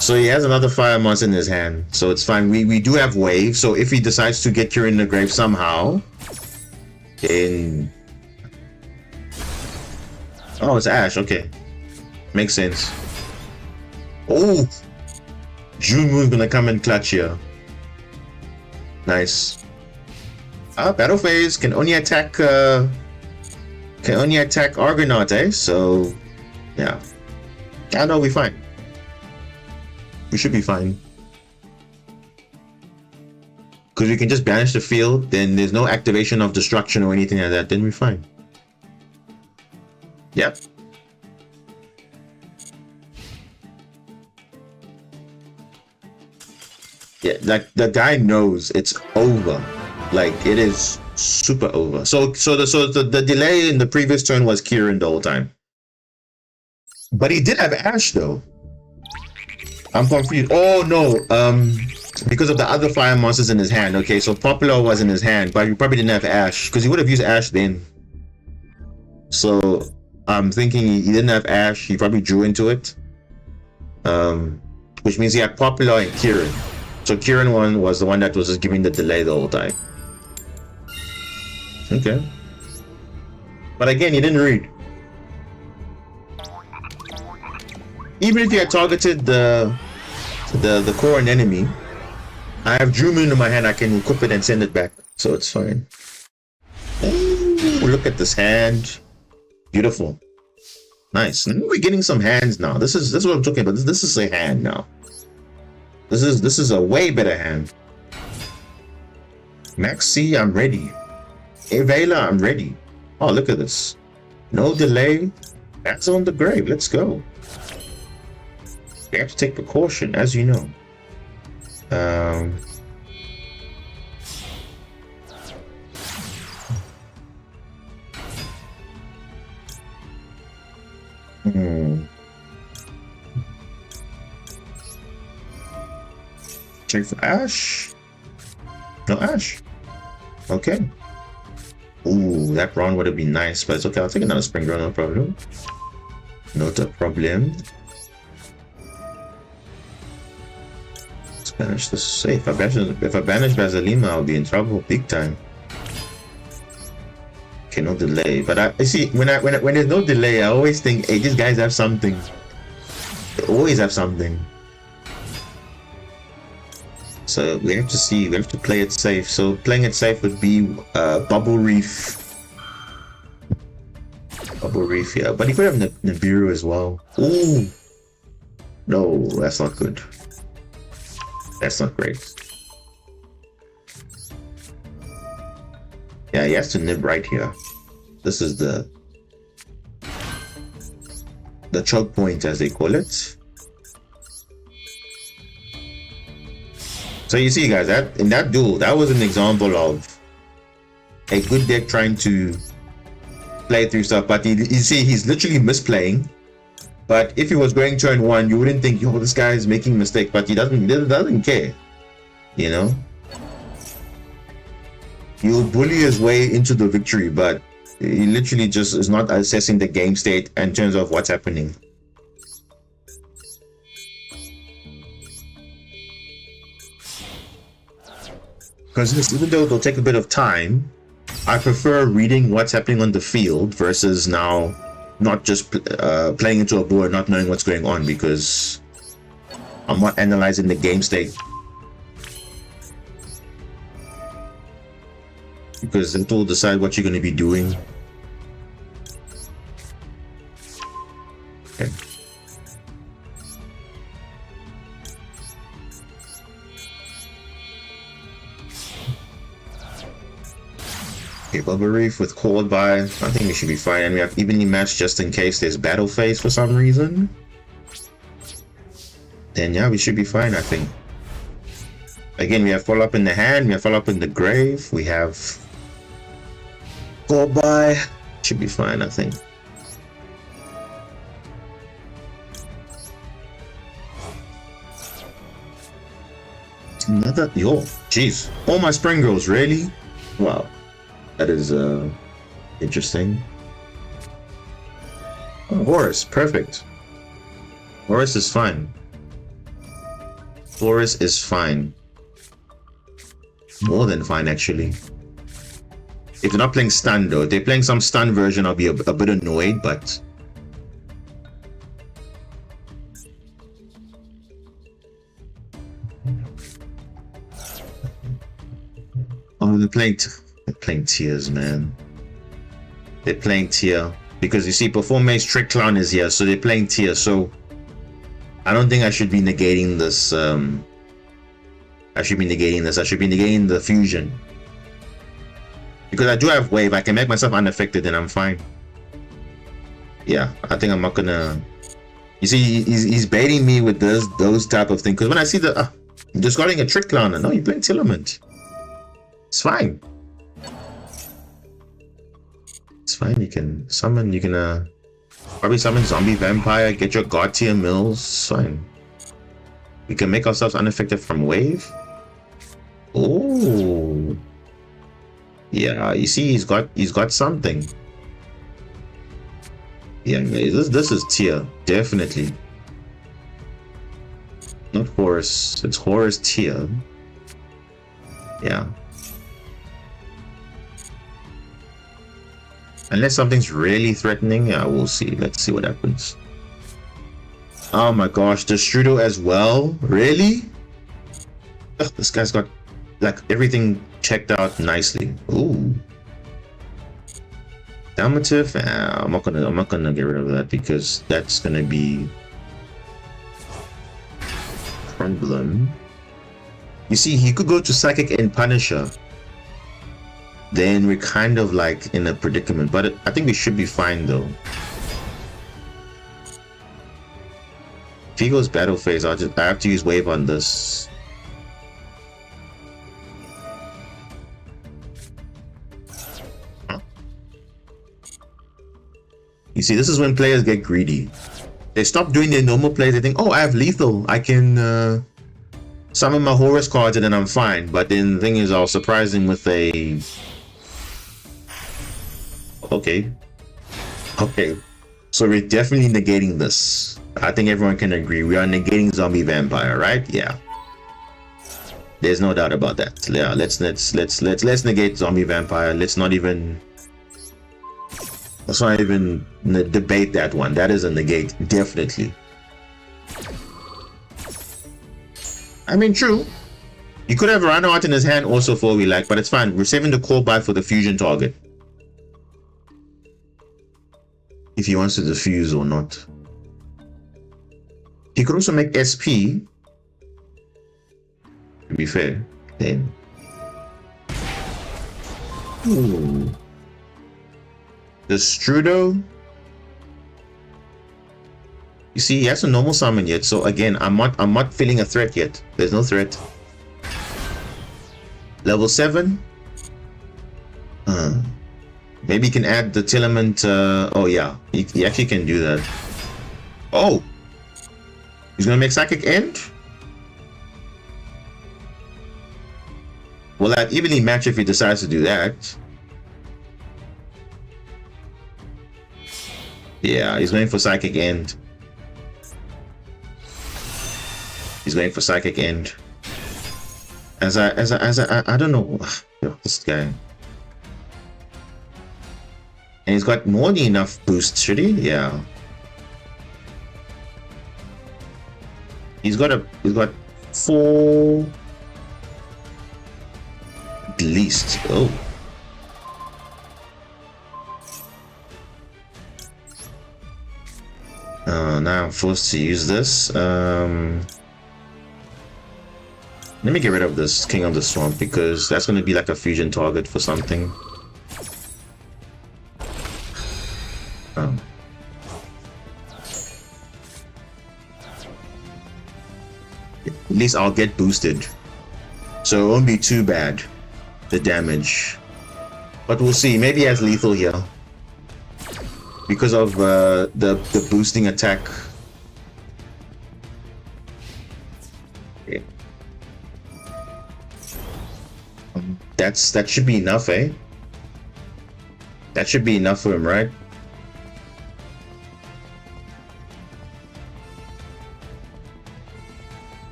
So he has another Fire Monster in his hand, so it's fine. We do have Wave, so if he decides to get Kieran in the grave somehow, then... Oh, it's Ash, okay. Makes sense. Oh! June Moon's gonna come in clutch here. Nice. Battle Phase can only attack Argonaut, eh? So yeah. I know we're fine. We should be fine. Because we can just banish the field, then there's no activation of destruction or anything like that, then we're fine. Yep. Yeah, like the guy knows it's over. Like it is super over. So the delay in the previous turn was Kieran the whole time. But he did have Ash though. I'm confused. Oh no, because of the other fire monsters in his hand. Okay, so Popular was in his hand, but he probably didn't have Ash because he would have used Ash then. So I'm thinking he didn't have Ash. He probably drew into it, which means he had Popular and Kieran. So Kieran one was the one that was just giving the delay the whole time. Okay. But again, he didn't read. Even if you had targeted the core and enemy, I have Drew Moon in my hand, I can equip it and send it back. So it's fine. Ooh, look at this hand. Beautiful. Nice. We're getting some hands now. This is what I'm talking about. This is a hand now. This is a way better hand. Maxi, I'm ready. Evela, I'm ready. Oh, look at this. No delay. That's on the grave. Let's go. You have to take precaution, as you know. Check for Ash. No Ash. Okay. Ooh, that round would have been nice, but it's okay. I'll take another Spring Ground, no problem. Not a problem. Banish this safe. If I banish Basilima, I'll be in trouble big time. Okay, no delay. But I see when there's no delay, I always think, hey, these guys have something. They always have something. So we have to see. We have to play it safe. So playing it safe would be Bubble Reef. Bubble Reef, yeah. But he could have Nibiru as well. Ooh. No, that's not good. That's not great. Yeah, he has to nib right here. This is the choke point, as they call it. So you see, guys, that in that duel, that was an example of a good deck trying to play through stuff. But you see, he's literally misplaying. But if he was going turn one, you wouldn't think, yo, this guy is making a mistake. But he doesn't care, you know. He'll bully his way into the victory, but he literally just is not assessing the game state in terms of what's happening. Because even though it'll take a bit of time, I prefer reading what's happening on the field versus now not just playing into a board, not knowing what's going on, because I'm not analyzing the game state. Because it will decide what you're going to be doing. Okay. Okay, Bubble Reef with Cold by. I think we should be fine. And we have evenly matched just in case there's battle phase for some reason. Then yeah, we should be fine, I think. Again, we have follow up in the hand, we have follow up in the grave, we have Cold by. Should be fine, I think. Another, yo, jeez. All my spring girls, really? Wow. That is interesting. Oh, Horus, perfect. Horus is fine. Horus is fine. More than fine, actually. If they're not playing stun though, if they're playing some stun version, I'll be a bit annoyed, but oh, they're playing tiers, man. They're playing tier because you see, Perform Maze Trick Clown is here, so they're playing tier. So I don't think I should be negating this. I should be negating this. I should be negating the fusion because I do have wave. I can make myself unaffected, and I'm fine. Yeah, I think I'm not gonna. You see, he's baiting me with those type of things. Because when I see the discarding a Trick Clown, no, you're playing Tilament. It's fine. It's fine. You can summon. You can probably summon Zombie Vampire. Get your God tier mills. It's fine. We can make ourselves unaffected from wave. Oh, yeah. You see, he's got something. Yeah, this is tier, definitely. Not Horus. It's Horus tier. Yeah. Unless something's really threatening, yeah, we'll see. Let's see what happens. Oh my gosh, the Strudo as well? Really? Ugh, this guy's got like everything checked out nicely. Ooh. Damative? I'm not gonna get rid of that because that's gonna be problem. You see, he could go to Psychic and Punisher. Then we're kind of like in a predicament, but I think we should be fine though. If he goes battle phase, I have to use wave on this. Huh? You see, this is when players get greedy. They stop doing their normal plays. They think, oh, I have lethal. I can summon my Horus cards and then I'm fine. But then the thing is, I was surprising with a... Okay. So we're definitely negating this. I think everyone can agree. We are negating Zombie Vampire, right? Yeah. There's no doubt about that. Yeah, let's negate zombie vampire. Let's not even debate that one. That is a negate, definitely. I mean, true. You could have Rhino out in his hand also for all we like, but it's fine. We're saving the core buy for the fusion target. If he wants to defuse or not. He could also make SP. To be fair, then. Ooh. The Strudo. You see, he has a normal summon yet, so again, I'm not feeling a threat yet. There's no threat. Level 7. Maybe he can add the Tilament. Oh yeah, he actually can do that. Oh, he's gonna make Psychic End. Well, I'd evenly match if he decides to do that. Yeah, he's going for Psychic End. He's going for Psychic End. I don't know. Yo, this guy. And he's got more than enough boost, should he? Yeah. He's got 4 at least. Oh. Now I'm forced to use this. Let me get rid of this King of the Swamp because that's going to be like a fusion target for something. At least I'll get boosted, so it won't be too bad, the damage. But we'll see. Maybe he has lethal here because of the boosting attack. Okay. That should be enough, eh? That should be enough for him, right?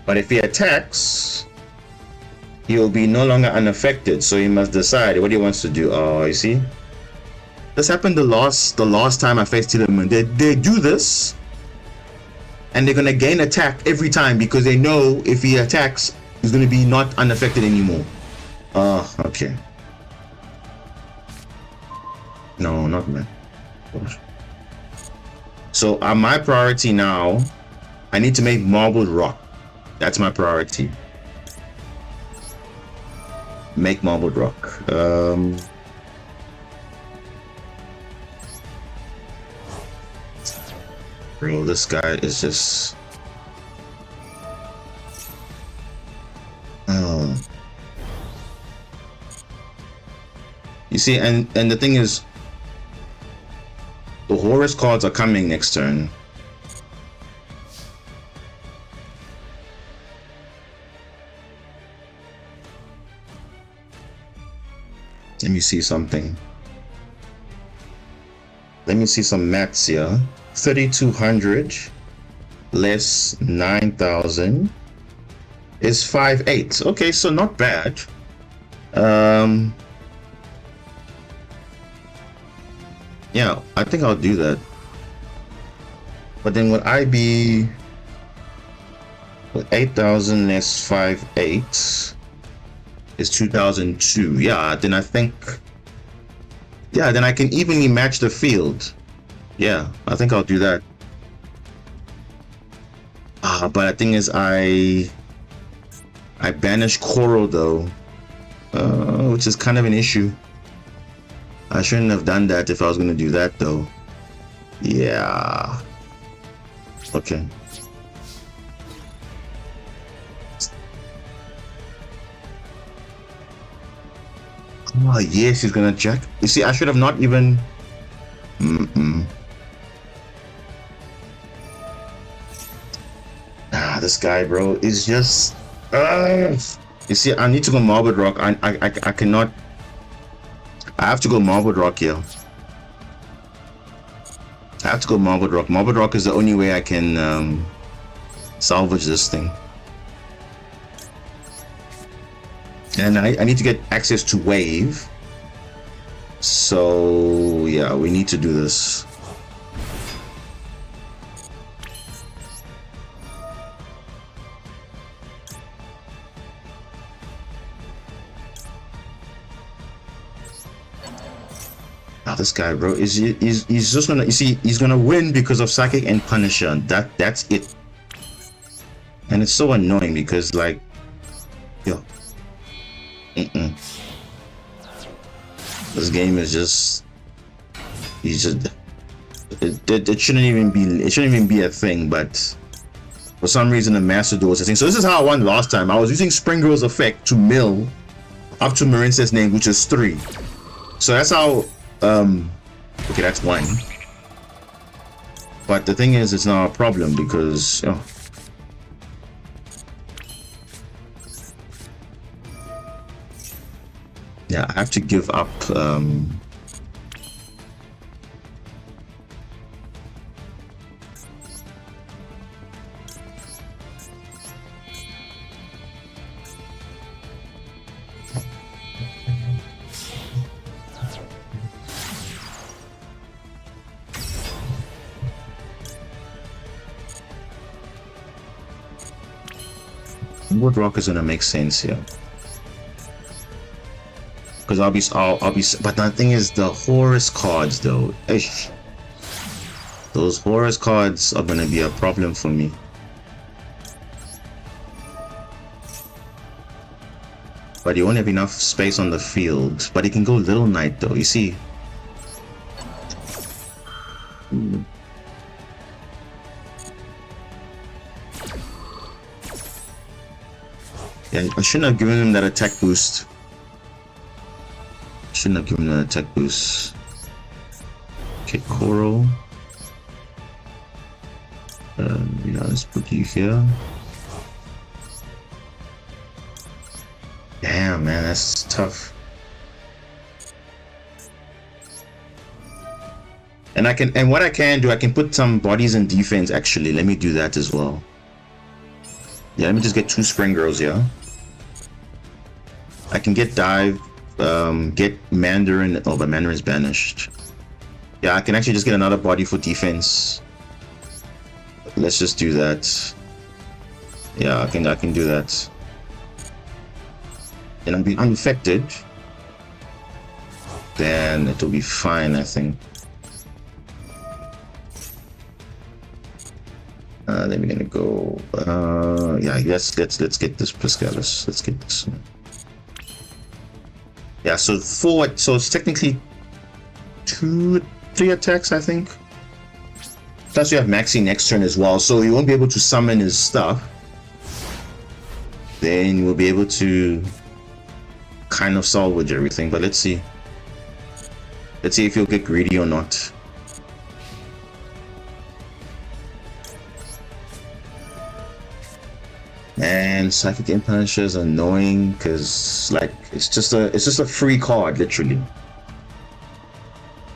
But if he attacks, he will be no longer unaffected. So he must decide what he wants to do. Oh, you see, this happened the last time I faced him. They do this, and they're gonna gain attack every time because they know if he attacks, he's gonna be not unaffected anymore. Oh, okay. No, not man. So my priority now, I need to make Marbled Rock. That's my priority. Make Marbled Rock. Bro, this guy is just... You see, and the thing is, the Horus cards are coming next turn. Let me see something. Let me see some maths here. 3,200 less 9,000 is 5,800. Okay, so not bad. Yeah, I think I'll do that. But then would I be with 8,000 less 5,800 is 2,002. Yeah, then I think, yeah, then I can evenly match the field. Yeah, I think I'll do that. But the thing is, I banish Koro though, which is kind of an issue. I shouldn't have done that if I was gonna do that though. Yeah. Okay. Oh yes, he's gonna check. You see, I should have not even. This guy, bro, is just. You see, I need to go Marbled Rock. I cannot. I have to go Marbled Rock here. I have to go Marbled Rock. Marbled Rock is the only way I can salvage this thing. And I need to get access to wave. So yeah, we need to do this. This guy, bro, he's just gonna, you see, he's gonna win because of Psychic and Punisher. That's it. And it's so annoying because, like, yo, this game is just, he's just, it shouldn't even be a thing, but for some reason the Master Duel is a thing. So this is how I won last time. I was using Spring Girl's effect to mill up to Marincess' name, which is 3. So that's how. Okay, that's 1. But the thing is, it's not a problem because, oh. Yeah, I have to give up, what rock is gonna make sense here? Because I'll be, but the thing is, the Horus cards though, ish. Those Horus cards are gonna be a problem for me. But you won't have enough space on the field. But he can go Little Knight though, you see. Yeah, I shouldn't have given him that attack boost. Shouldn't have given him an attack boost. Okay, Coral. Yeah, let's put you here. Damn, man, that's tough. And what I can do, I can put some bodies in defense. Actually, let me do that as well. Yeah, let me just get 2 Spring Girls here. I can get Dive, get Mandarin. Oh, but Mandarin's banished. Yeah, I can actually just get another body for defense. Let's just do that. Yeah, I can do that. And I'll be unaffected. Then it'll be fine, I think. Then we're gonna go. Yeah, let's get this Piscalis. Let's get this. Yeah, so forward. So it's technically 3 attacks, I think. Plus, you have Maxi next turn as well, so you won't be able to summon his stuff. Then we'll be able to kind of salvage everything. But let's see. Let's see if he'll get greedy or not. And Psychic and Punisher is annoying because, like, it's just a free card, literally.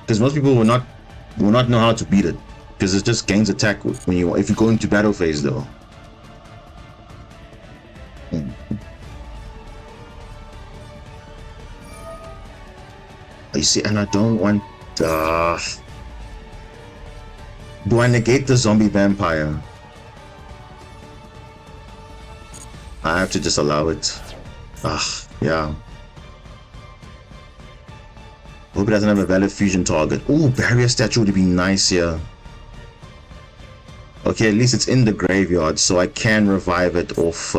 Because most people will not know how to beat it, because it just gains attack when if you go into battle phase, though. You see, and I don't want. Do I negate the zombie vampire? I have to just allow it. Yeah. Hope it doesn't have a valid fusion target. Ooh, barrier statue would be nice here. Okay, at least it's in the graveyard, so I can revive it off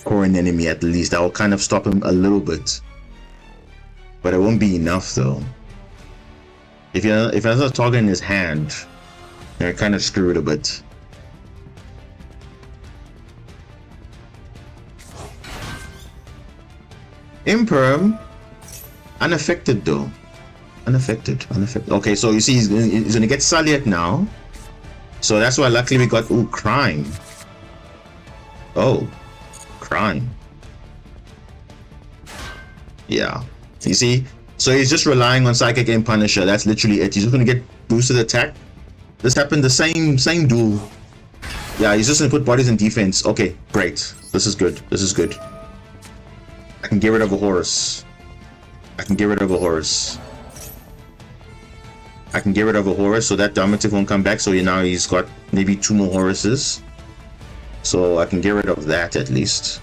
core enemy at least. That will kind of stop him a little bit. But it won't be enough though. If he has a target in his hand, they're kind of screwed a bit. Imperm, unaffected though. Unaffected. Okay, so you see he's gonna get Saliat now. So that's why luckily we got crime. Oh, crime. Yeah. You see? So he's just relying on Psychic and Punisher. That's literally it. He's just gonna get boosted attack. This happened the same duel. Yeah, he's just gonna put bodies in defense. Okay, great. This is good. This is good. can get rid of a horse. I can get rid of a horse. I can get rid of a horse so that dominative won't come back. So now he's got maybe 2 more horses. So I can get rid of that at least.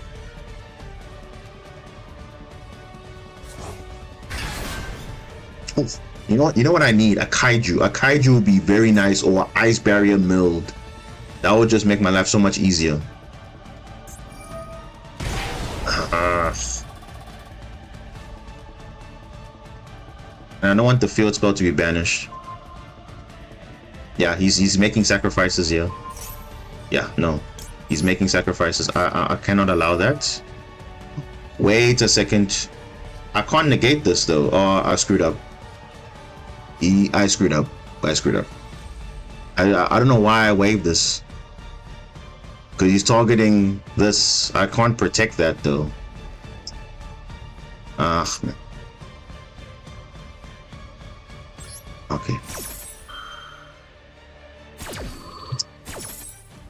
You know what I need? A kaiju. A kaiju would be very nice, or an ice barrier milled. That would just make my life so much easier. And I don't want the field spell to be banished. Yeah, he's making sacrifices here. Yeah, no. He's making sacrifices. I cannot allow that. Wait a second. I can't negate this though. Oh, I screwed up. I screwed up. I don't know why I waived this. Because he's targeting this. I can't protect that though. Man. Okay.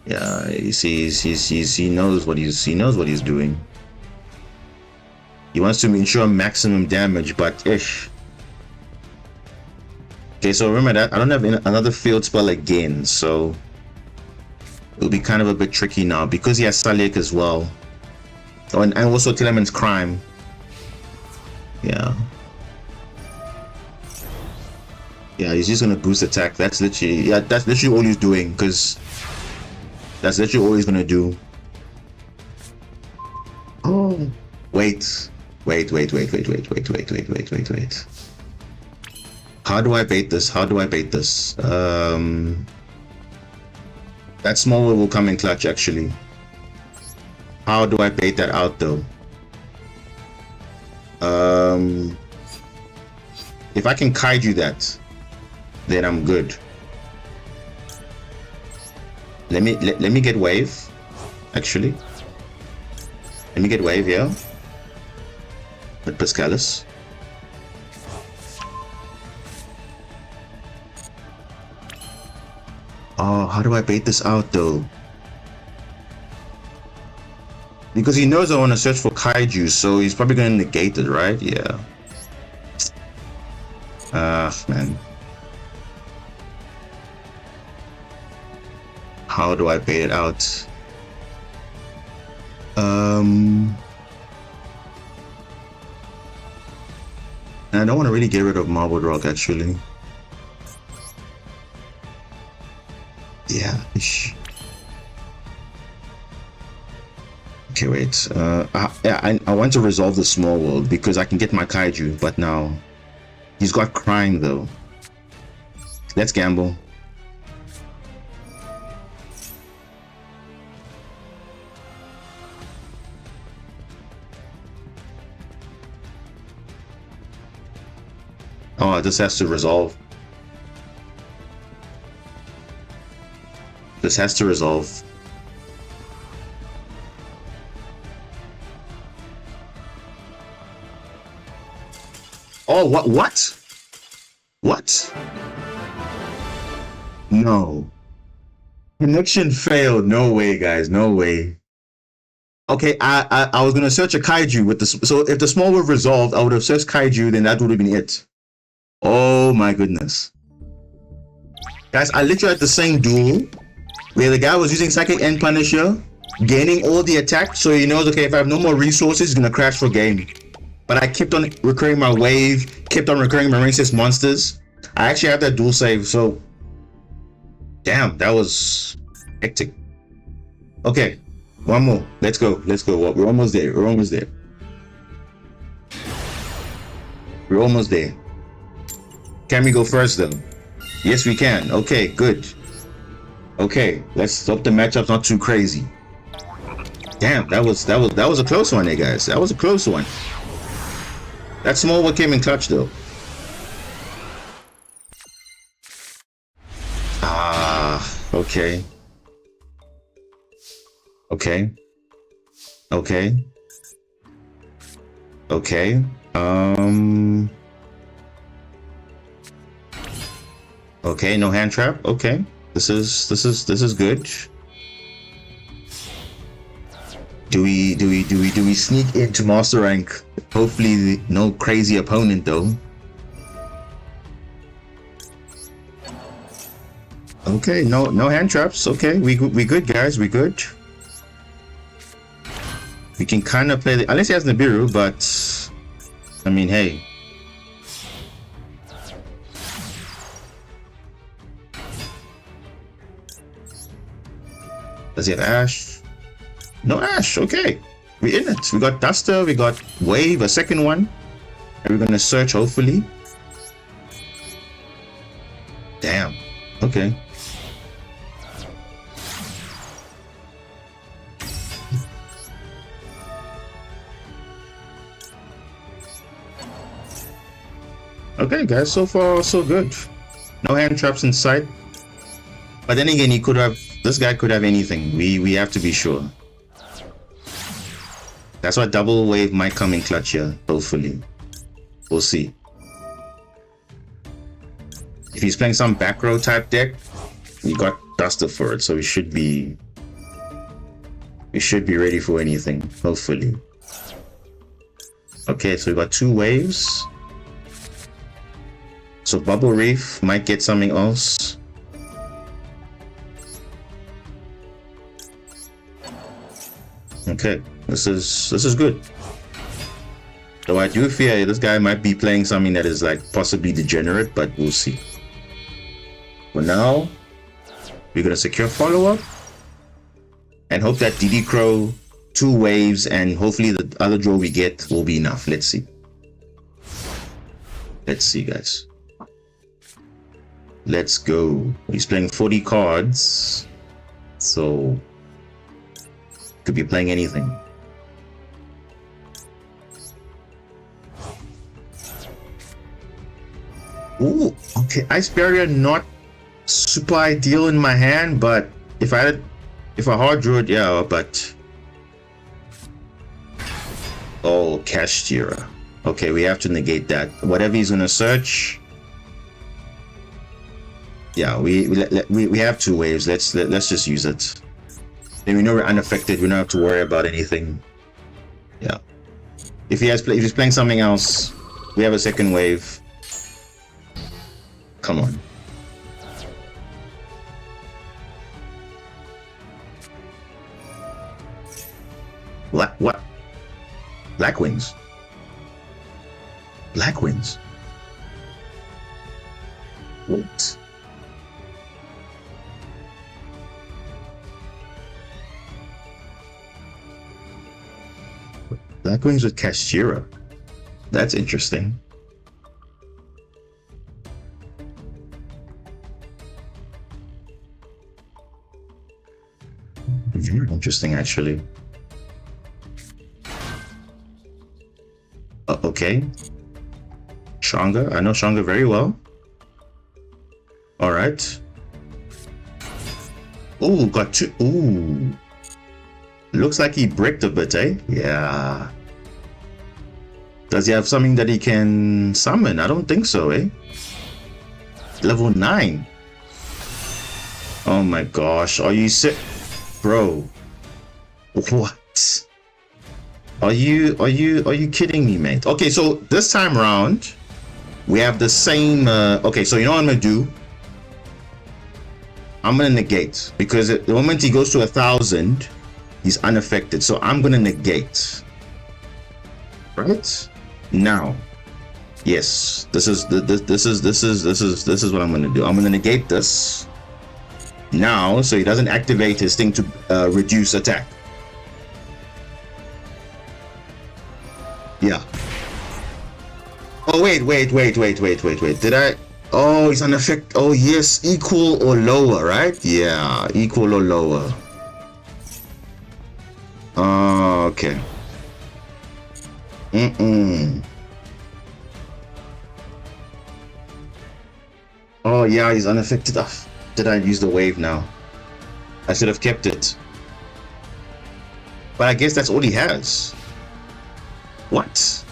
Yeah, you see, he knows what he's doing. He wants to ensure maximum damage, but ish. Okay, so remember that I don't have another field spell again, so it'll be kind of a bit tricky now because he has Salik as well. Oh, and also Telement's Crime. Yeah. Yeah, he's just gonna boost attack. That's literally all he's doing, because that's literally all he's gonna do. Oh, wait. How do I bait this? That small will come in clutch actually. How do I bait that out though? If I can kaiju that, then I'm good. Let me get wave. Actually, let me get wave here with Pascalis. Oh, how do I bait this out though? Because he knows I want to search for kaiju, so he's probably going to negate it, right? Yeah. Man. How do I bait it out? I don't want to really get rid of Marbled Rock, actually. Yeah. Okay, wait. I want to resolve the small world because I can get my kaiju, but now he's got crime though. Let's gamble. Oh, this has to resolve. This has to resolve. Oh, what? No. Connection failed. No way, guys. No way. Okay, I was gonna search a kaiju with this. So if the small world resolved, I would have searched kaiju, then that would have been it. Oh my goodness. Guys, I literally had the same duel where the guy was using Psychic End Punisher, gaining all the attack, so he knows, okay, if I have no more resources, he's gonna crash for game. But I kept on recurring my wave, kept on recurring my Marincess monsters. I actually had that duel save, so damn, that was hectic. Okay, one more. Let's go. We're almost there. We're almost there. Can we go first though? Yes, we can. Okay, good. Okay, let's hope the matchup's not too crazy. Damn, that was a close one there, guys. That was a close one. That small one came in clutch though. Okay. Okay. Okay, no hand trap. Okay. This is good. Do we sneak into master rank? Hopefully no crazy opponent though. Okay, no hand traps. Okay, we good guys, we good. We can kind of play the, unless he has Nibiru, but I mean, hey. Does he have Ash? No Ash. Okay, we in it. We got Duster, we got Wave, a second one, and we're gonna search hopefully. Damn. Okay. Okay, guys, so far so good. No hand traps in sight. But then again, he could have. This guy could have anything. We have to be sure. That's why double wave might come in clutch here. Hopefully, we'll see. If he's playing some back row type deck, we got Duster for it, so we should be ready for anything. Hopefully. Okay, so we got 2 waves. So Bubble Reef might get something else. Okay, this is good. Though I do fear this guy might be playing something that is like possibly degenerate, but we'll see. For now, we're gonna secure follow-up and hope that DD Crow 2 waves and hopefully the other draw we get will be enough. Let's see. Let's see, guys. Let's go. He's playing 40 cards, so could be playing anything. Ooh, okay. Ice Barrier not super ideal in my hand, but if I hard drew it, yeah, but oh, Kashtira. Okay, we have to negate that. Whatever he's gonna search. Yeah, we have 2 waves. Let's just use it. Then we know we're unaffected. We don't have to worry about anything. Yeah. If he's playing something else, we have a second wave. Come on. What? Black Wings. Black Wings. What? Black Wings with Kashtira. That's interesting. Very interesting, actually. Okay. Shanga. I know Shanga very well. Alright. Ooh, got 2. Ooh. Looks like he bricked a bit, eh? Yeah. Does he have something that he can summon? I don't think so, eh? Level 9. Oh my gosh. Are you sick? Bro. What? Are you kidding me, mate? Okay, so this time around, we have the same okay, so you know what I'm gonna do? I'm gonna negate, because the moment he goes to 1,000, he's unaffected. So I'm gonna negate. Right? Now. Yes, this is what I'm gonna do. I'm gonna negate this now, so he doesn't activate his thing to reduce attack. Yeah. Oh wait. Did I? Oh, he's unaffected. Oh yes, equal or lower, right? Yeah, equal or lower. Okay. Oh yeah, he's unaffected. Did I use the wave now? I should have kept it. But I guess that's all he has. What?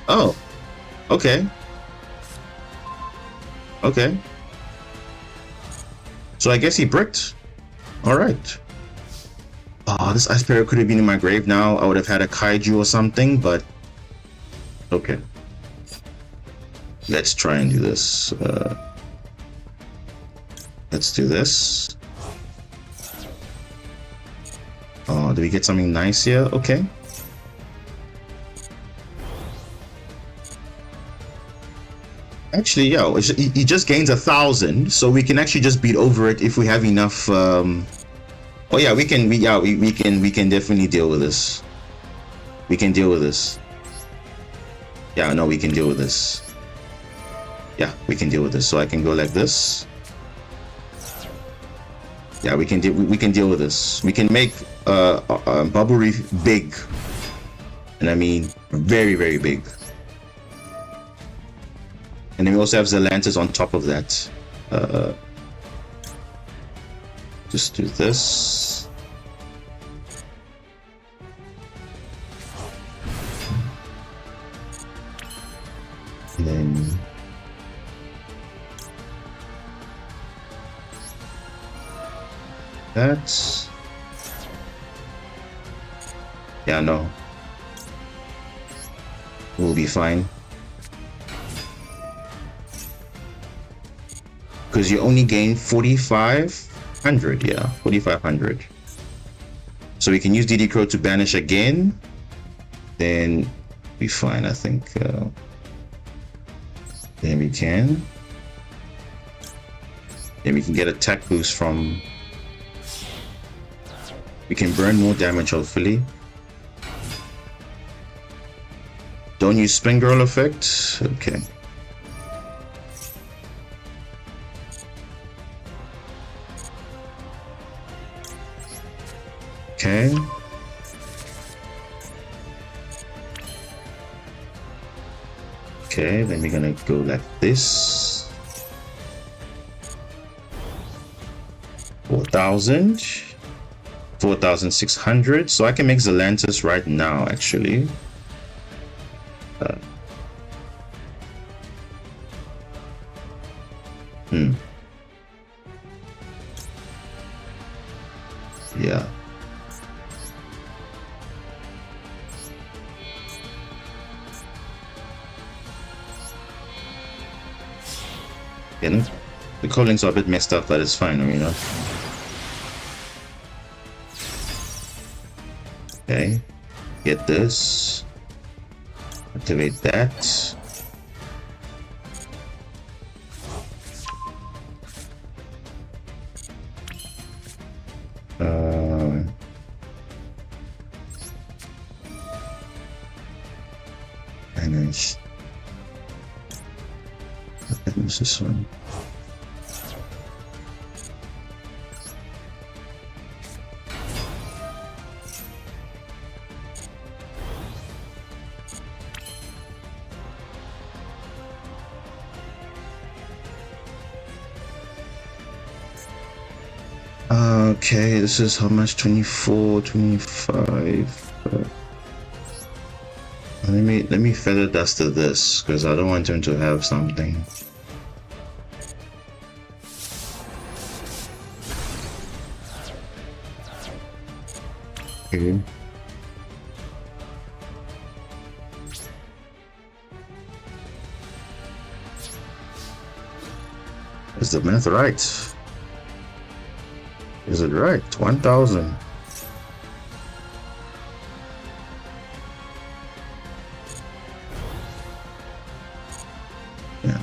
Oh. Okay. Okay. So I guess he bricked. Alright. Oh, this ice parrot could have been in my grave now. I would have had a kaiju or something, but okay. Let's try and do this. Let's do this. Oh, do we get something nice here? Okay. Actually, yeah, he just gains 1,000, so we can actually just beat over it if we have enough. Oh yeah, we can definitely deal with this. We can deal with this. Yeah, no, we can deal with this. Yeah, we can deal with this. So I can go like this. Yeah, we can deal with this. We can make Bubble Reef big, and I mean very, very big. And then we also have Zelantis on top of that. Just do this. And then that. Yeah, no. We'll be fine. Because you only gain 4,500, yeah, 4,500. So we can use DD Crow to banish again, then be fine, I think. Then we can. Then we can get attack boost from. We can burn more damage, hopefully. Don't use Spin Girl effect. Okay. Okay. Okay, then we're gonna go like this. 4,000. 4,600. So I can make Zelantis right now, actually. Yeah. The callings are a bit messed up, but it's fine, you know. Okay, get this. Activate that. Manage. What was this one? Okay, this is how much? 24, 25. Let me feather duster this because I don't want him to have something. Okay. Is the math right? Is it right? 1,000. Yeah.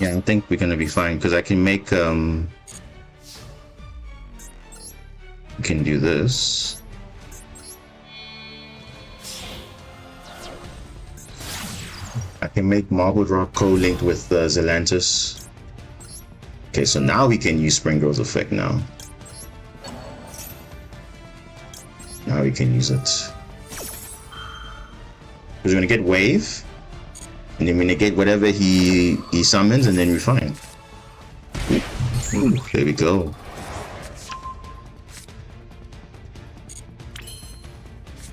Yeah, I think we're gonna be fine because I can make we can do this. I can make Marble Rock co-linked with Zelantis. Okay, so now we can use Spring Girl's effect now. Now we can use it. Because we're gonna get Wave, and then we're gonna get whatever he summons, and then we're fine. Ooh, there we go.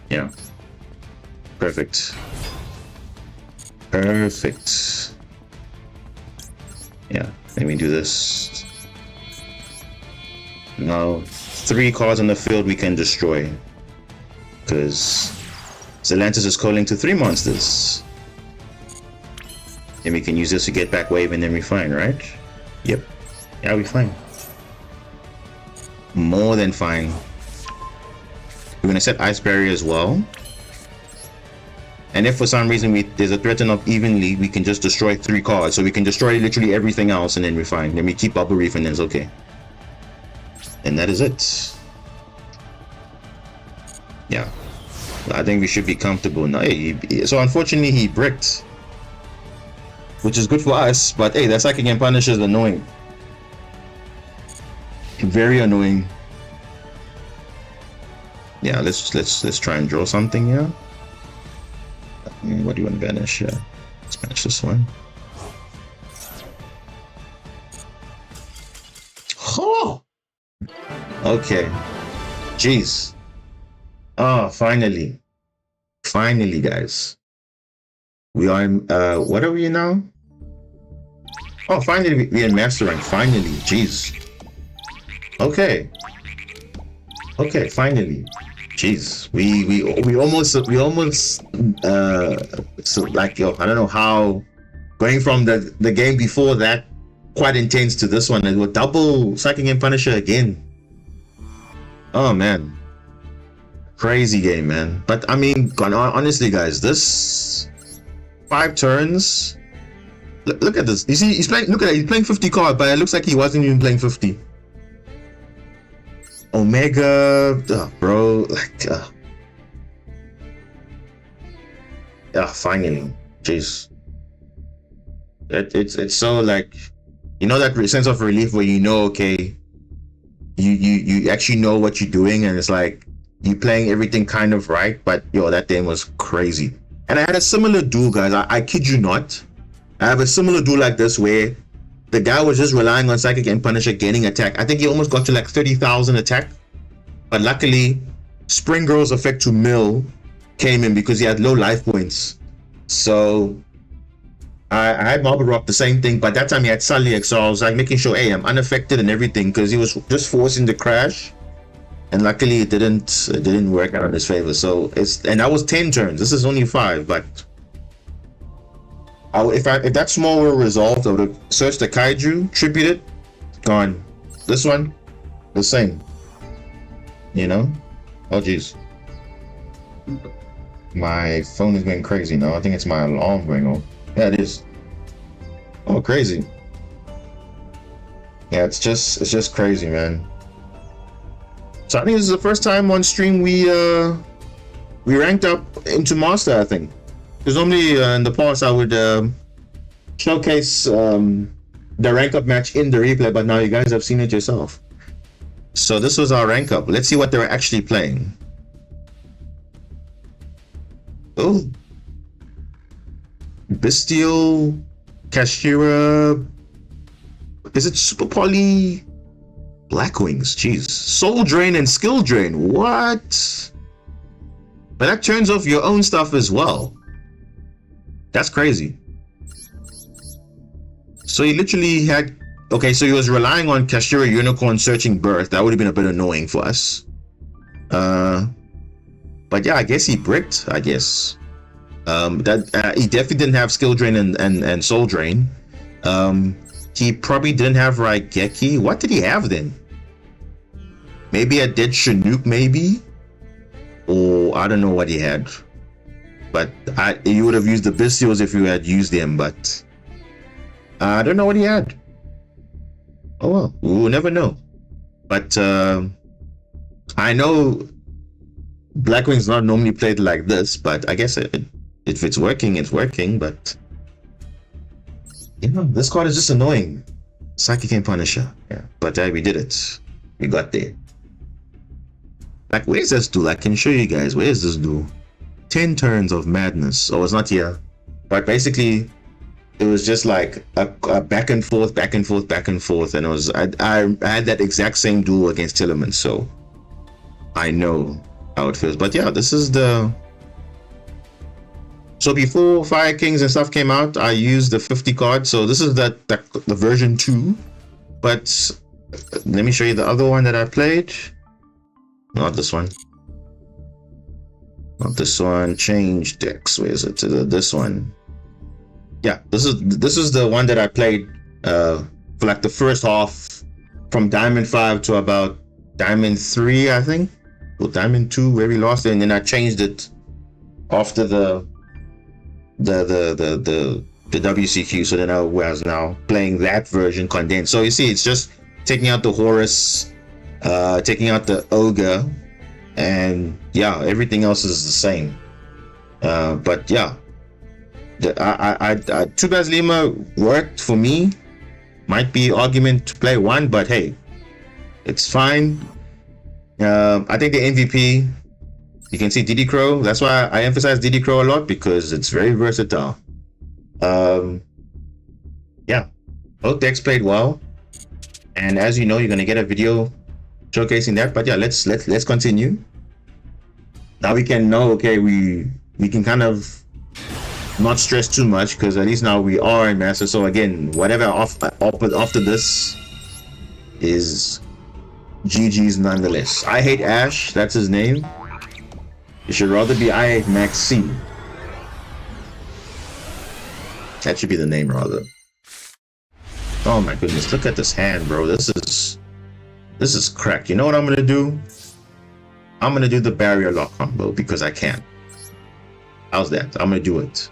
Yeah. Perfect. Perfect. Yeah, let me do this. Now, 3 cards on the field we can destroy. Because Zelantis is calling to 3 monsters. And we can use this to get back Wave and then we're fine, right? Yep. Yeah, we're fine. More than fine. We're gonna set Ice Barrier as well. And if for some reason there's a threat enough evenly, we can just destroy 3 cards. So we can destroy literally everything else and then we're fine. Then we keep Bubble Reef and then it's okay. And that is it. Yeah. I think we should be comfortable now. Hey, so unfortunately he bricked. Which is good for us, but hey, that Psychic and Punisher is annoying. Very annoying. Yeah, let's try and draw something here. What do you want to banish? Let's banish this one. Oh! Okay. Jeez. Oh, finally. Finally, guys. We are in, what are we now? Oh, finally, we're in Master Rank. Finally. Jeez. Okay. Okay, finally. Jeez, we almost so like, yo, I don't know how going from the game before that quite intense to this one, and with double Psychic and Punisher again. Oh man, crazy game, man. But I mean, honestly, guys, this 5 turns. Look at this. You see, he's playing. Look at that. He's playing 50 cards, but it looks like he wasn't even playing 50. Omega, bro, like, finally, jeez. It's so like, you know, that sense of relief where you know, okay, you actually know what you're doing, and it's like you playing everything kind of right. But yo, that game was crazy. And I had a similar duel, guys. I kid you not. I have a similar duel like this where the guy was just relying on Psychic and Punisher gaining attack. I think he almost got to like 30,000 attack. But luckily, Spring Girl's effect to mill came in because he had low life points. So I had Marble Rock the same thing, but that time he had Sully, so I was like making sure, hey, I'm unaffected and everything, because he was just forcing the crash. And luckily it didn't work out in his favor. So and that was 10 turns. This is only 5, but if that small were resolved, I would have searched the Kaiju, tributed, gone. This one, the same. You know? Oh jeez. My phone is going crazy now. I think it's my alarm going off. Yeah, it is. Oh, crazy. Yeah, it's just crazy, man. So I think this is the first time on stream we ranked up into Master, I think. Because normally in the past I would showcase the rank up match in the replay, but now you guys have seen it yourself. So this was our rank up. Let's see what they were actually playing. Oh, Bestial, Kashira. Is it Super Poly? Blackwings, jeez. Soul Drain and Skill Drain, what? But that turns off your own stuff as well. That's crazy. So he literally had, okay, so he was relying on Kashira Unicorn searching Birth. That would have been a bit annoying for us. But yeah, I guess he bricked, I guess. He definitely didn't have Skill Drain and Soul Drain. He probably didn't have Raigeki. What did he have then? Maybe a dead Chinook, maybe? Or I don't know what he had. But you would have used the Bestials if you had used them, but I don't know what he had. Oh well, we'll never know. But I know Blackwing's not normally played like this, but I guess if it's working, it's working. But you know, this card is just annoying. Psychic and Punisher. Yeah, but we did it. We got there. Like, where's this duel? I can show you guys. Where's this duel? 10 turns of madness. Oh, it's not here. But basically, it was just like a back and forth, back and forth, back and forth. And it was I had that exact same duel against Tillerman, so I know how it feels. But yeah, this is the... So before Fire Kings and stuff came out, I used the 50 card. So this is the version 2. But let me show you the other one that I played. Not this one. Not this one. Change decks. Where is it? To this one. Yeah, this is the one that I played for like the first half, from Diamond 5 to about Diamond 3, I think, or Diamond 2, where we lost it, and then I changed it after the WCQ. So then I was now playing that version condensed. So you see, it's just taking out the Horus, taking out the Ogre, and yeah, everything else is the same. But yeah, Tubas Lima worked for me. Might be argument to play one, but hey, it's fine. I think the MVP, you can see Diddy Crow. That's why I emphasize Diddy Crow a lot, because it's very versatile. Yeah, both decks played well, and as you know, you're gonna get a video showcasing that. But yeah, let's continue. Now we can know, okay, we can kind of not stress too much, because at least now we are in Master. So again, whatever after this is GG's nonetheless. I hate Ash, that's his name. It should rather be I hate Max C. That should be the name rather. Oh my goodness, look at this hand, bro. This is crack. You know what I'm gonna do? I'm gonna do the barrier lock combo because I can. How's that? I'm gonna do it.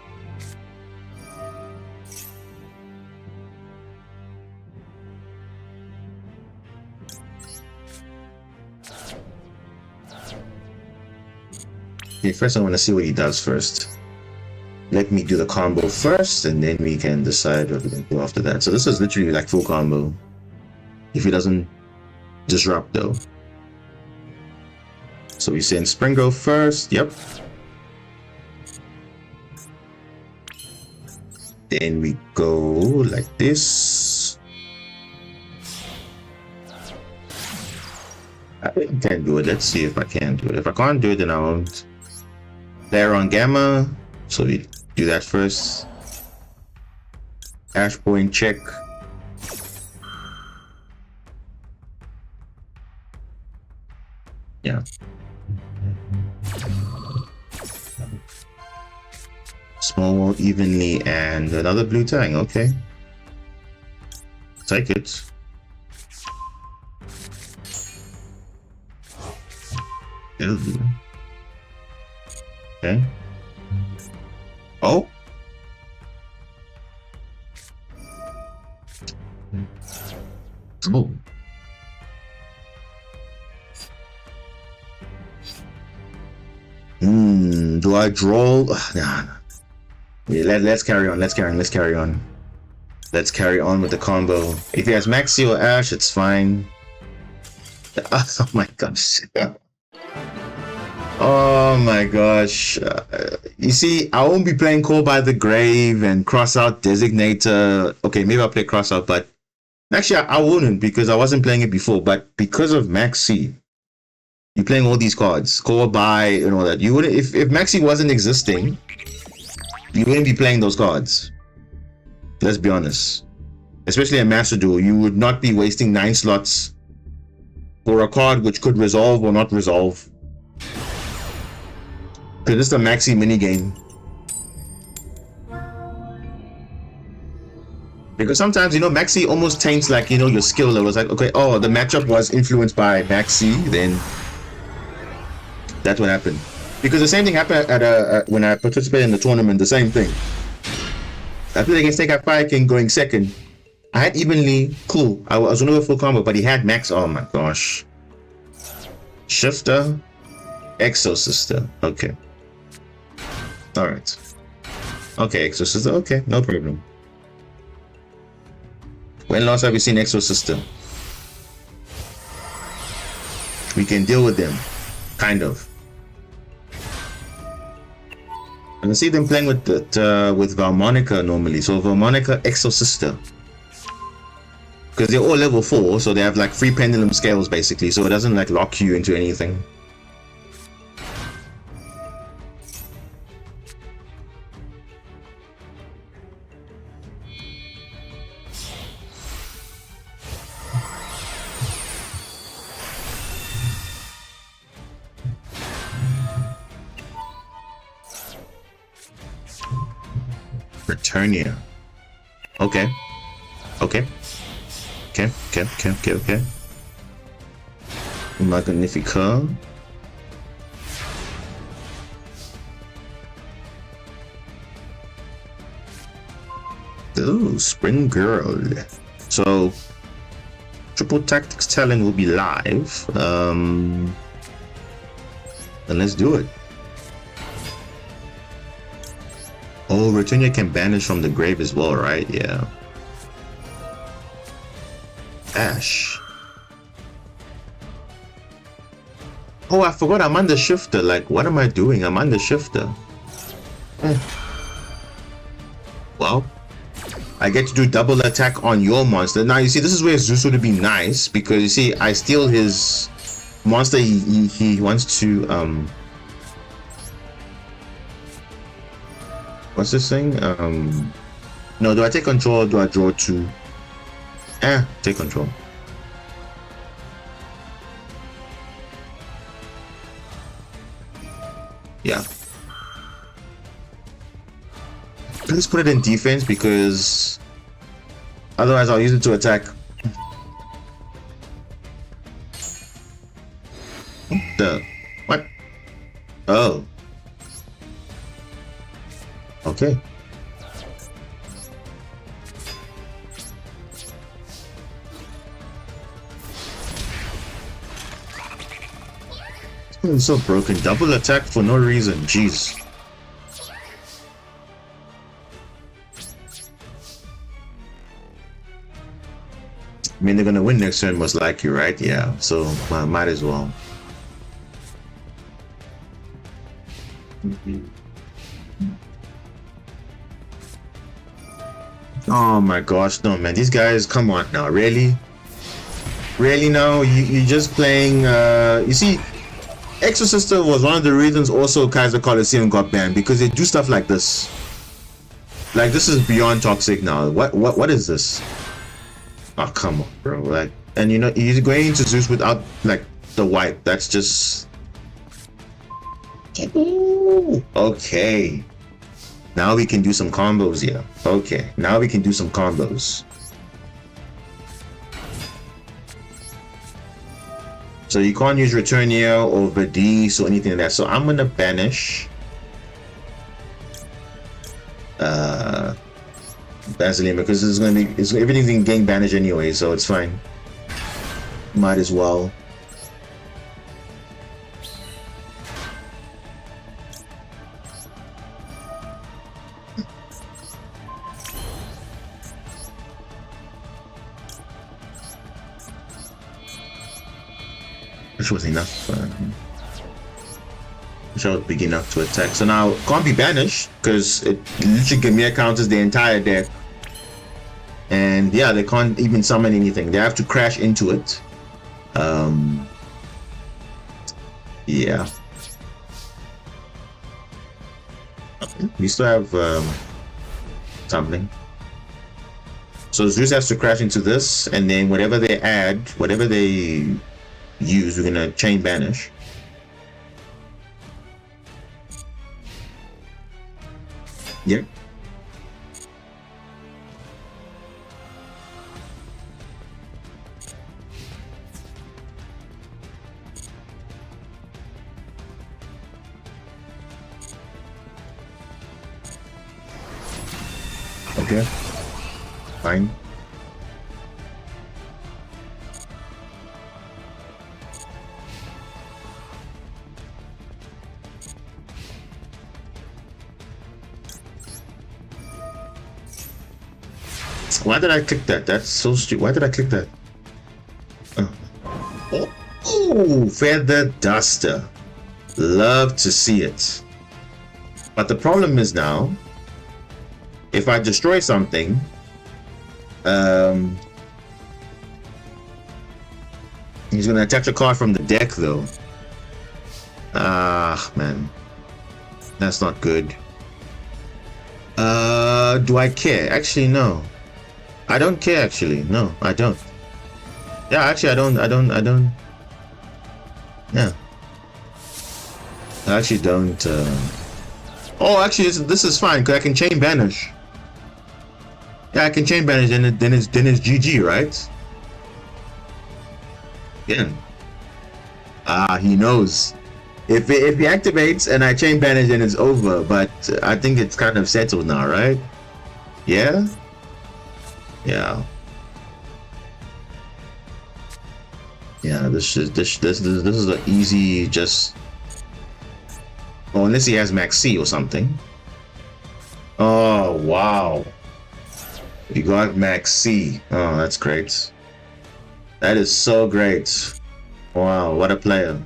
Okay, first I want to see what he does first. Let me do the combo first, and then we can decide what we're going to do after that. So this is literally like full combo. If he doesn't disrupt though. So we send Spring Growth first, yep. Then we go like this. I can do it. Let's see if I can do it. If I can't do it, then I won't. Layer on Gamma. So we do that first. Ash point check. Yeah. Small, evenly, and another blue tang. Okay. Take it. Okay. Oh. Oh. Do I draw? Nah. Yeah, let's carry on. Let's carry on. Let's carry on. Let's carry on with the combo. If he has Maxi or Ash, it's fine. Oh my gosh. Oh my gosh. You see, I won't be playing Call by the Grave and Cross Out Designator. Okay, maybe I'll play Cross Out, but actually I wouldn't, because I wasn't playing it before. But because of Maxi, you're playing all these cards, Call by and all that. You wouldn't, if Maxi wasn't existing, you wouldn't be playing those cards. Let's be honest. Especially a Master Duel, you would not be wasting 9 slots for a card which could resolve or not resolve. Because this is a Maxi minigame. Because sometimes, you know, Maxi almost taints, like, you know, your skill level. It's like, okay, oh, the matchup was influenced by Maxi, then that's what happened. Because the same thing happened at when I participated in the tournament, the same thing. I played against Take Out Fire King going second. I had evenly, cool. I was on over full combo, but he had Max. Oh my gosh. Shifter, Exo Sister. Okay. Alright. Okay, Exo Sister. Okay, no problem. When last have you seen Exo System? We can deal with them, kind of. I can see them playing with it, with Valmonica normally. So Valmonica, Exo Sister, because they're all level 4, so they have like free pendulum scales basically. So it doesn't like lock you into anything. Returnia. Okay. Okay. Okay. Magnifica. Ooh, Spring Girl. So, Triple Tactics Talent will be live. Then let's do it. Oh, Returnia can banish from the grave as well, right? Yeah. Ash. Oh, I forgot I'm under shifter. Like, what am I doing? I'm under shifter. Well, I get to do double attack on your monster. Now, you see, this is where Zeus would be nice, because you see, I steal his monster. He wants to, what's this thing? No, do I take control or do I draw 2? Take control. Yeah. Please put it in defense, because otherwise I'll use it to attack. What? Oh. Okay. I'm so broken. Double attack for no reason. Jeez. I mean, they're gonna win next turn most likely, right? Yeah, so might as well. Oh my gosh, no man, these guys, come on now, really? Really now? You're just playing, you see, Exorcister was one of the reasons also Kaiser Coliseum got banned, because they do stuff like this. Like, this is beyond toxic now. What is this? Oh, come on, bro. Like, and you know, he's going into Zeus without, like, the wipe. That's just... Ooh, okay. Now we can do some combos here. Okay, now we can do some combos. So you can't use Returnia or Verdis or anything like that. So I'm gonna banish Basilema, because it's gonna be, everything's getting banished anyway, so it's fine. Might as well. Which was enough. Which was big enough to attack. So now it can't be banished, because it literally Gamir counters the entire deck. And yeah, they can't even summon anything. They have to crash into it. Yeah. We still have something. So Zeus has to crash into this, and then whatever they add, whatever they use, we're gonna chain banish. Yep. Okay. Fine. Why did I click that? That's so stupid. Why did I click that? Oh, feather duster. Love to see it. But the problem is now, if I destroy something, he's gonna attach a card from the deck though. Ah, man. That's not good. Do I care? Actually, no. I don't care, actually. No, I don't. Yeah, actually, I don't. Yeah. I actually don't, Oh, actually, this is fine, because I can chain banish. Yeah, I can chain banish, then it's GG, right? Yeah. Ah, he knows. If he activates and I chain banish, then it's over. But I think it's kind of settled now, right? Yeah. Yeah. Yeah. This is an easy just. Oh, unless he has Max C or something. Oh wow. You got Max C. Oh, that's great. That is so great. Wow, what a player.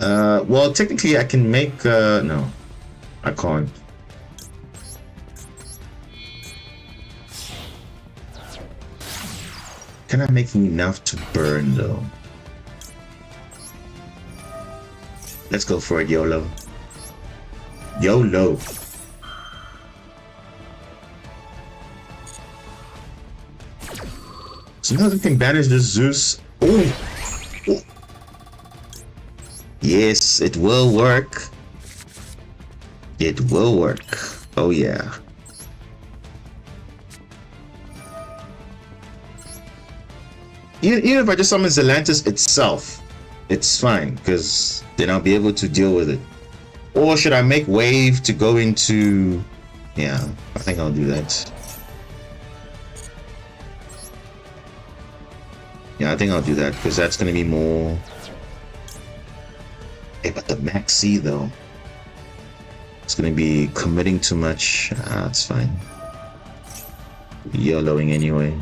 Well, technically I can make, no, I can't. Can I make enough to burn though? Let's go for it, YOLO. YOLO. So now we can banish this Zeus. Oh. Oh. Yes, it will work. It will work. Oh yeah. Even if I just summon Zelantis itself, it's fine, because then I'll be able to deal with it. Or should I make wave to go into... Yeah, I think I'll do that. Yeah, I think I'll do that, because that's going to be more... Hey, but the Max C though, it's going to be committing too much. Ah, it's fine. YOLOing anyway.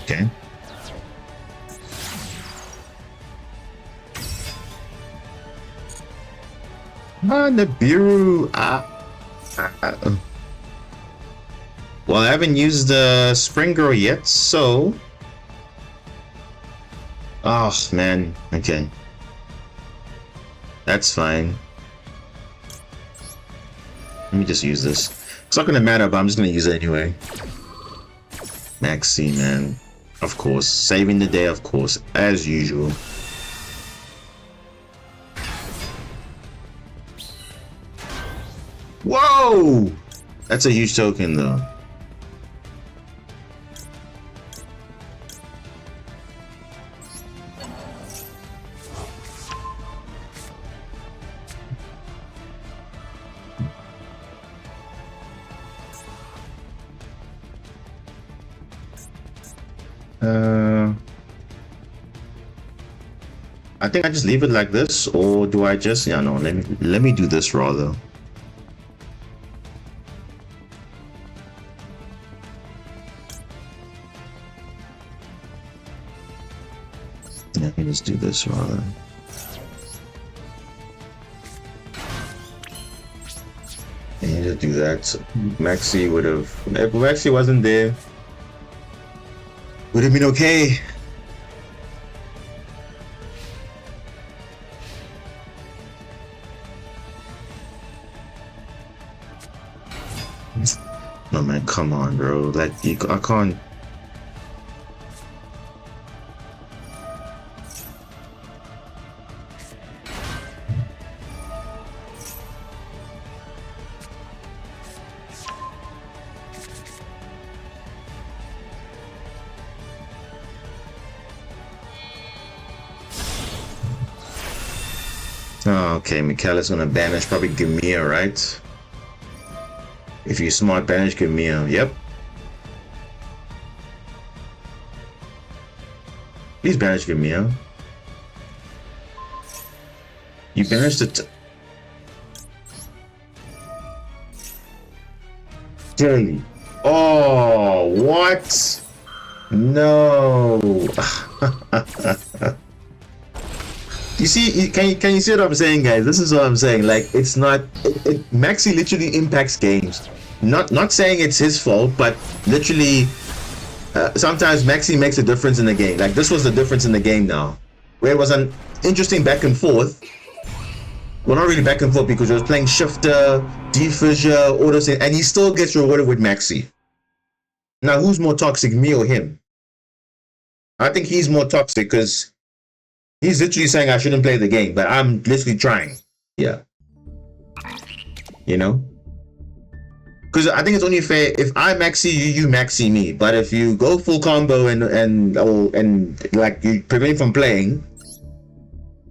Okay. Nibiru. Well, I haven't used the Spring Girl yet, so. Oh man. Okay. That's fine. Let me just use this. It's not gonna matter, but I'm just gonna use it anyway. Maxi, man. Of course. Saving the day, of course, as usual. Whoa! That's a huge token, though. I think I just leave it like this, or do I just... Yeah, no, let me do this rather. Let me just do this rather. And just do that. Maxi would have... If Maxi wasn't there, would have been okay. No man, come on, bro. Like I can't. Oh, okay, Mikhail's gonna banish probably Gamia, right? If you smart banish Gamia, yep. Please banish Gamia. You banished it. Jelly. Oh, what? No. You see, can you see what I'm saying, guys? This is what I'm saying. Like, it's not. Maxi literally impacts games. Not saying it's his fault, but literally, sometimes Maxi makes a difference in the game. Like, this was the difference in the game now, where it was an interesting back and forth. Well, not really back and forth because he was playing shifter, defissure, auto save, and he still gets rewarded with Maxi. Now, who's more toxic, me or him? I think he's more toxic because he's literally saying I shouldn't play the game, but I'm literally trying. Yeah. You know? Because I think it's only fair if I Maxi you, you Maxi me. But if you go full combo and like you prevent me from playing,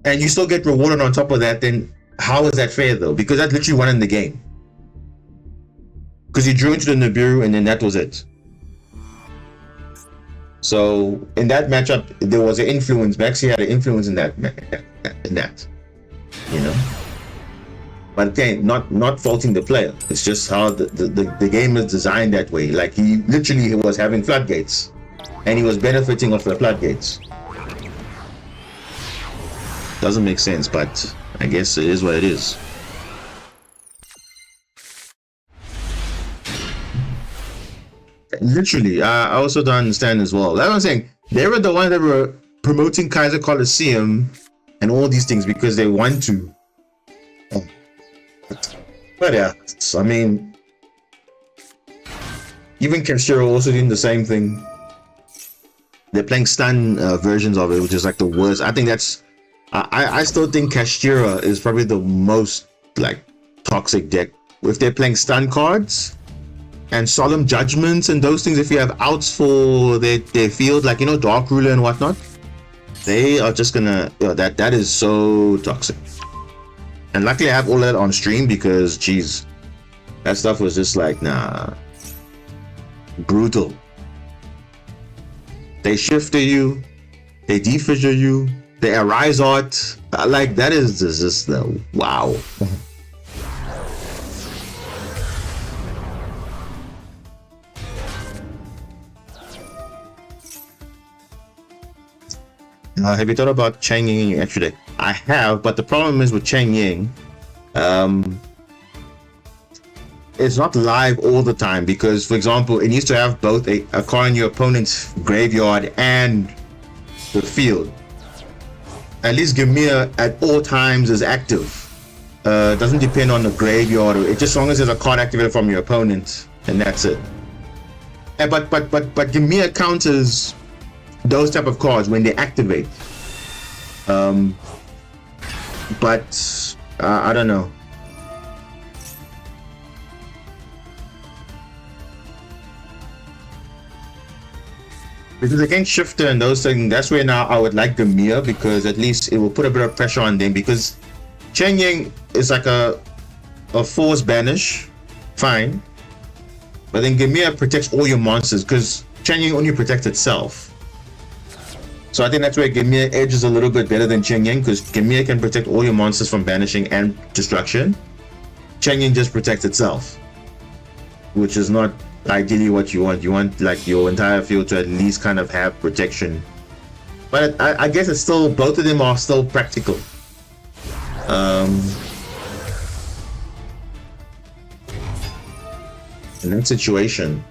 and you still get rewarded on top of that, then how is that fair though? Because that's literally one in the game. Because you drew into the Nibiru and then that was it. So in that matchup, there was an influence. Maxi had an influence in that, you know. But again, not faulting the player. It's just how the game is designed that way. Like he literally was having floodgates, and he was benefiting off the floodgates. Doesn't make sense, but I guess it is what it is. Literally, I also don't understand as well. That's what I'm saying. They were the ones that were promoting Kaiser Coliseum and all these things because they want to. But yeah, I mean, even Kenshiro also doing the same thing. They're playing stun versions of it, which is like the worst. I think that's. I still think Kashtira is probably the most like toxic deck. If they're playing stun cards and solemn judgments and those things, if you have outs for their field, like, you know, Dark Ruler and whatnot, they are just gonna, you know, that is so toxic. And luckily I have all that on stream because, geez, that stuff was just like, nah, brutal. They shifter you, they defissure you, they arise art, like that is just the wow. Have you thought about Chang Ying in your extra deck? I have, but the problem is with Chang Ying, it's not live all the time because, for example, it needs to have both a card in your opponent's graveyard and the field. At least Gamia at all times is active. Doesn't depend on the graveyard. It just as long as there's a card activated from your opponent, and that's it. But Gamia counters those type of cards when they activate. But I don't know. Because against Shifter and those things, that's where now I would like Gamia, because at least it will put a bit of pressure on them. Because Cheng Ying is like a force banish, fine. But then Gamia protects all your monsters, because Cheng Ying only protects itself. So I think that's where Gamia edges a little bit better than Cheng Ying, because Gamia can protect all your monsters from banishing and destruction. Cheng Ying just protects itself, which is not ideally what you want. You want like your entire field to at least kind of have protection. But I guess it's still, both of them are still practical. In that situation,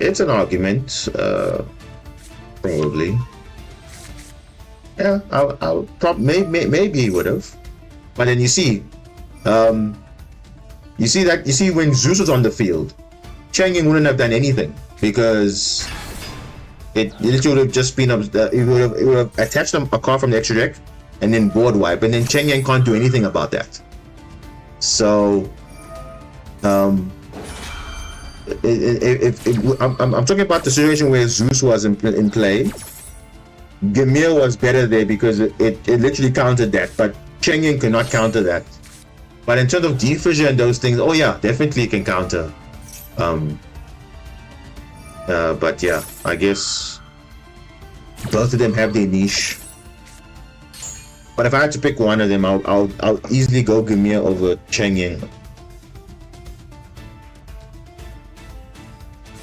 it's an argument. Probably. Yeah, I'll probably maybe he would have. But then you see, you see when Zeus was on the field, Cheng Ying wouldn't have done anything because it would have just been it would have attached a card from the extra deck and then board wipe, and then Cheng Ying can't do anything about that. So, I'm talking about the situation where Zeus was in play. Gamir was better there because it literally countered that, but Cheng Ying cannot counter that. But in terms of defissure and those things, oh yeah, definitely it can counter. But yeah, I guess Both of them have their niche. But if I had to pick one of them, I'll easily go Gamia over Cheng Ying.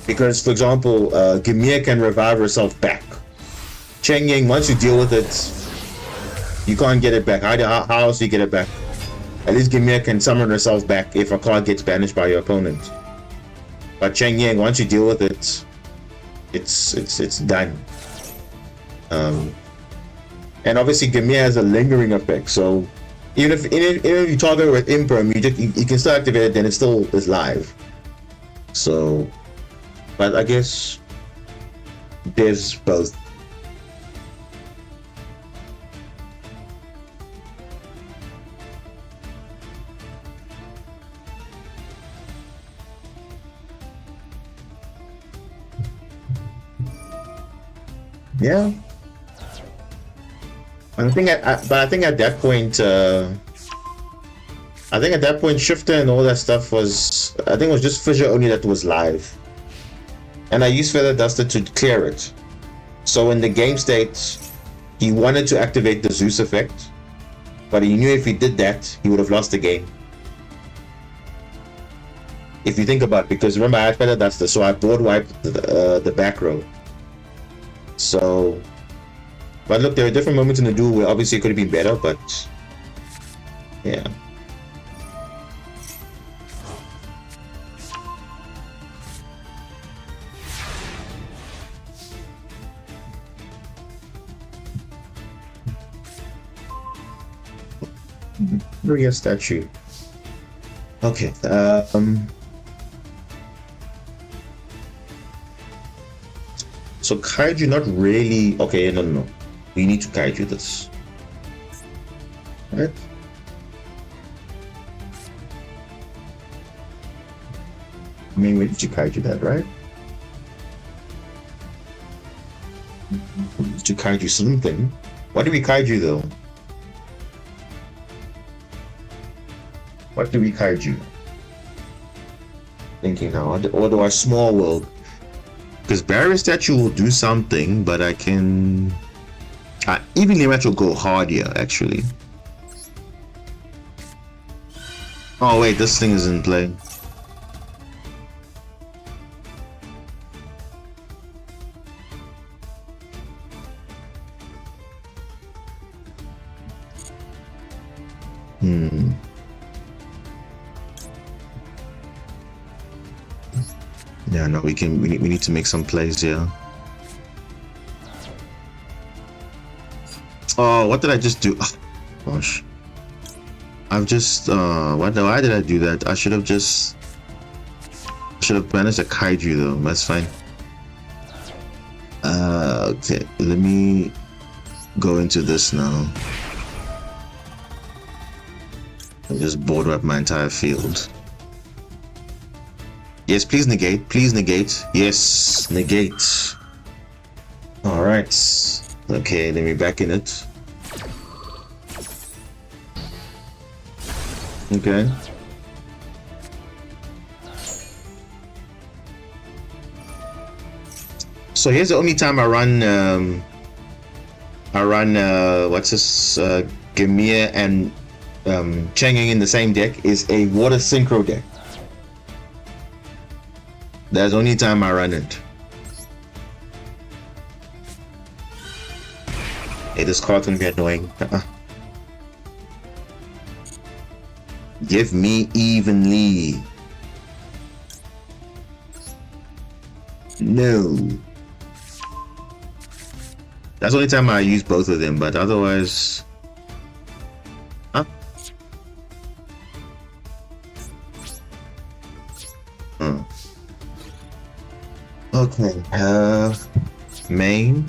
Because, for example, Gamia can revive herself back. Cheng Ying, once you deal with it, you can't get it back. How else do you get it back? At least Gamia can summon herself back if a card gets banished by your opponent. But Cheng Ying, once you deal with it, it's done. And obviously Gamia has a lingering effect, so even if you target with Imperm, you can still activate it, then it still is live. So, but I guess there's both. Yeah. I think I think at that point, Shifter and all that stuff was, I think it was just Fissure only that was live, and I used Feather Duster to clear it. So in the game state, he wanted to activate the Zeus effect, but he knew if he did that, he would have lost the game. If you think about it, because remember I had Feather Duster, so I board wiped the back row. So. But look, there are different moments in the duel where obviously it could have been better, but yeah. Real statue. Okay. So Kaiju not really okay. No. We need to Kaiju this. Right? I mean, we need to Kaiju that, right? To Kaiju something. What do we Kaiju though? What do we Kaiju? Thinking now. Or do I Small World? Because Barrier Statue will do something, but I can... Evenly Match will go hard here, actually. Oh wait, this thing is in play. Yeah, no, we need to make some plays here. Oh, what did I just do? Oh, gosh. I've just why did I do that? I should have managed a Kaiju though. That's fine. Okay, let me go into this now. I'll just board up my entire field. Yes, please negate. Please negate. Yes, negate. Alright. Okay, let me back in it. Okay. So here's the only time I run what's this Gamia and Cheng Ying in the same deck is a water synchro deck. That's the only time I run it. Hey, this card can be annoying. Give me evenly. No. That's the only time I use both of them, but otherwise... Huh? Okay, main.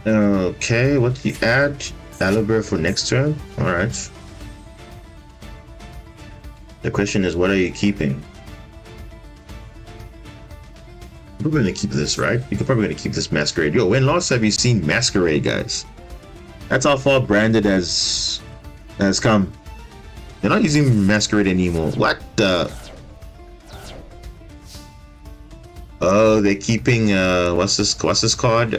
Okay, what do you add? Aliber for next turn? Alright. The question is, what are you keeping? We're gonna keep this, right? You're probably gonna keep this Masquerade. Yo, when last have you seen Masquerade, guys? That's how far branded has come. They're not using Masquerade anymore. What the? Oh, they're keeping what's this card?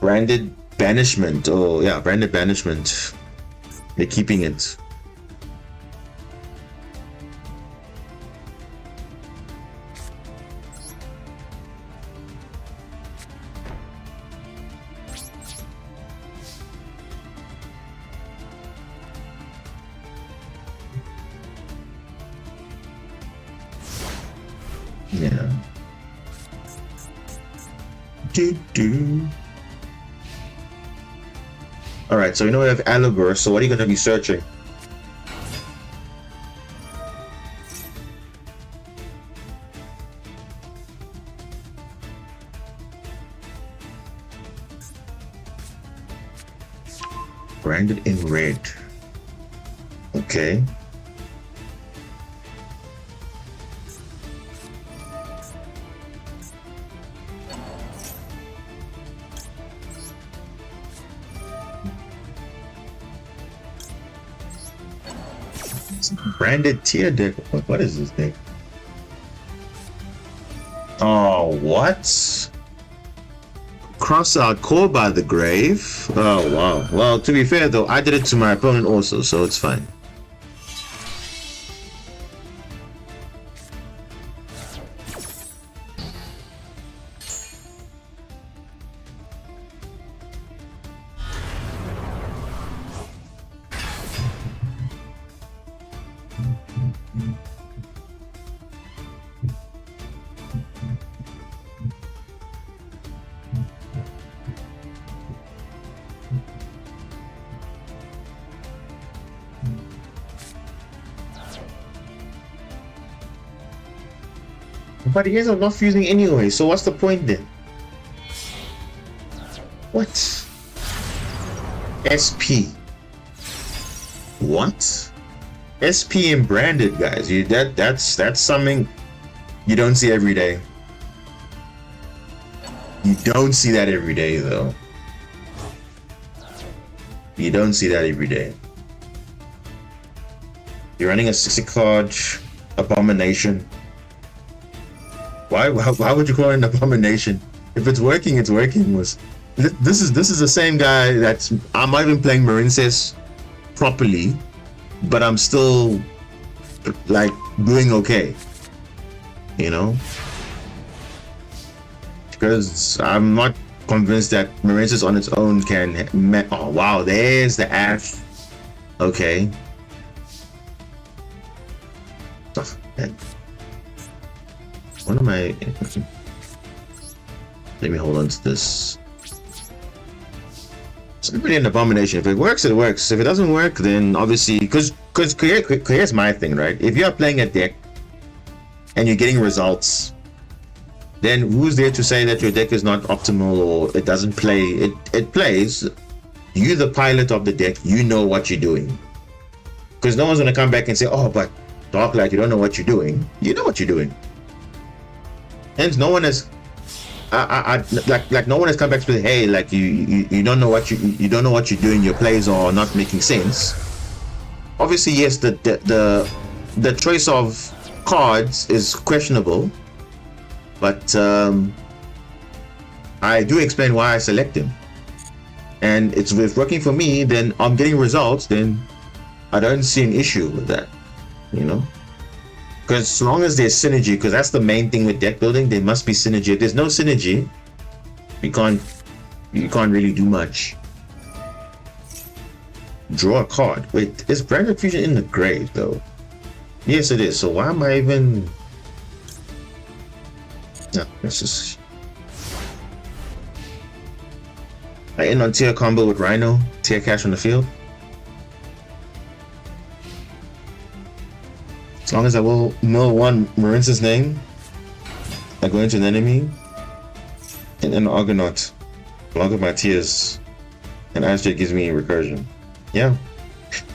Branded Banishment. Oh yeah, Branded Banishment. They're keeping it. Yeah. All right, so we know we have Aliber. So what are you gonna be searching? Branded in red. Okay. Branded tier deck. What is this thing? Oh, what? Cross out Core by the Grave. Oh wow. Well, to be fair though, I did it to my opponent also, so it's fine. But he are not fusing anyway, so what's the point then? What? SP. What? SP and branded, guys. That's something you don't see every day. You don't see that every day though. You don't see that every day. You're running a 60 card Abomination. Why would you call it an Abomination? If it's working, it's working. This is the same guy that's I'm not even playing Marincess properly, but I'm still like doing okay. You know? Because I'm not convinced that Marincess on its own can oh wow, there's the Ash. Okay. What am I? Let me hold on to this. It's really an Abomination. If it works, it works. If it doesn't work, then obviously, because here's my thing, right? If you're playing a deck and you're getting results, then who's there to say that your deck is not optimal or it doesn't play? It plays. You, the pilot of the deck, you know what you're doing. Because no one's gonna come back and say, "Oh, but Darklight, you don't know what you're doing." You know what you're doing. Hence, no one has, like no one has come back to say, "Hey, like you don't know what you don't know what you're doing. Your plays are not making sense." Obviously, yes, the choice of cards is questionable, but I do explain why I select them, and it's working for me. Then I'm getting results. Then I don't see an issue with that, you know. Because as long as there's synergy, because that's the main thing with deck building, there must be synergy. If there's no synergy, you can't really do much. Draw a card. Wait, is Branded Fusion in the grave though? Yes, it is. So why am I even? No, let's just. I end on tier combo with Rhino. Tier cash on the field. As long as I will know one Marincess name, I go into an enemy. And an Argonaut. Along with my tears. And Astrid gives me recursion. Yeah.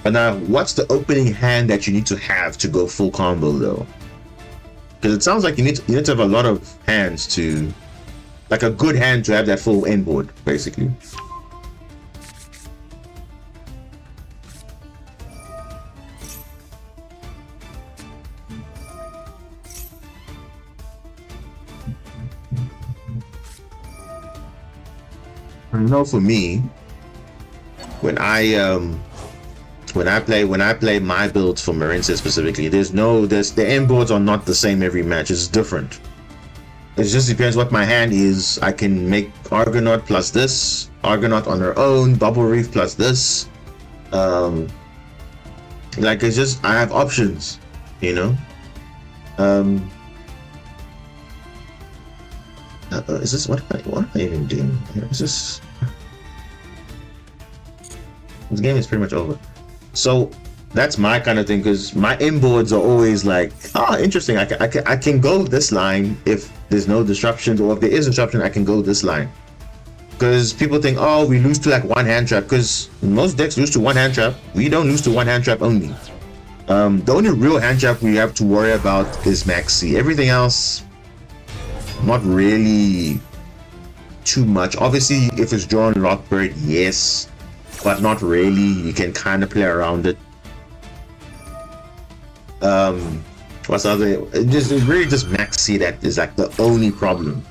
But now, what's the opening hand that you need to have to go full combo though? Because it sounds like you need to have a lot of hands to, like a good hand to have that full end board, basically. I know for me, when I play my builds for Marincess specifically, the end boards are not the same every match. It's different. It just depends what my hand is. I can make Argonaut plus this, Argonaut on her own, Bubble Reef plus this. Like it's just, I have options, you know. Is this what am I even doing? Is this game is pretty much over. So that's my kind of thing, because my inboards are always like, interesting. I can go this line if there's no disruptions, or if there is disruption, I can go this line. Because people think, we lose to like one hand trap, because most decks lose to one hand trap. We don't lose to one hand trap only. The only real hand trap we have to worry about is Maxi. Everything else, not really too much. Obviously, if it's drawn Lockbird, yes, but not really. You can kind of play around it. What's the other? It's really just Maxi that is like the only problem.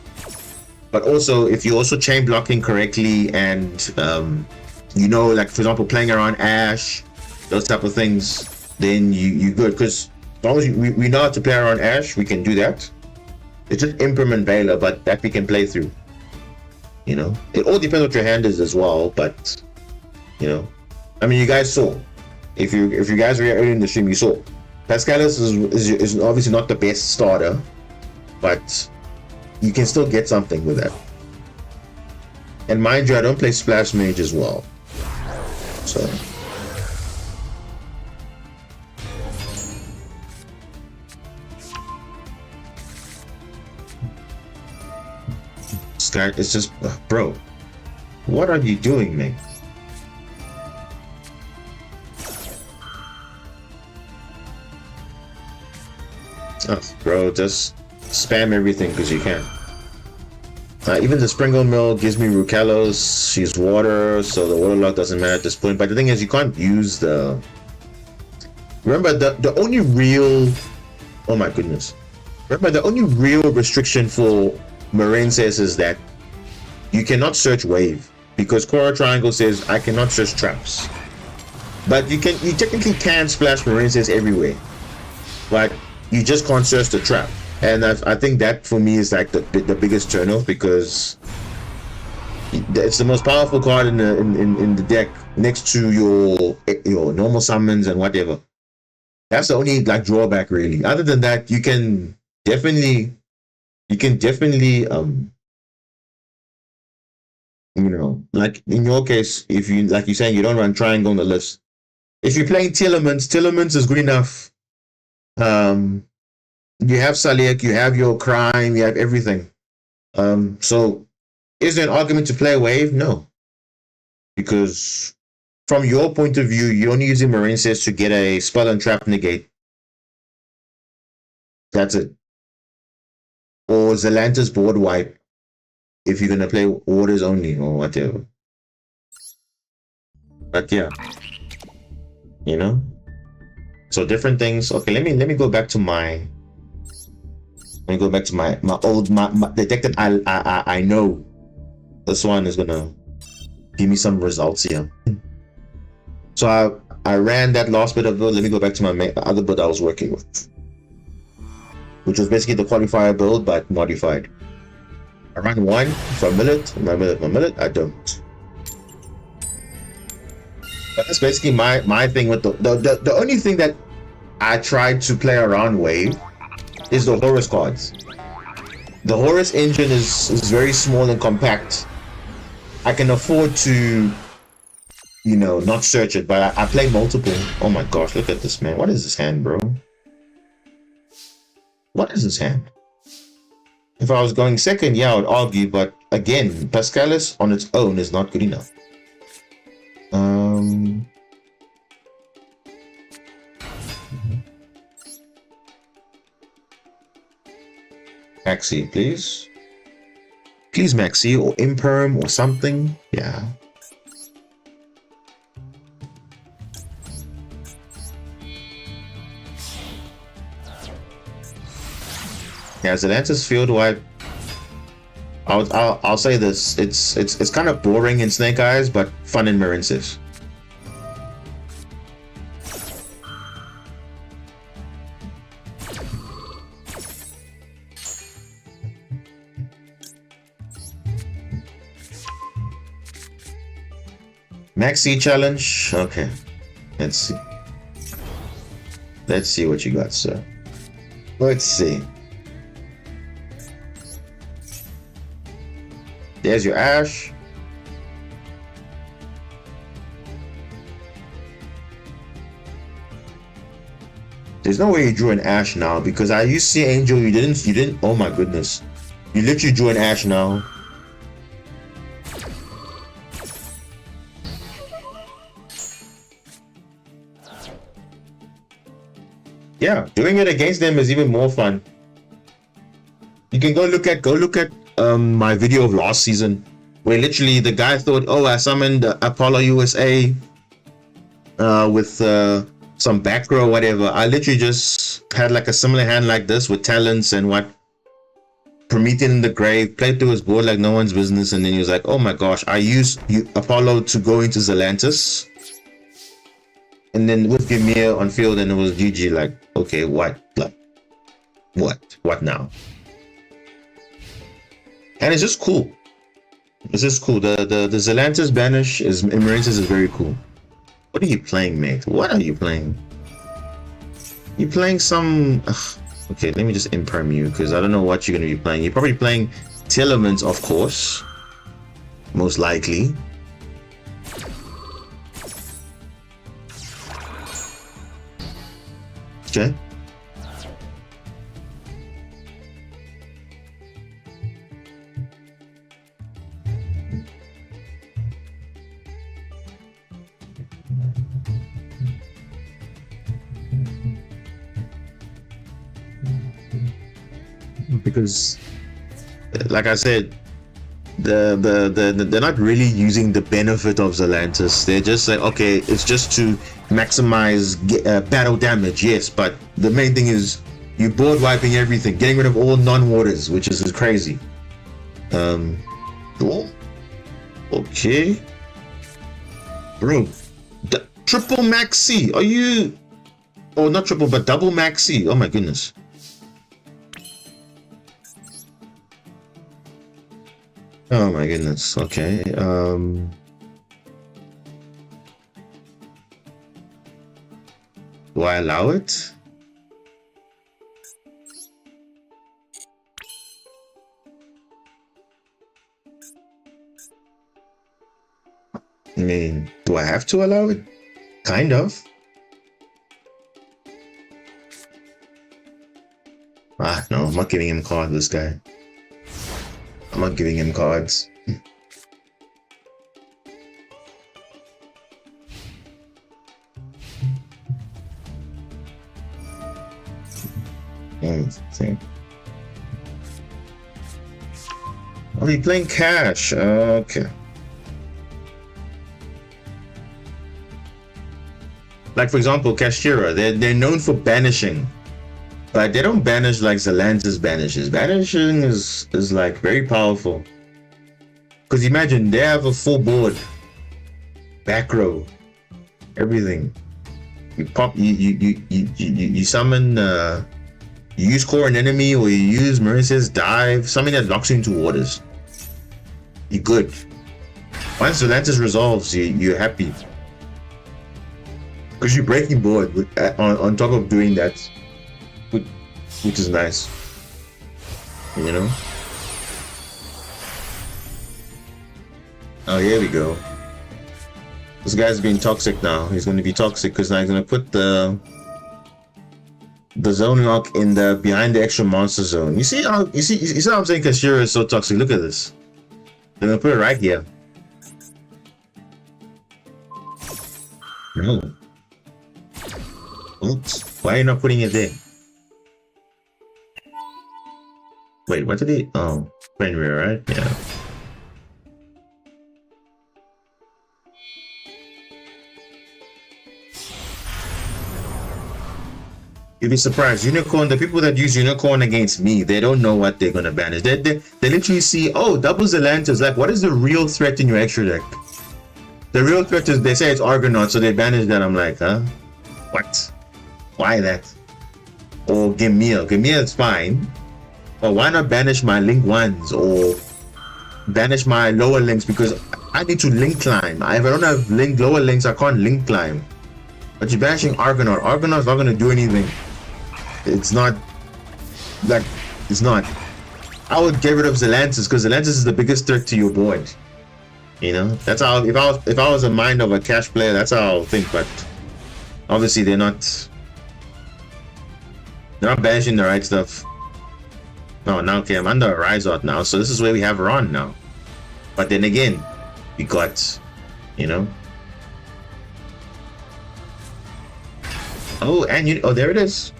But also, if you're also chain blocking correctly, and like for example, playing around Ash, those type of things, then you good. Because as long as we know how to play around Ash, we can do that. It's just implement Veiler, but that we can play through. You know, it all depends what your hand is as well. But you know, I mean, you guys saw. If you guys were early in the stream, you saw. Pascalis is obviously not the best starter, but you can still get something with that. And mind you, I don't play Splash Mage as well. So. Sky, it's just, bro, what are you doing, man? Bro, just spam everything because you can. Even the Springle Mill gives me Rukalos. She's water, so the Waterlock doesn't matter at this point. But the thing is, you can't use the... Remember, the only real... Oh my goodness. Remember, the only real restriction for Marincess is that you cannot search Wave. Because Cora Triangle says, I cannot search traps. But you technically can splash Marincess everywhere. But you just can't search the trap. And I think that for me is like the biggest turnoff, because it's the most powerful card in the deck next to your normal summons and whatever. That's the only like drawback really. Other than that, you can definitely like in your case, if you like you're saying you don't run Triangle on the list. If you're playing Tillaments is good enough. You have Saliek, you have your Crime, you have everything. So is there an argument to play Wave? No. Because from your point of view, you're only using Marincess to get a spell and trap negate. That's it. Or Zelanta's board wipe if you're gonna play orders only or whatever. But yeah. You know? So different things. Okay, let me go back to my old the deck that I know. This one is gonna give me some results here. So I ran that last bit of build. Let me go back to my other build I was working with, which was basically the qualifier build but modified. I ran one for Millet, my Millet. I don't. But that's basically my thing with the only thing that I tried to play around Wave is the Horus cards. The Horus engine is very small and compact. I can afford to, not search it, but I play multiple. Oh my gosh, look at this, man. What is this hand, bro? What is this hand? If I was going second, yeah, I would argue, but again, Pascalis on its own is not good enough. Maxi, please. Please, Maxi, or Imperm or something. Yeah. Yeah, Zelantis field wipe. I'll say this. It's kind of boring in Snake Eyes, but fun in Marincess. Maxi challenge. Okay, let's see. Let's see what you got, sir. Let's see. There's your Ash. There's no way you drew an Ash now because I used to see Angel. You didn't. Oh my goodness. You literally drew an Ash now. Yeah, doing it against them is even more fun. You can go look at my video of last season where literally the guy thought, oh, I summoned Apollo USA with some back row, whatever. I literally just had like a similar hand like this with talents and what Promethean in the grave, played through his board like no one's business, and then he was like, oh my gosh, I used Apollo to go into Zelantis. And then with Ymir on field, and it was GG. Like, okay, what? Like, what now? And it's just cool. It's just cool. The Zelantis banish is in Marincess is very cool. What are you playing, mate? What are you playing? You playing some? Okay, let me just imperm you because I don't know what you're gonna be playing. You're probably playing Telements, of course, most likely. Okay. Because, like I said, they're not really using the benefit of Zelantis. They're just like, okay, it's just to maximize battle damage, yes, but the main thing is you board wiping everything, getting rid of all non-waters, which is crazy. Cool. Okay, bro, triple maxi, are you? Oh, not triple, but double maxi. Oh my goodness. Oh my goodness. Okay. Do I allow it? I mean, do I have to allow it? Kind of. Ah, no, I'm not giving him cards, this guy. I'm not giving him cards. Same. Are you playing cash? Okay. Like for example, Kashira, they're known for banishing, but they don't banish like Zelantis banishes. Banishing is like very powerful. Because imagine they have a full board, back row, everything. You pop, you summon, you use core an enemy, or you use Marincess dive, something that locks you into waters. You're good. Once Zelantis resolves, you're happy. Because you're breaking board with, on top of doing that, which is nice, you know. Oh, here we go. This guy's being toxic now. He's going to be toxic because now he's going to put the zone lock in the behind the extra monster zone. You see how I'm saying Kashira is so toxic? Look at this. They're gonna put it right here. No. Oops. Why are you not putting it there? Wait, what did he? Oh, Fenrir, right? Yeah. You'd be surprised. Unicorn, the people that use Unicorn against me, they don't know what they're gonna banish. They literally see, oh, double Zelantis. Like, what is the real threat in your extra deck? The real threat is, they say it's Argonaut, so they banish that. I'm like, huh? What? Why that? Or Gemia. Gemia is fine. But why not banish my link ones or banish my lower links? Because I need to link climb. If I don't have lower links, I can't link climb. But you're banishing Argonaut. Argonaut's not gonna do anything. It's not like it's not. I would get rid of Zelantis because Zelantis is the biggest threat to your board. You know, that's how. If I was a mind of a cash player, that's how I'll think. But obviously, they're not. They're not banishing the right stuff. No, now okay, I'm under a Rise Out now, so this is where we have Ron now. But then again, we got, you know. Oh, and you. Oh, there it is.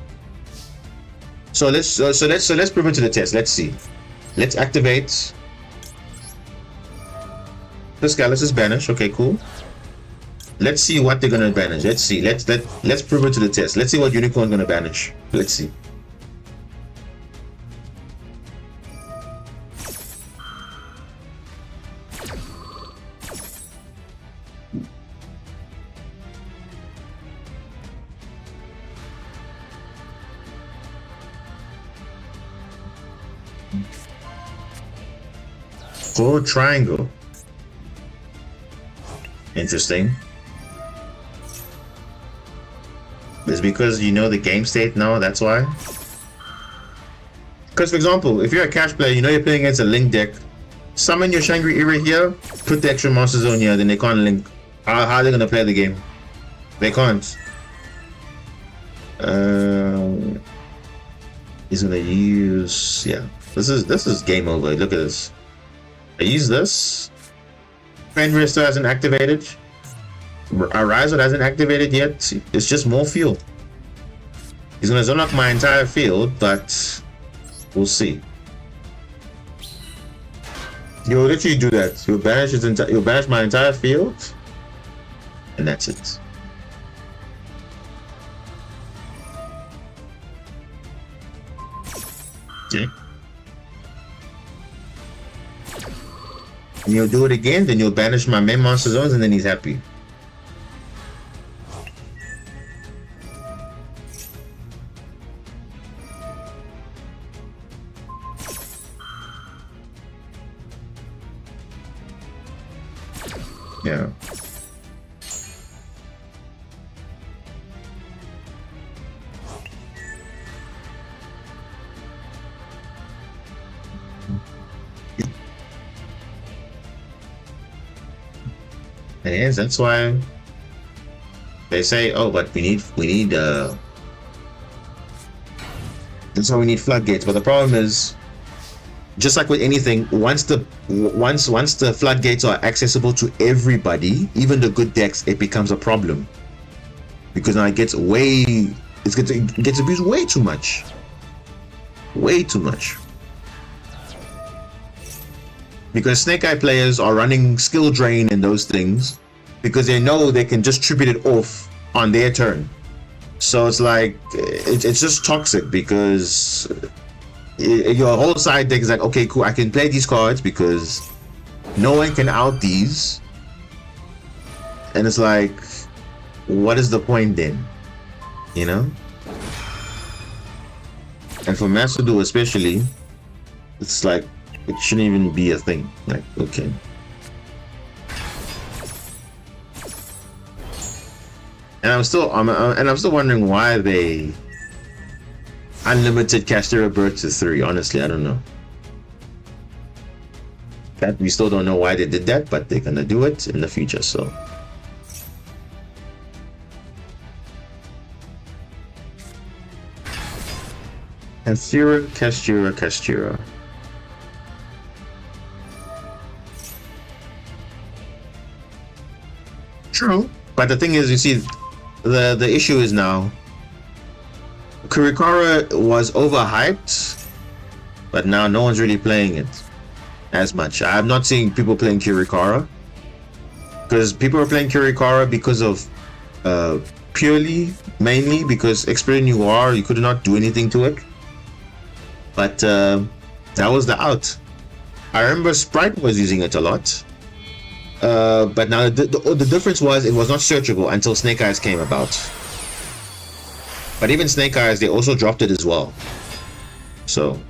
So let's prove it to the test. Let's see. Let's activate. This guy. Let's just banish. Okay, cool. Let's see what they're gonna banish. Let's see. Let's prove it to the test. Let's see what Unicorn's gonna banish. Let's see. Gold triangle. Interesting. It's because you know the game state now, that's why? Because for example, if you're a cash player, you know you're playing against a link deck, summon your Shangri-Ira here, put the extra monster zone here, then they can't link. How are they gonna play the game? They can't. He's gonna use, yeah. This is game over. Look at this. I use this. Fenrir still hasn't activated. Arizo hasn't activated yet. It's just more fuel. He's gonna zone up my entire field, but we'll see. You'll literally do that. You'll banish my entire field, and that's it. Okay. And you'll do it again, then you'll banish my main monster zones, and then he's happy. Yeah. It is. That's why they say, "Oh, but we need that's why we need floodgates." But the problem is, just like with anything, once the floodgates are accessible to everybody, even the good decks, it becomes a problem because now it gets abused way too much. Way too much. Because Snake Eye players are running skill drain and those things because they know they can just tribute it off on their turn. So it's like it's just toxic because your whole side deck is like, okay, cool, I can play these cards because no one can out these, and it's like, what is the point then? You know? And for Master Duel especially, it's like it shouldn't even be a thing. Like, okay. And I'm still wondering why they unlimited Castera Bird to 3. Honestly, I don't know. That we still don't know why they did that, but they're gonna do it in the future. So. Castera. True. But the thing is, you see, the issue is now, Kurikara was overhyped, but now no one's really playing it as much. I have not seen people playing Kurikara, because people are playing Kurikara because of mainly because Xperia Noir, you could not do anything to it. But that was the out. I remember Sprite was using it a lot. But now the difference was it was not searchable until Snake Eyes came about. But even Snake Eyes, they also dropped it as well. So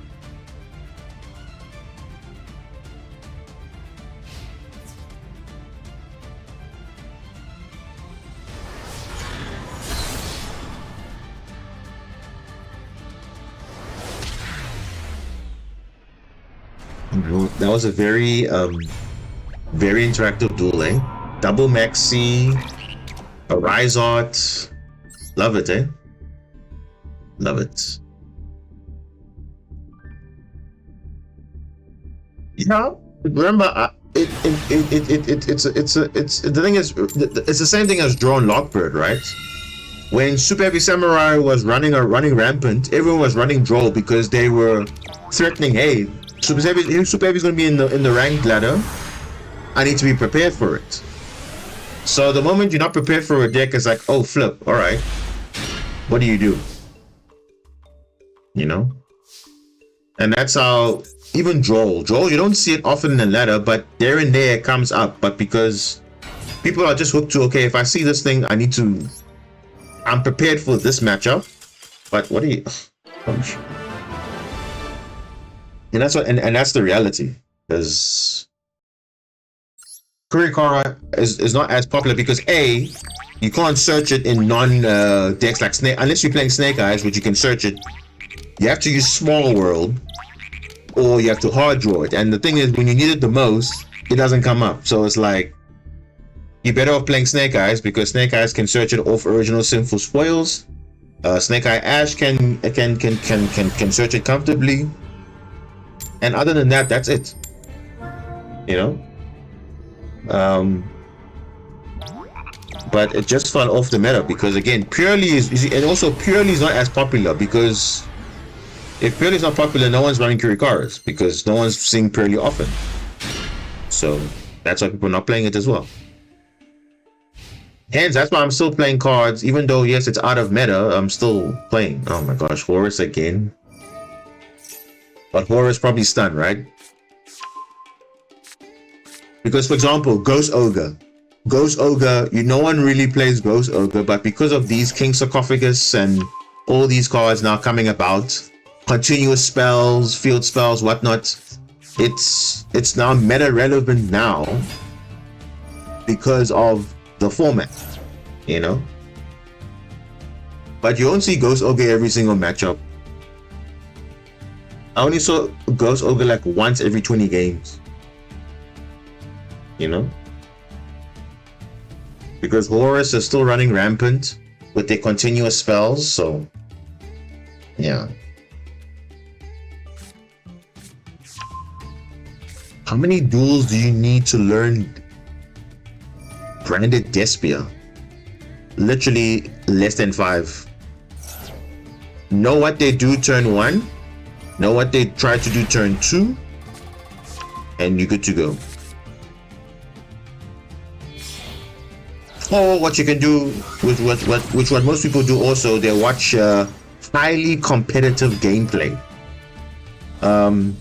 that was a very interactive duel, eh? Double Maxi, a Rizot. Love it, eh? Love it. Yeah. Remember, it's the thing is, it's the same thing as Drone Lockbird, right? When Super Heavy Samurai was running rampant, everyone was running Droll because they were threatening, hey, Super Heavy is going to be in the ranked ladder. I need to be prepared for it. So the moment you're not prepared for a deck, it's like, oh flip, all right. What do? You know? And that's how even Droll, you don't see it often in the ladder, but there and there it comes up. But because people are just hooked to, okay, if I see this thing, I'm prepared for this matchup. But what do you? Gosh. And that's what, and that's the reality. Because Kurikara is not as popular because A, you can't search it in decks like Snake, unless you're playing Snake Eyes, which you can search it. You have to use Small World, or you have to hard draw it. And the thing is, when you need it the most, it doesn't come up. So it's like, you're better off playing Snake Eyes because Snake Eyes can search it off original Sinful Spoils. Snake Eye Ash can search it comfortably. And other than that, that's it. You know? But it just fell off the meta because again, Purely is, and also Purely is not as popular because if Purely is not popular, no one's running Kurikaras because no one's seeing Purely often. So that's why people are not playing it as well. Hence, that's why I'm still playing cards, even though yes, it's out of meta. I'm still playing. Oh my gosh, Horus again. But Horus probably stunned, right? Because, for example, Ghost Ogre, no one really plays Ghost Ogre, but because of these King Sarcophagus and all these cards now coming about, continuous spells, field spells, whatnot, it's now meta relevant now because of the format, you know. But you don't see Ghost Ogre every single matchup. I only saw Ghost Ogre like once every 20 games. You know? Because Horus is still running rampant with their continuous spells, so yeah. How many duels do you need to learn Branded Despia? Literally less than 5. Know what they do turn 1, know what they try to do turn 2, and you're good to go. Or what you can do with what most people do also, they watch highly competitive gameplay. And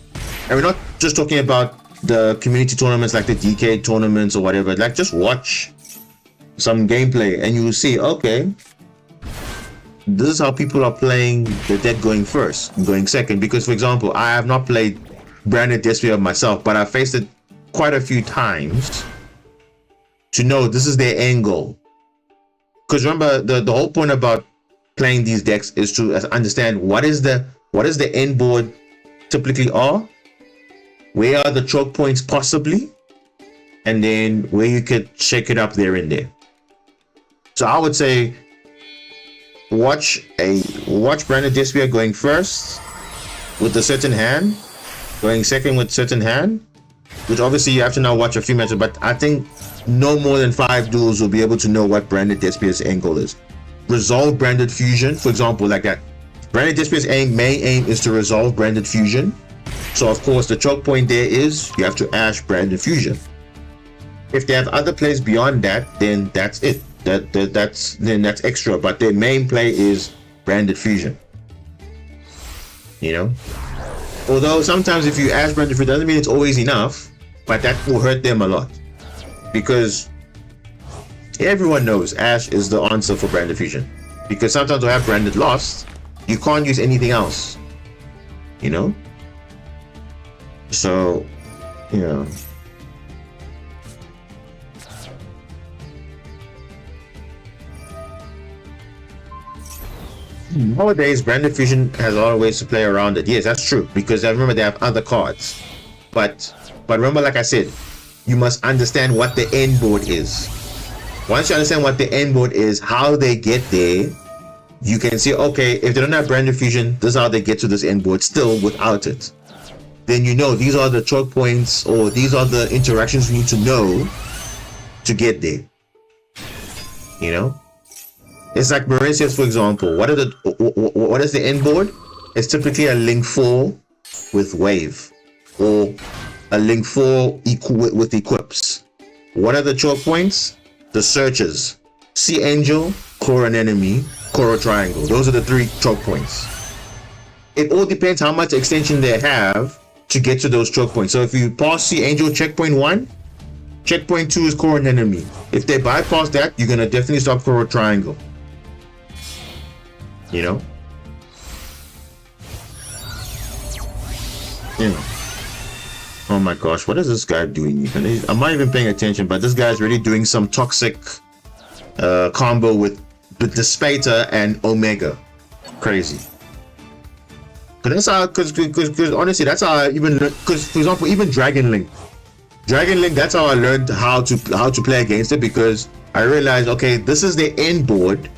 we're not just talking about the community tournaments like the DK tournaments or whatever. Like, just watch some gameplay and you will see, okay, this is how people are playing the deck going first, going second. Because, for example, I have not played Branded Despia myself, but I faced it quite a few times to know this is their end goal. Because remember, the whole point about playing these decks is to understand what is the end board typically are, where are the choke points possibly, and then where you could shake it up there and there. So I would say watch Branded Despia going first with a certain hand, going second with certain hand, which obviously you have to now watch a few matches, but I think no more than 5 duels will be able to know what Branded Despier's end goal is. Resolve Branded Fusion, for example, like that. Branded Despier's main aim is to resolve Branded Fusion. So of course the choke point there is you have to Ash Branded Fusion. If they have other plays beyond that, then that's it. That's extra, but their main play is Branded Fusion. You know? Although sometimes if you Ash Branded Fusion, doesn't mean it's always enough, but that will hurt them a lot. Because everyone knows Ash is the answer for Branded Fusion. Because sometimes we have Branded Lost, you can't use anything else. You know? So, you know. Nowadays, Branded Fusion has a lot of ways to play around it. Yes, that's true. Because I remember they have other cards. But remember, like I said, you must understand what the end board is. Once you understand what the end board is, how they get there, you can see, okay, if they don't have Branded Fusion, this is how they get to this end board still without it. Then you know these are the choke points, or these are the interactions you need to know to get there. You know? It's like Marincess, for example. What is the end board? It's typically a Link 4 with Wave, or a Link 4 with Equips. What are the choke points? The Searchers, Sea Angel, Core and Enemy, Core Triangle. Those are the 3 choke points. It all depends how much extension they have to get to those choke points. So if you pass Sea Angel checkpoint 1, checkpoint 2 is Core and Enemy. If they bypass that, you're gonna definitely stop Core Triangle. You know? Yeah. Oh my gosh, what is this guy doing? I'm not even paying attention, but this guy's really doing some toxic combo with Despater and Omega. Crazy. Because honestly, that's how I even, because for example, even Dragon Link, that's how I learned how to play against it, because I realized, okay, this is the end board.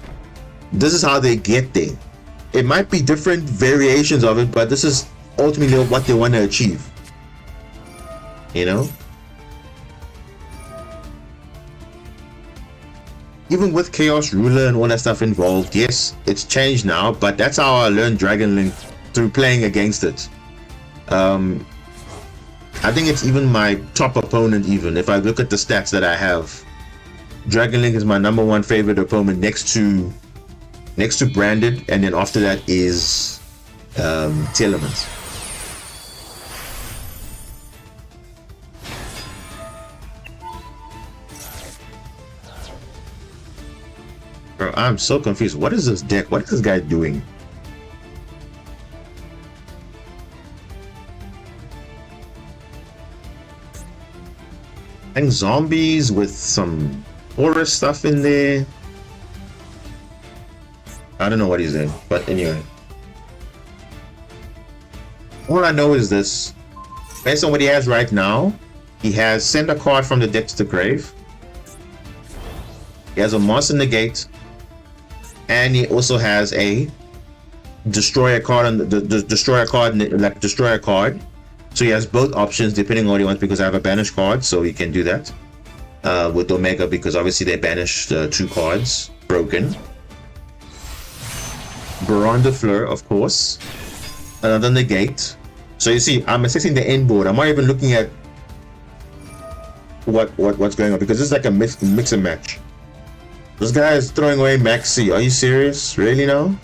This is how they get there. It might be different variations of it, but this is ultimately what they want to achieve. You know? Even with Chaos Ruler and all that stuff involved, yes, it's changed now, but that's how I learned Dragon Link, through playing against it. I think it's even my top opponent, even if I look at the stats that I have. Dragon Link is my #1 favorite opponent, next to Branded, and then after that is Telemans. Bro, I'm so confused. What is this deck? What is this guy doing? I think zombies with some horror stuff in there. I don't know what he's in, but anyway. All I know is this. Based on what he has right now, he has sent a card from the deck to the grave. He has a monster negate. And he also has a destroyer card on the destroyer card. So he has both options depending on what he wants, because I have a banish card, so he can do that. With Omega, because obviously they banished 2 cards. Broken. Baron de Fleur, of course. Another negate. So you see, I'm assessing the end board. I'm not even looking at what's going on, because this is like a mix and match. This guy is throwing away Maxi. Are you serious? Really now?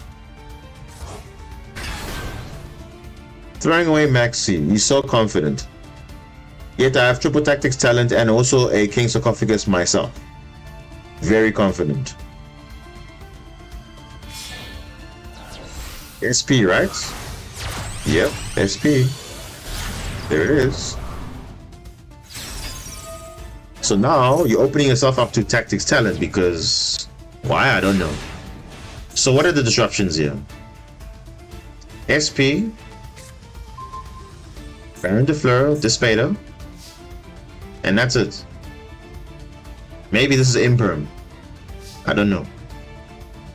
Throwing away Maxi. He's so confident. Yet I have triple tactics talent and also a King Sarcophagus myself. Very confident. SP, right? Yep, SP. There it is. So now you're opening yourself up to tactics talent, because why? I don't know. So what are the disruptions here? SP, Baron de Fleur, Despater, and that's it. Maybe this is Imperm. I don't know.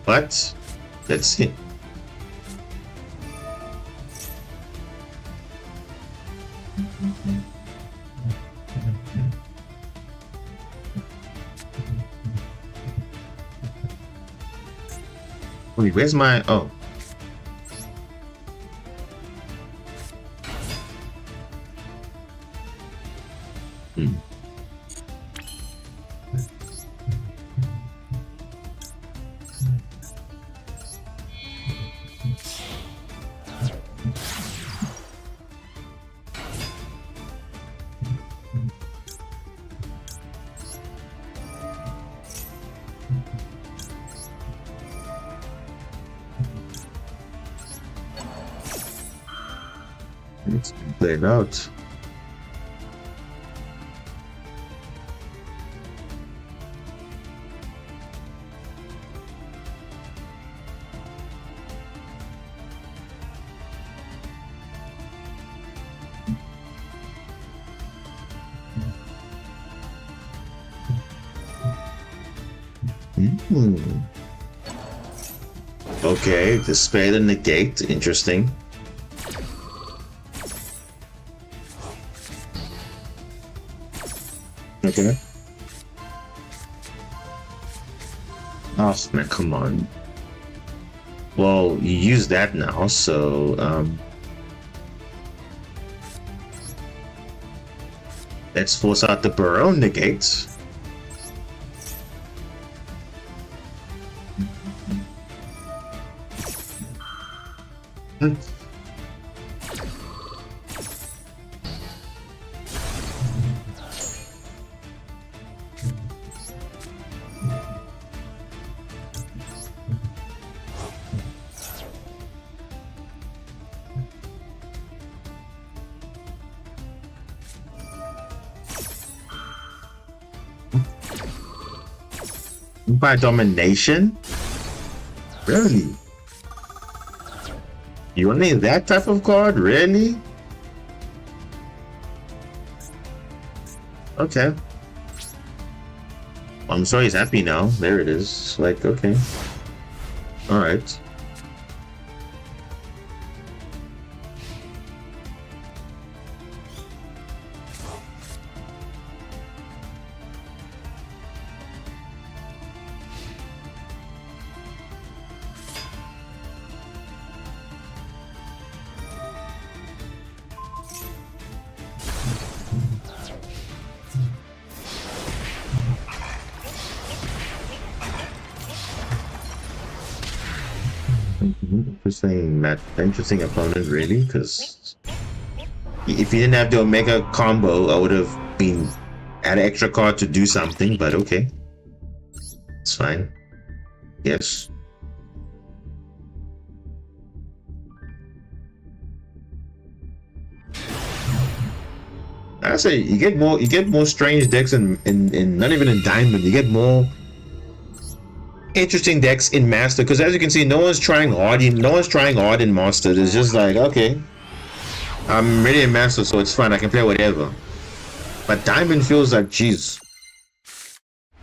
But let's see. Wait, where's my... Oh. Let's play it out. Okay, the spade and the gate, interesting. Okay. Oh man, come on. Well, you use that now, so let's force out the Barrow negate. By domination? Really? You need that type of card? Really? Okay. I'm sorry he's happy now. There it is. Like, okay. Alright. Interesting opponent, really, because if you didn't have the Omega combo, I would have been had an extra card to do something, but okay. It's fine. Yes. I say you get more strange decks in not even in Diamond, you get more interesting decks in Master, because as you can see, no one's trying hard in Master. It's just like, okay, I'm ready in Master, so it's fine, I can play whatever. But Diamond feels like, geez,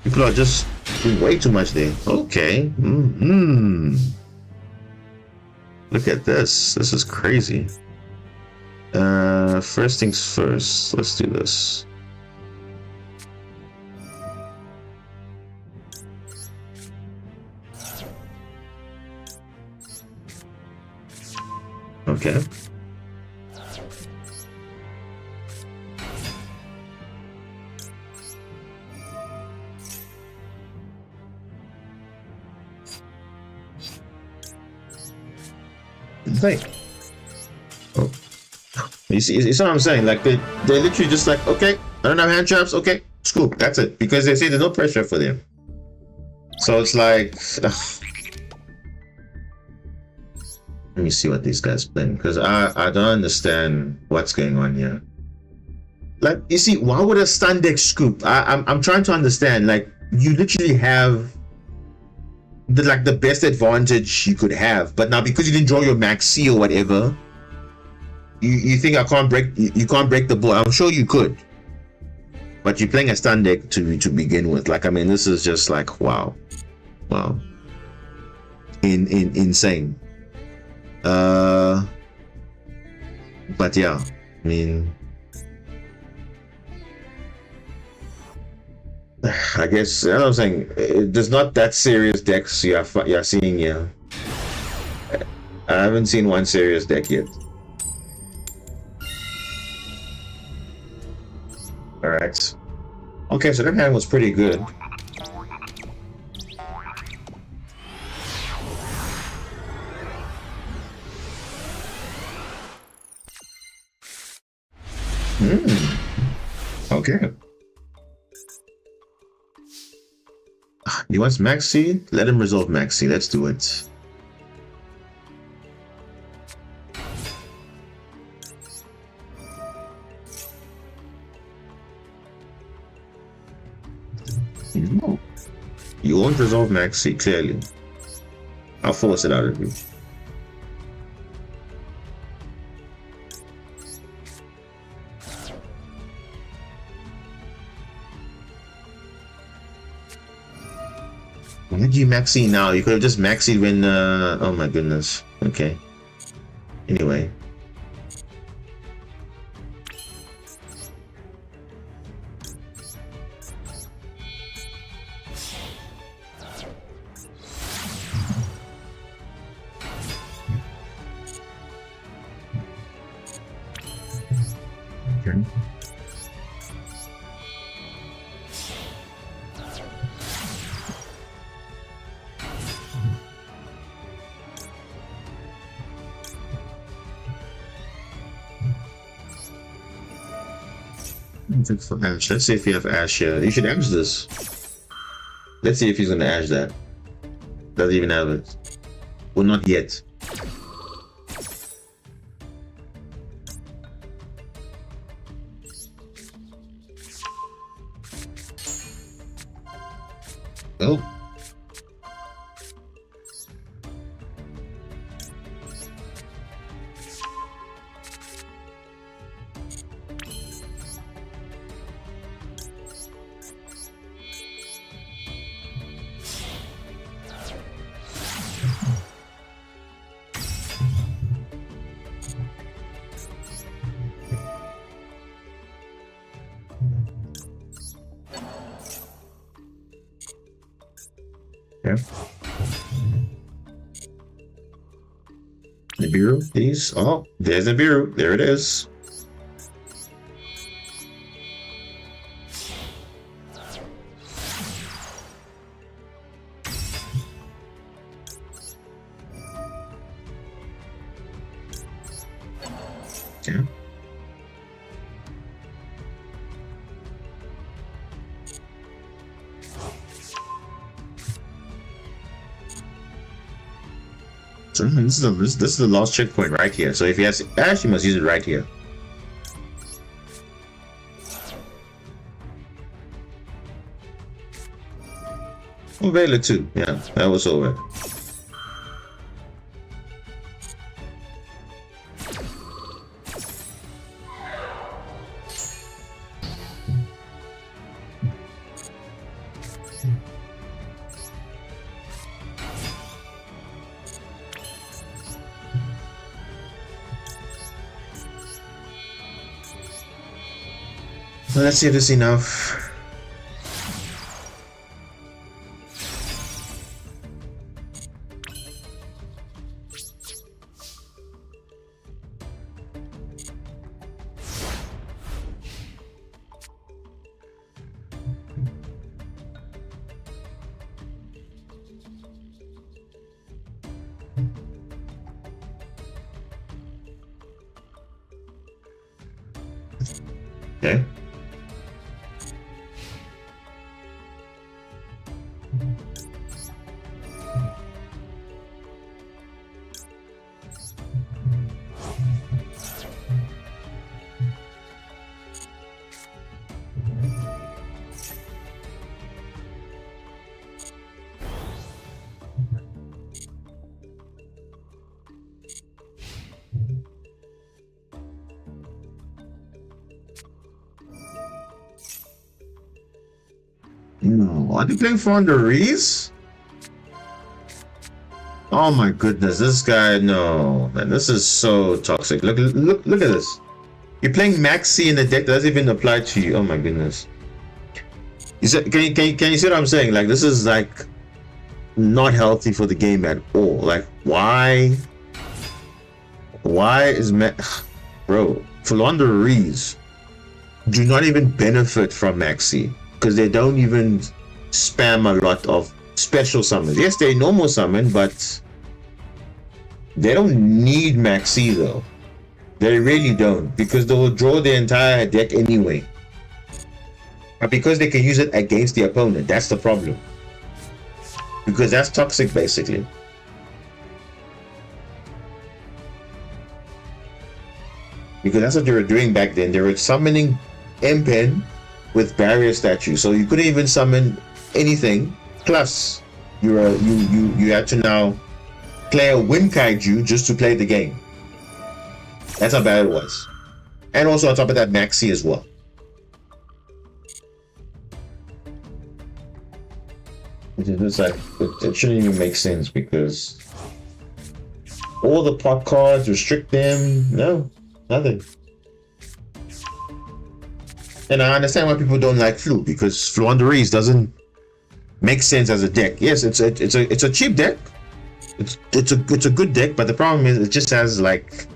people are just doing way too much there. Okay. Look at this. This is crazy. First things first, let's do this. Okay. Like, oh, you see what I'm saying? Like they're literally just like, okay, I don't have hand traps. Okay, scoop. That's it, because they say there's no pressure for them. So it's like. Let me see what these guys playing, because I don't understand what's going on here. Like, you see, why would a stun deck scoop? I'm trying to understand. Like, you literally have the best advantage you could have, but now because you didn't draw your maxi or whatever, you think I can't break you can't break the board. I'm sure you could, but you're playing a stun deck to begin with. Like, I mean, this is just like wow, insane. But yeah, I mean, I guess, you know what I'm saying, there's not that serious decks you're seeing here. haven't seen one serious deck yet. Alright. Okay, so that hand was pretty good. Okay. He wants Maxi? Let him resolve Maxi. Let's do it. No. You won't resolve Maxi, clearly. I'll force it out of you. Why did you Maxi now? You could have just Maxied when, oh my goodness. Okay. Anyway. Okay. For Ash. Let's see if you have Ash here. You should Ash this. Let's see if he's gonna Ash that. Doesn't even have it. Well, not yet. Oh. Yeah. The bureau, please. Oh, there's the bureau. There it is. Okay. So this is the last checkpoint right here. So if he has Ash, he must use it right here. Oh, Vela too. Yeah, that was over. Well, let's see if this is enough. Okay. No, are they playing Fonderies? Oh my goodness, this guy, no, man, this is so toxic. Look at this. You're playing Maxi in a deck that doesn't even apply to you. Oh my goodness. Can you see what I'm saying? Like, this is like not healthy for the game at all. Like, why Why is bro, Flanders do not even benefit from Maxi because they don't even spam a lot of special summons. Yes, they normal summon, but they don't need Maxi though. They really don't, because they will draw the entire deck anyway. But because they can use it against the opponent, that's the problem. Because that's toxic basically. Because that's what they were doing back then. They were summoning M-Pen with barrier statue, so you couldn't even summon anything. Plus, you had to now play a Wind Kaiju just to play the game. That's how bad it was. And also on top of that, Maxi as well. It's like it shouldn't even make sense because all the pot cards restrict them. No, nothing. And I understand why people don't like Flu, because Flanders doesn't make sense as a deck. Yes, it's a cheap deck. It's a good deck, but the problem is it just has like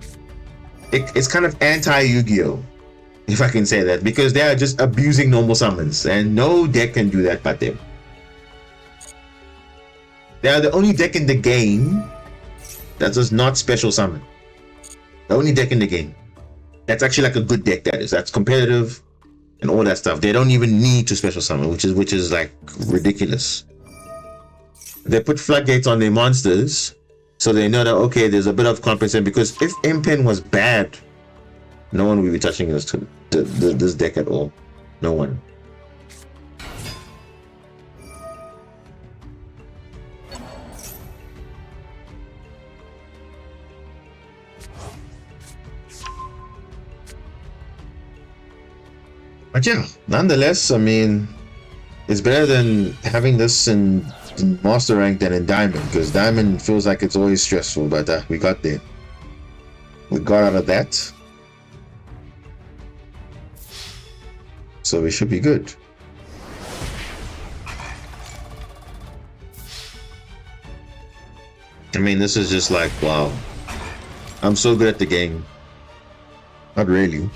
it's kind of anti Yu-Gi-Oh, if I can say that, because they are just abusing normal summons, and no deck can do that but them. They are the only deck in the game that does not special summon. The only deck in the game that's actually like a good deck, that is, that's competitive and all that stuff. They don't even need to special summon, which is like ridiculous. They put floodgates on their monsters so they know that, okay, there's a bit of compensation, because if M-Pen was bad, no one would be touching this deck at all. No one. But yeah, nonetheless, I mean, it's better than having this in Master Rank than in Diamond, because Diamond feels like it's always stressful, but we got there. We got out of that. So we should be good. I mean, this is just like, wow. I'm so good at the game. Not really.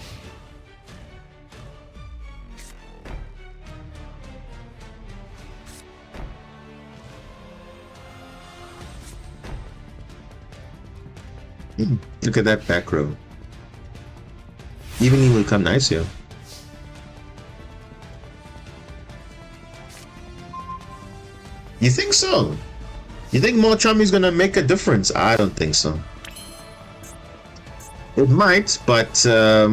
Look at that back row. Evening will come nice here. You think so? You think Molchami is gonna make a difference? I don't think so. It might, but I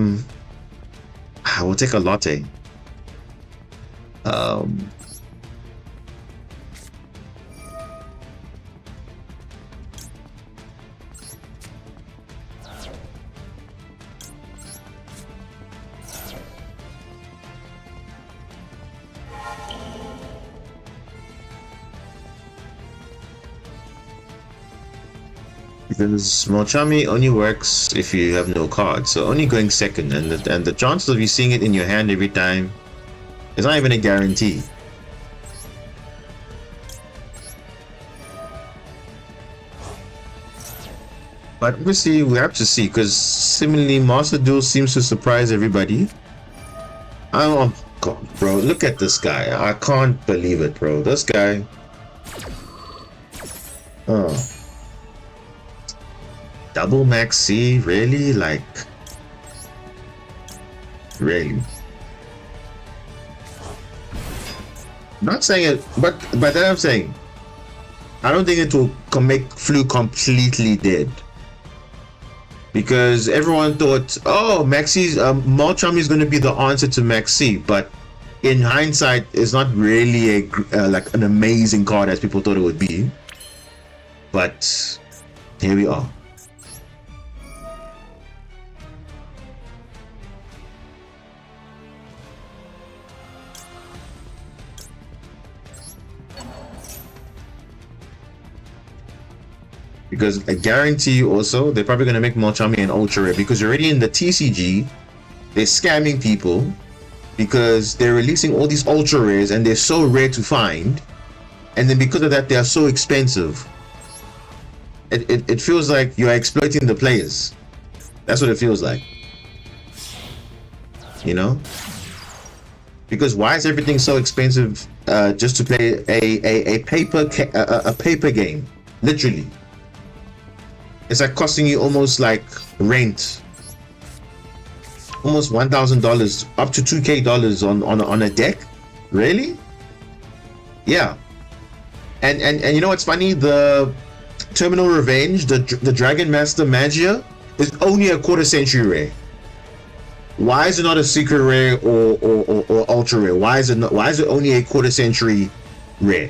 will take a latte. Because Molchami only works if you have no cards, so only going second, and the chances of you seeing it in your hand every time is not even a guarantee. But obviously we have to see, because similarly Master Duel seems to surprise everybody. Oh god, bro, look at this guy. I can't believe it, bro. This guy. Oh. Double Max C, really? Like, really? Not saying it, but that I'm saying, I don't think it will make Flu completely dead, because everyone thought, oh, Maxi's Molchami is going to be the answer to Maxi, but in hindsight, it's not really a like an amazing card as people thought it would be. But here we are. Because I guarantee you also, they're probably going to make Molchami an ultra rare, because already in the TCG, they're scamming people because they're releasing all these ultra rares and they're so rare to find, and then because of that, they are so expensive. It feels like you're exploiting the players. That's what it feels like. You know? Because why is everything so expensive just to play a paper game? Literally. It's like costing you almost like rent. Almost $1,000, up to $2,000 on a deck. Really? Yeah. And you know what's funny? The Terminal Revenge, the Dragon Master Magia is only a quarter century rare. Why is it not a secret rare or ultra rare? Why is it only a quarter century rare?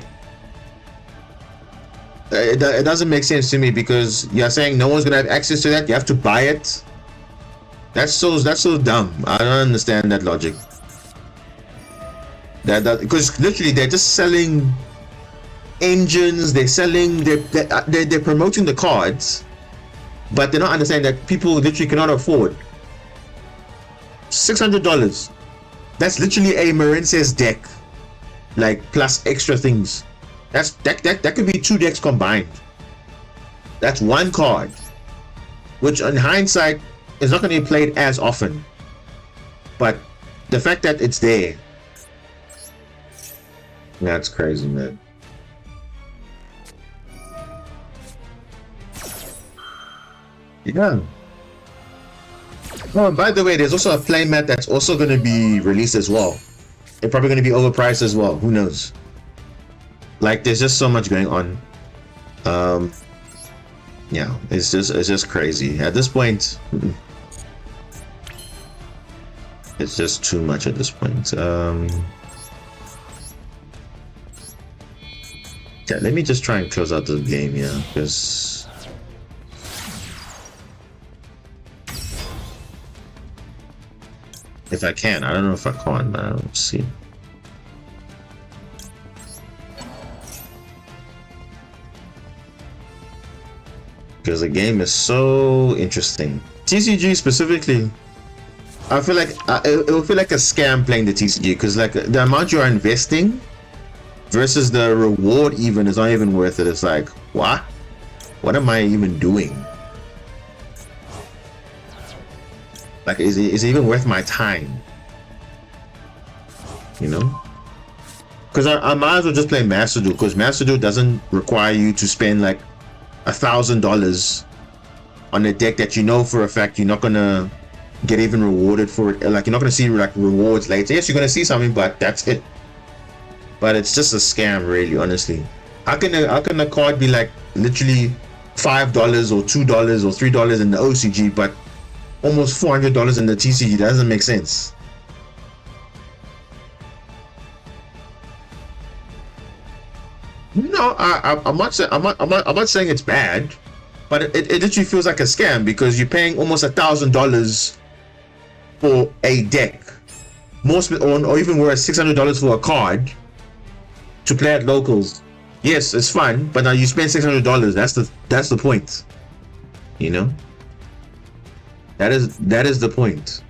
It doesn't make sense to me, because you're saying no one's gonna have access to that. You have to buy it. That's so dumb. I don't understand that logic. That because literally they're just selling engines. They're promoting the cards, but they're not understanding that people literally cannot afford $600. That's literally a Marincess deck, like plus extra things. That could be 2 decks combined. That's 1 card, which in hindsight is not going to be played as often. But the fact that it's there, that's crazy, man. Yeah. Oh, and by the way, there's also a playmat that's also going to be released as well. It's probably going to be overpriced as well. Who knows? Like, there's just so much going on. Yeah, it's just crazy at this point. It's just too much at this point. Yeah, let me just try and close out the game, yeah, because if I can, I don't know if I can, but I'll see. Because the game is so interesting. TCG specifically, I feel like it will feel like a scam playing the TCG, because like the amount you are investing versus the reward even is not even worth it. It's like, what am I even doing? Like, is it even worth my time? You know? Because I might as well just play Master Duel, because Master Duel doesn't require you to spend like $1,000 on a deck that you know for a fact you're not gonna get even rewarded for it. Like, you're not gonna see like rewards later. Yes, you're gonna see something, but that's it. But it's just a scam, really, honestly. How can a card be like literally $5 or $2 or $3 in the OCG, but almost $400 in the TCG? That doesn't make sense. No, I'm not saying it's bad, but it literally feels like a scam, because you're paying almost $1,000 for a deck, or even worse, $600 for a card to play at locals. Yes, it's fun, but now you spend $600. That's the point. You know, that is the point.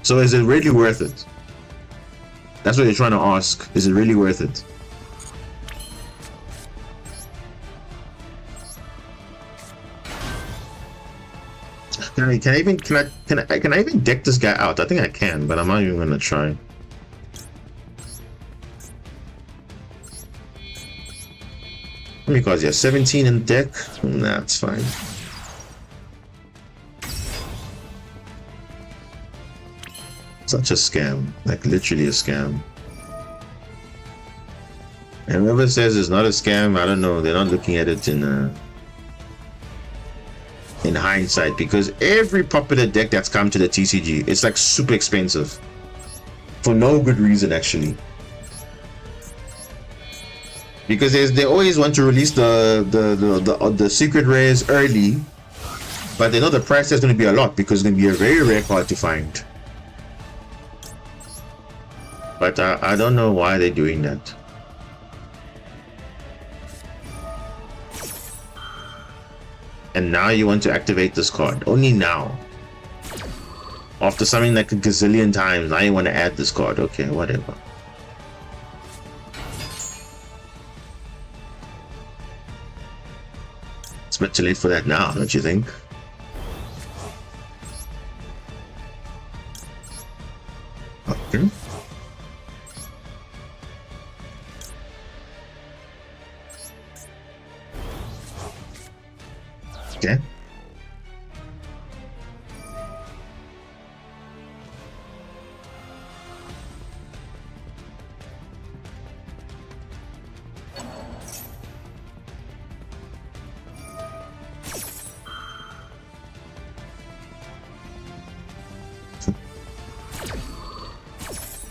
So is it really worth it? That's what you're trying to ask. Is it really worth it? Can I even deck this guy out? I think I can, but I'm not even gonna try. Because yeah, 17 in deck. Nah, it's fine. Such a scam, like literally a scam. And whoever says it's not a scam, I don't know. They're not looking at it in hindsight, because every popular deck that's come to the TCG, it's like super expensive for no good reason, actually. Because they always want to release the secret rares early, but they know the price is going to be a lot, because it's going to be a very rare card to find. But I don't know why they're doing that. And now you want to activate this card. Only now. After something like a gazillion times, now you want to add this card. Okay, whatever. It's a bit too late for that now, don't you think? Hmm? Okay.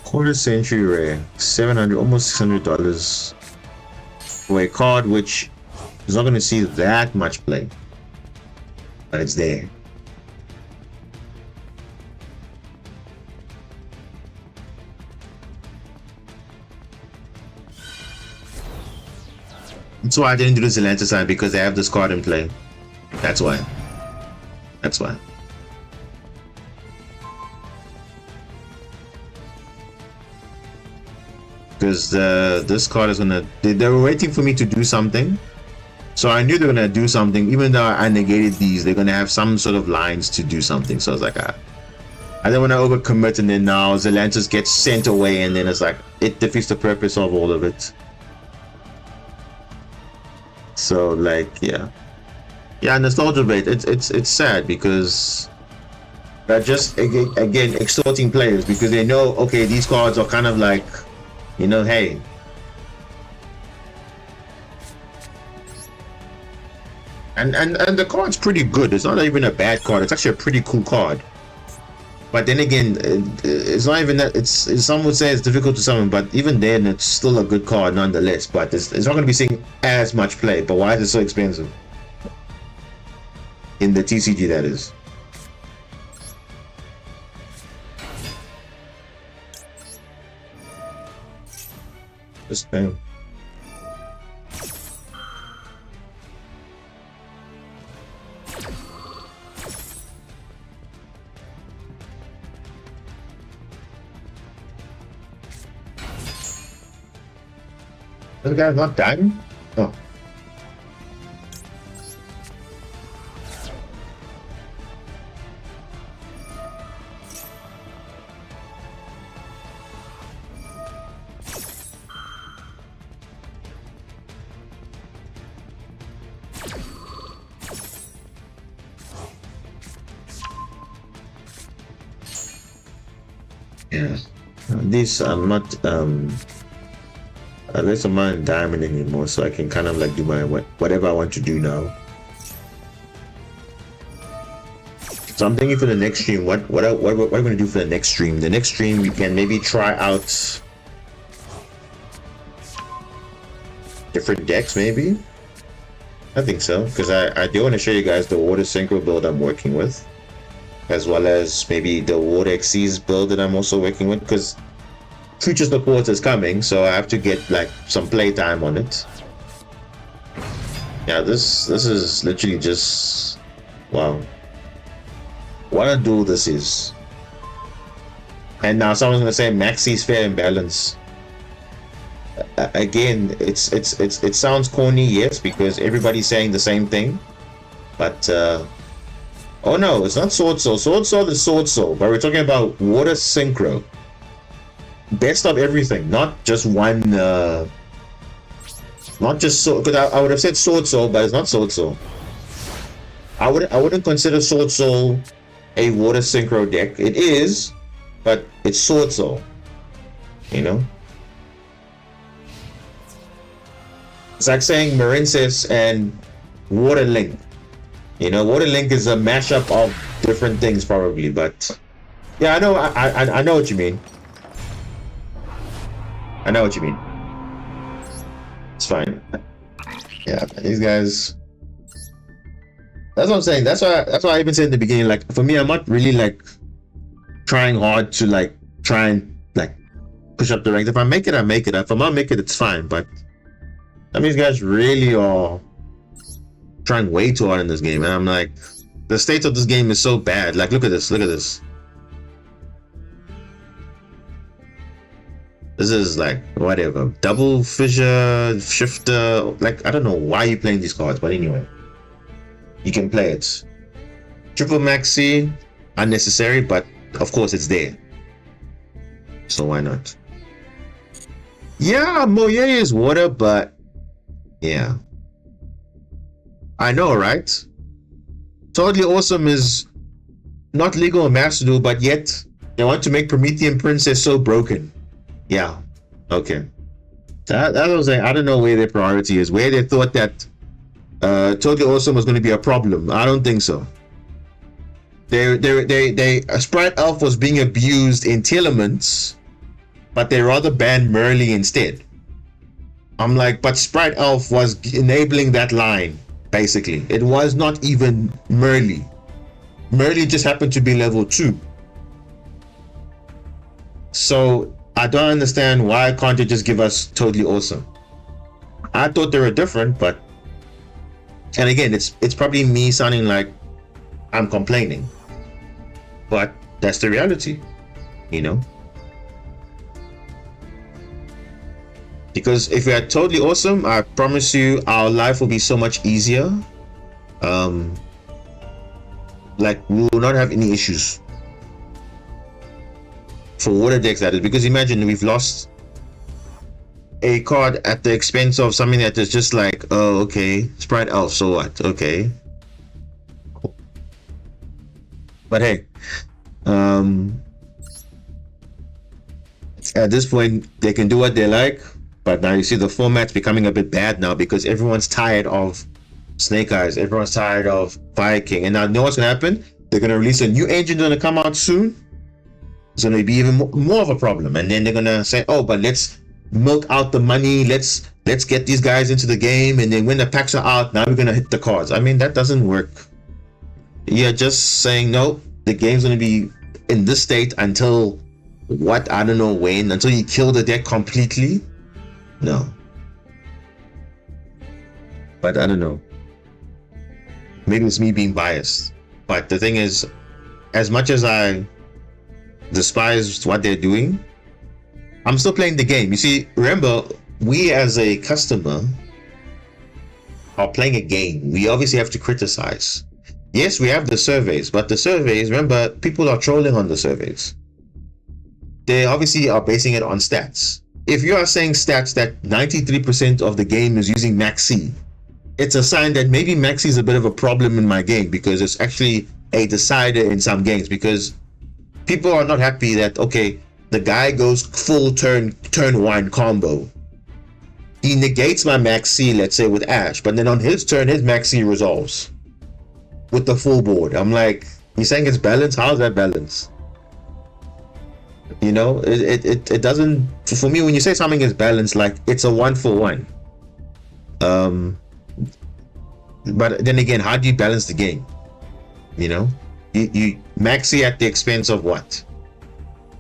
Quarter century rare, 700, almost $600 for a card which is not going to see that much play, but it's there. That's why I didn't do the Zelanta side, because they have this card in play. That's why. That's why. Because this card is gonna. They were waiting for me to do something, so I knew they were gonna do something. Even though I negated these, they're gonna have some sort of lines to do something. So I was like, I don't want to overcommit, and then now Zelantis gets sent away, and then it's like it defeats the purpose of all of it. So like, yeah, nostalgia bait. It's sad because they're just again extorting players because they know, okay, these cards are kind of like, you know, hey, and the card's pretty good. It's not even a bad card. It's actually a pretty cool card. But then again, it's not even that. It's some would say it's difficult to summon, but even then, it's still a good card nonetheless. But it's not going to be seeing as much play. But why is it so expensive? In the TCG, that is. Just bam. The guy's not dying? Oh. Yeah. This I'm not unless I'm not in diamond anymore, so I can kind of like do my whatever I want to do now. So I'm thinking for the next stream, what are we going to do for the next stream? The next stream we can maybe try out different decks, maybe. I think so, because I do want to show you guys the water synchro build I'm working with, as well as maybe the water Xyz build that I'm also working with, because Future Support is coming, so I have to get like some playtime on it. Yeah, this is literally just wow. What a duel this is. And now someone's gonna say Maxi's fair and balanced. Again, it sounds corny, yes, because everybody's saying the same thing. But oh no, it's not Sword Soul. Sword Soul is Sword Soul, but we're talking about Water Synchro. Best of everything, not just one. Not just so. Because I would have said Sword Soul, but it's not Sword Soul. I wouldn't consider Sword Soul a Water Synchro deck. It is, but it's Sword Soul. You know. It's like saying Marincess and Water Link. You know, Water Link is a mashup of different things, probably. But yeah, I know. I know what you mean. I know what you mean. It's fine. Yeah, these guys. That's what I'm saying. That's why I even said in the beginning. Like for me, I'm not really like trying hard to like try and like push up the ranks. If I make it, I make it. If I'm not make it, it's fine. But I mean, these guys really are trying way too hard in this game, and I'm like, the state of this game is so bad. Like, look at this. Look at this. This is like whatever. Double fissure, shifter. Like I don't know why you're playing these cards, but anyway, you can play it. Triple maxi, unnecessary, but of course it's there. So why not? Yeah, Moye is water, but yeah. I know, right? Totally Awesome is not legal in Macedo, but yet they want to make Promethean Princess so broken. Yeah. Okay. That was like, I don't know where their priority is, where they thought that Totally Awesome was going to be a problem. I don't think so. Sprite Elf was being abused in Telements, but they rather banned Merly instead. I'm like, but Sprite Elf was enabling that line, basically. It was not even Merly. Merly just happened to be level 2. So I don't understand why can't they just give us Totally Awesome. I thought they were different, but and again, it's probably me sounding like I'm complaining, but that's the reality, you know. Because if we are Totally Awesome, I promise you our life will be so much easier. Like we will not have any issues for water decks, that is. Because imagine we've lost a card at the expense of something that is just like, oh, okay, Sprite Elf, so what? Okay. But hey, at this point they can do what they like. But now you see the format's becoming a bit bad now because everyone's tired of Snake Eyes, everyone's tired of Fire King, and now you know what's gonna happen? They're gonna release a new engine gonna come out soon. It's gonna be even more of a problem, and then they're gonna say, oh, but let's milk out the money, let's get these guys into the game, and then when the packs are out, now we're gonna hit the cards. I mean, that doesn't work. You're just saying no, the game's gonna be in this state until what, I don't know when, until you kill the deck completely. No. But I don't know, maybe it's me being biased, but the thing is, as much as I despise what they're doing, I'm still playing the game. You see, remember, we as a customer are playing a game. We obviously have to criticize. Yes, we have the surveys, but the surveys, remember, people are trolling on the surveys. They obviously are basing it on stats. If you are saying stats that 93% of the game is using Maxi, it's a sign that maybe Maxi is a bit of a problem in my game, because it's actually a decider in some games, because people are not happy that, okay, the guy goes full turn 1 combo. He negates my Maxi, let's say, with Ash, but then on his turn, his Maxi resolves with the full board. I'm like, you're saying it's balanced? How's that balanced? You know, it doesn't, for me, when you say something is balanced, like it's a 1-for-1. But then again, how do you balance the game? You know, you Maxi at the expense of what?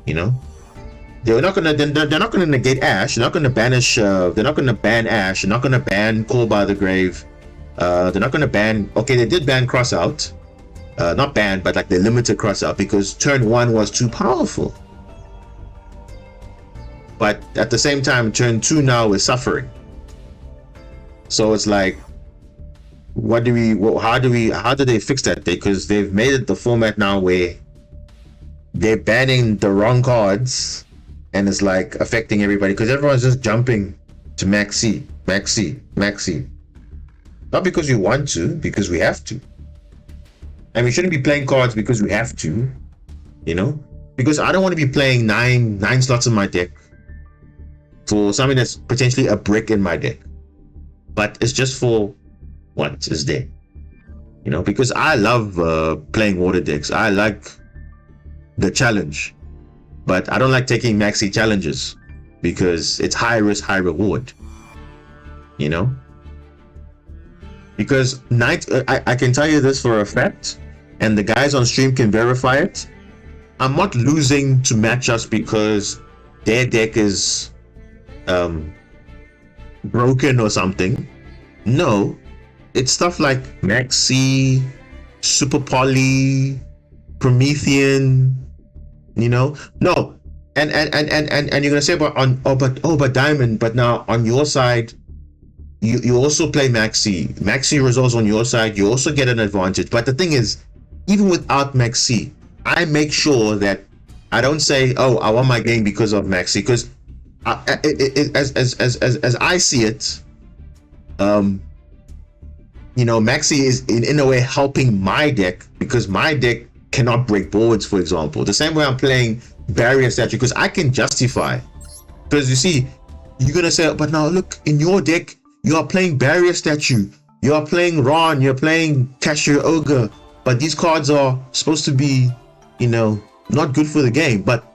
You know, they're not gonna negate Ash. They're not gonna banish. They're not gonna ban Ash. They're not gonna ban Call by the Grave. They're not gonna ban. Okay, they did ban Crossout. Not ban, but like they limited Crossout because turn 1 was too powerful. But at the same time, turn 2 now is suffering. So it's like, how do they fix that? Because they've made it the format now where they're banning the wrong cards, and it's like affecting everybody because everyone's just jumping to Maxi. Not because we want to, because we have to. And we shouldn't be playing cards because we have to, you know? Because I don't want to be playing nine slots in my deck for something that's potentially a brick in my deck. But it's just for what is there, you know? Because I love playing water decks. I like the challenge, but I don't like taking Maxi challenges because it's high risk, high reward, you know? Because I can tell you this for a fact, and the guys on stream can verify it. I'm not losing to matchups because their deck is broken or something. No, it's stuff like Maxi, Super Poly, Promethean, you know. No, and you're gonna say about but Diamond, but now on your side, you also play Maxi resolves on your side, you also get an advantage. But the thing is, even without Maxi, I make sure that I don't say, oh, I want my game because of Maxi, because as I see it, Maxi is in a way helping my deck, because my deck cannot break boards, for example. The same way I'm playing Barrier Statue, because I can justify. Because you see, you're gonna say, but now look, in your deck, you are playing Barrier Statue, you are playing Ron, you're playing Cashier Ogre, but these cards are supposed to be, not good for the game. But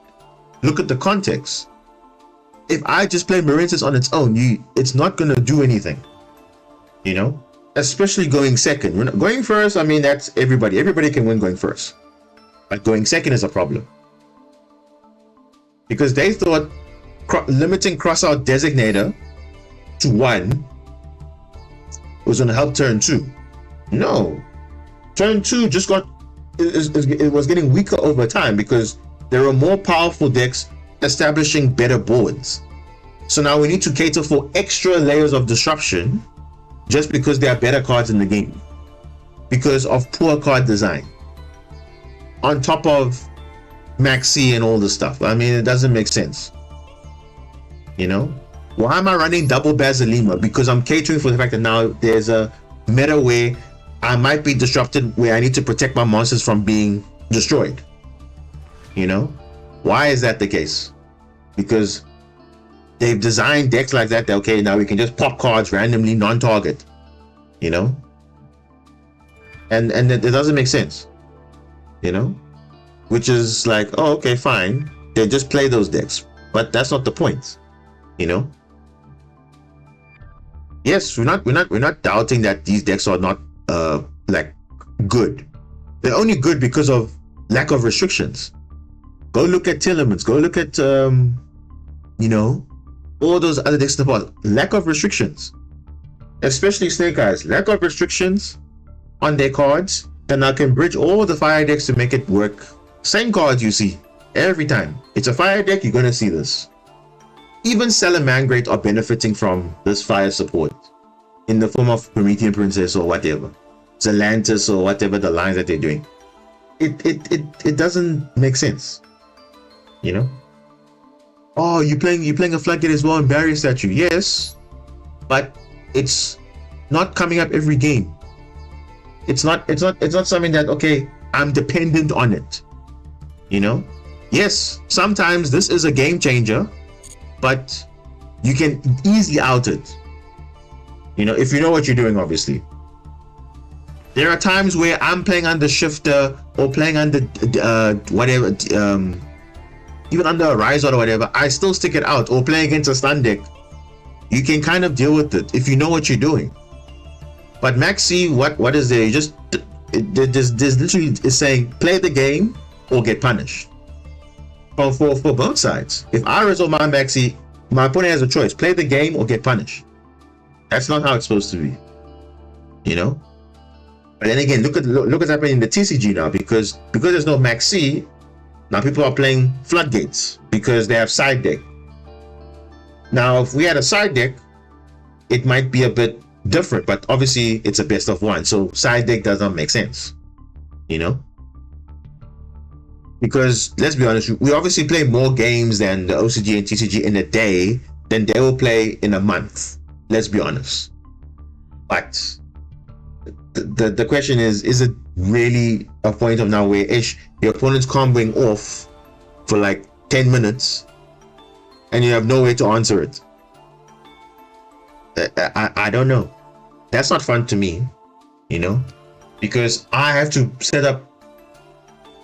look at the context. If I just play Marincess on its own, it's not gonna do anything. Especially going second. Going first, I mean, that's everybody. Everybody can win going first. But going second is a problem. Because they thought limiting crossout designator to 1 was going to help turn 2. No. Turn 2 just it was getting weaker over time, because there are more powerful decks establishing better boards. So now we need to cater for extra layers of disruption just because there are better cards in the game, because of poor card design, on top of Maxi and all the stuff. I mean, it doesn't make sense. Why am I running double Basilima? Because I'm catering for the fact that now there's a meta where I might be disrupted, where I need to protect my monsters from being destroyed. Why is that the case? Because they've designed decks like that, okay, now we can just pop cards randomly, non-target, and it doesn't make sense, which is like, oh, okay, fine, they just play those decks, but that's not the point, Yes, we're not doubting that these decks are not like good. They're only good because of lack of restrictions. Go look at Telements, go look at all those other decks in the past. Lack of restrictions, especially Snake Eyes. Lack of restrictions on their cards, and I can bridge all the fire decks to make it work. Same cards you see every time. It's a fire deck, you're gonna see this. Even Salamangreat are benefiting from this fire support in the form of Promethean Princess or whatever, Zelantis or whatever the lines that they're doing. It doesn't make sense, Oh, you're playing a Floodgate as well in Barrier Statue. Yes, but it's not coming up every game. It's not something that, okay, I'm dependent on it. Yes, sometimes this is a game changer, but you can easily out it. If you know what you're doing, obviously. There are times where I'm playing under Shifter or playing under whatever, even under a Rizard or whatever, I still stick it out, or play against a stun deck. You can kind of deal with it if you know what you're doing. But Maxi, what is there? There's literally is saying play the game or get punished. For both sides. If I resolve my Maxi, my opponent has a choice: play the game or get punished. That's not how it's supposed to be. But then again, look what's happening in the TCG now, because there's no Maxi. Now people are playing Floodgates because they have side deck. Now, if we had a side deck, it might be a bit different, but obviously it's a best of one, so side deck does not make sense, because let's be honest, we obviously play more games than the OCG and TCG in a day than they will play in a month. Let's be honest. But the question is it really a point of now where your opponent's comboing off for like 10 minutes and you have no way to answer it? I don't know. That's not fun to me, because I have to set up.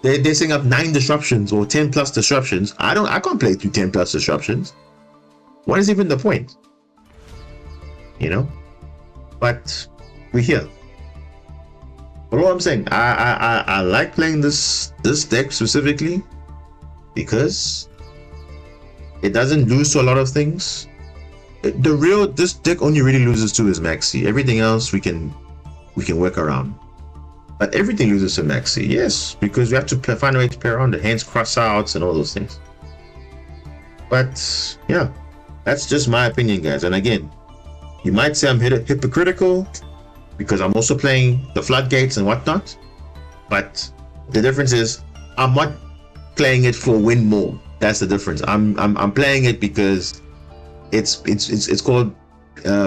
They're setting up 9 disruptions or 10 plus disruptions. I can't play through 10 plus disruptions. What is even the point? But we're here. But what I'm saying, I like playing this deck specifically because it doesn't lose to a lot of things. This deck only really loses to is Maxi. Everything else we can work around. But everything loses to Maxi, yes, because we have to find a way to play around it, hence crossouts and all those things. But yeah, that's just my opinion, guys. And again, you might say I'm hypocritical because I'm also playing the Floodgates and whatnot. But the difference is I'm not playing it for win more. That's the difference. I'm playing it because it's called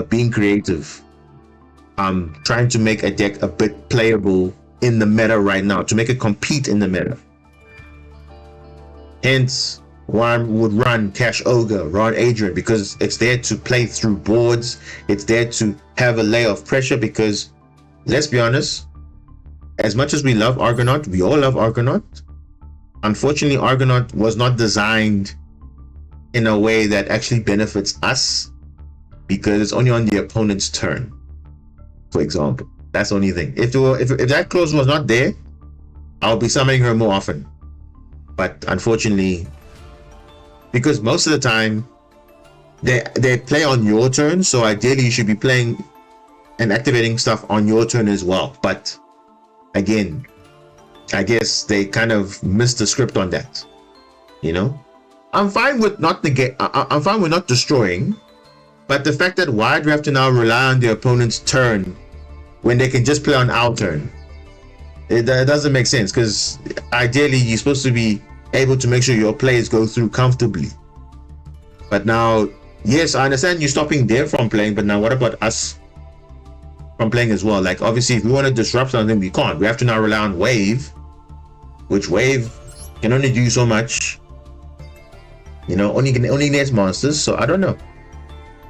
being creative. I'm trying to make a deck a bit playable in the meta right now, to make it compete in the meta. Hence why I would run Cash Ogre, run Adrian, because it's there to play through boards. It's there to have a layer of pressure, because let's be honest, as much as we love Argonaut, we all love Argonaut. Unfortunately, Argonaut was not designed in a way that actually benefits us, because it's only on the opponent's turn. For example, that's the only thing. If that clause was not there, I'll be summoning her more often. But unfortunately, because most of the time they play on your turn, so ideally you should be playing and activating stuff on your turn as well. But again, I guess they kind of missed the script on that. You know, I'm fine with not I'm fine with not destroying. But the fact that why do we have to now rely on the opponent's turn when they can just play on our turn? It doesn't make sense, because ideally you're supposed to be able to make sure your plays go through comfortably. But now, yes, I understand you stopping them from playing, but now what about us from playing as well? Like, obviously, if we want to disrupt something, we can't. We have to now rely on Wave, which Wave can only do so much. You know, only needs monsters. So I don't know.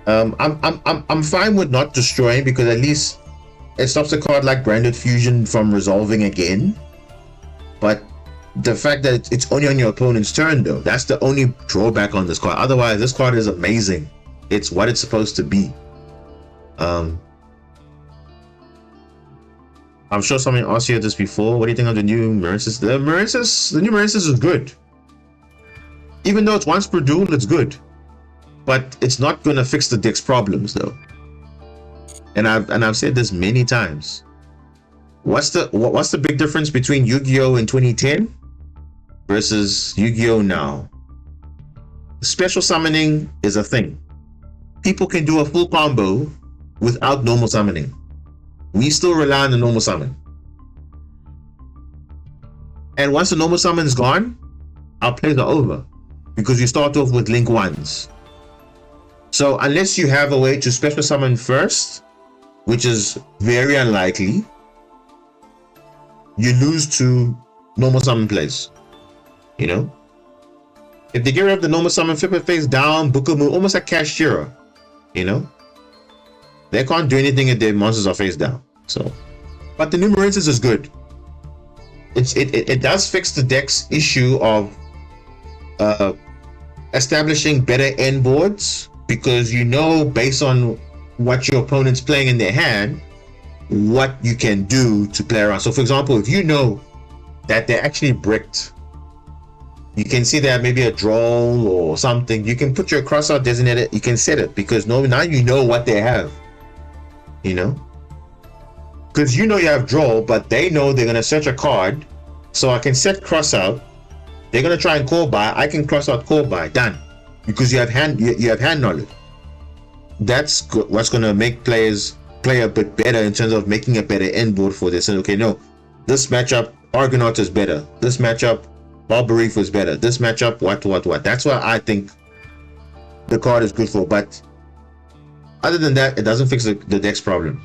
I'm fine with not destroying, because at least it stops a card like Branded Fusion from resolving again. But the fact that it's only on your opponent's turn, though, that's the only drawback on this card. Otherwise, this card is amazing. It's what it's supposed to be. I'm sure someone asked you this before. What do you think of the new Marincess? The new Marincess is good. Even though it's once per duel, it's good. But it's not gonna fix the deck's problems, though. And I've said this many times. What's the big difference between Yu-Gi-Oh in 2010 versus Yu-Gi-Oh now? Special summoning is a thing. People can do a full combo without normal summoning. We still rely on the normal summon. And once the normal summon is gone, our plays are over, because you start off with link ones. So unless you have a way to special summon first, which is very unlikely, you lose to normal summon plays. You know? If they get rid of the normal summon, flip it face down, book a move, almost like Cashiera. You know? They can't do anything if their monsters are face down. So, but the new Marincess is good. It does fix the deck's issue of establishing better end boards, because you know, based on what your opponent's playing in their hand, what you can do to play around. So for example, if you know that they're actually bricked, you can see that maybe a draw or something, you can put your crossout designated, you can set it, because now you know what they have. You know, because you know you have draw, but they know they're gonna search a card, so I can set crossout. They're gonna try and call by, I can cross out call by, done, because you have hand knowledge. That's what's gonna make players play a bit better in terms of making a better end board for this. And okay, no, this matchup Argonaut is better, this matchup Barbarif is better, this matchup what. That's why I think the card is good for. But other than that, it doesn't fix the deck's problem.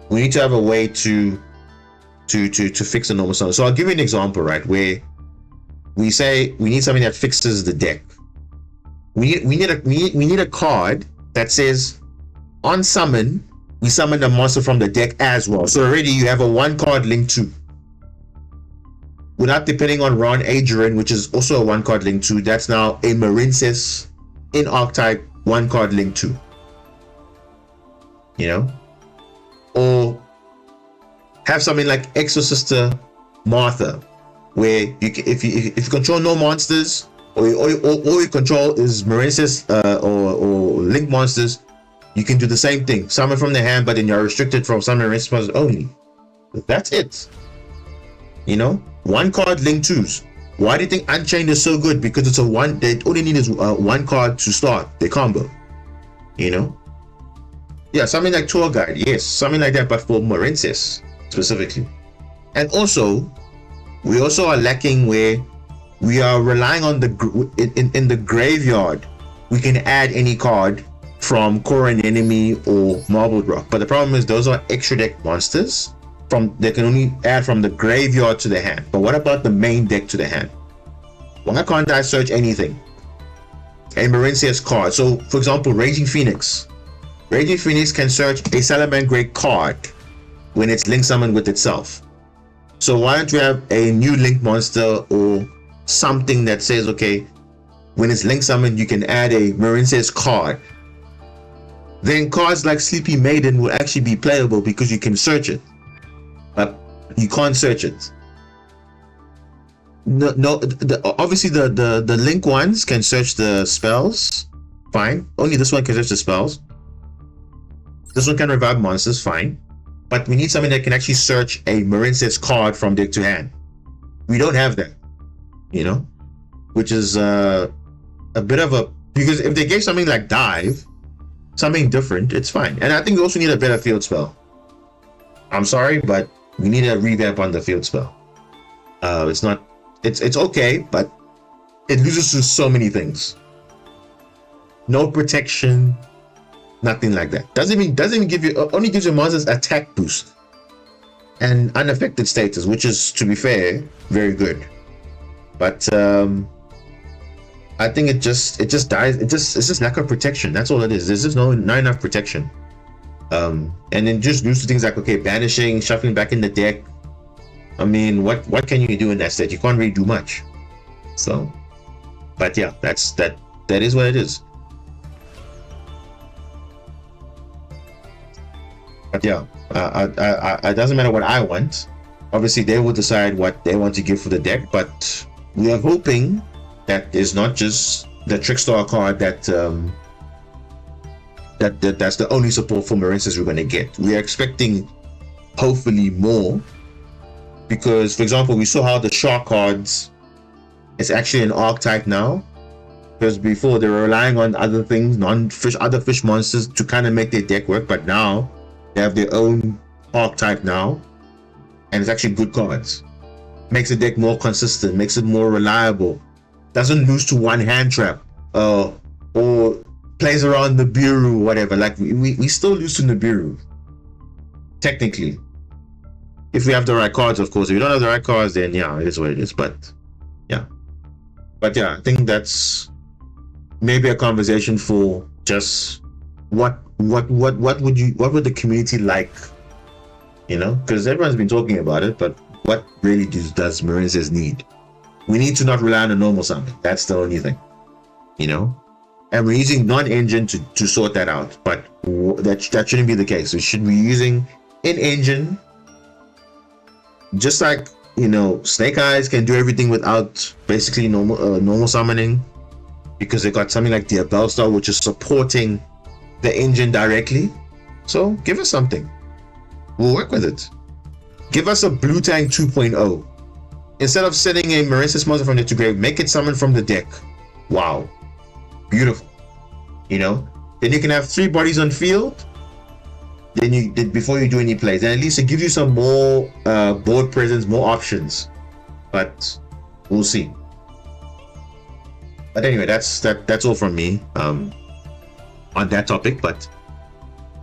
We need to have a way to fix the normal summon. So I'll give you an example, right, where we say we need something that fixes the deck. We need a card that says on summon we summon a monster from the deck as well. So already you have a one card link to, without depending on Ron Adrian, which is also a one card link to. That's now a Marincess in archetype one card link to. You know, or have something like Exorcister Martha, where you can, if you control no monsters, or you control is Marincess or link monsters, you can do the same thing. Summon from the hand, but then you're restricted from summon Marincess monsters only. That's it. You know, one card link twos. Why do you think Unchained is so good? Because it's a one. They only need is one card to start the combo. You know. Yeah, something like Tour Guide, yes, something like that, but for Marincess specifically. And also, we also are lacking where we are relying on in the graveyard. We can add any card from Core and Enemy or Marbled Rock, but the problem is those are extra deck monsters. They can only add from the graveyard to the hand. But what about the main deck to the hand? Why can't I search anything? A Marincess card. So, for example, Raging Phoenix. Raging Phoenix can search a Salamangreat card when it's link summoned with itself. So why don't you have a new link monster or something that says, okay, when it's link summoned, you can add a Marincess card. Then cards like Sleepy Maiden will actually be playable because you can search it. But you can't search it. No, obviously the link ones can search the spells, fine. Only this one can search the spells. This one can revive monsters, fine. But we need something that can actually search a Marincess card from deck to hand. We don't have that, you know, which is a bit of a, because if they gave something like Dive, something different, it's fine. And I think we also need a better field spell. I'm sorry, but we need a revamp on the field spell. It's okay, but it loses to so many things. No protection, nothing like that. Doesn't even give you, only gives your monsters attack boost and unaffected status, which is, to be fair, very good. But I think it just dies. It's just lack of protection. That's all it is. There's just not enough protection. And then just lose to things like, okay, banishing, shuffling back in the deck. I mean, what can you do in that state? You can't really do much. So, but yeah, that is what it is. But yeah, it doesn't matter what I want. Obviously, they will decide what they want to give for the deck. But we are hoping that there's not just the Trickstar card that's the only support for Marincess we're going to get. We are expecting, hopefully, more. Because, for example, we saw how the Shark cards is actually an archetype now. Because before they were relying on other things, other fish monsters to kind of make their deck work, but now they have their own archetype now, and it's actually good cards. Makes the deck more consistent, makes it more reliable. Doesn't lose to one hand trap, or plays around Nibiru, whatever. Like we still lose to Nibiru, technically. If we have the right cards, of course. If we don't have the right cards, then yeah, it is what it is. But yeah, I think that's maybe a conversation for just what would the community like, you know? Because everyone's been talking about it, but what really does Marincess need? We need to not rely on a normal summon. That's the only thing, you know. And we're using non-engine to sort that out, but that shouldn't be the case. We should be using in-engine. Just like, you know, Snake Eyes can do everything without basically normal summoning, because they got something like the Bellstar, which is supporting the engine directly. So give us something. We'll work with it. Give us a Blue Tank 2.0. Instead of sending a Marincess monster from the to grave, make it summon from the deck. Wow. Beautiful. You know? Then you can have 3 bodies on field. Then you did before you do any plays, and at least it gives you some more board presence, more options. But we'll see. But anyway, that's all from me on that topic. But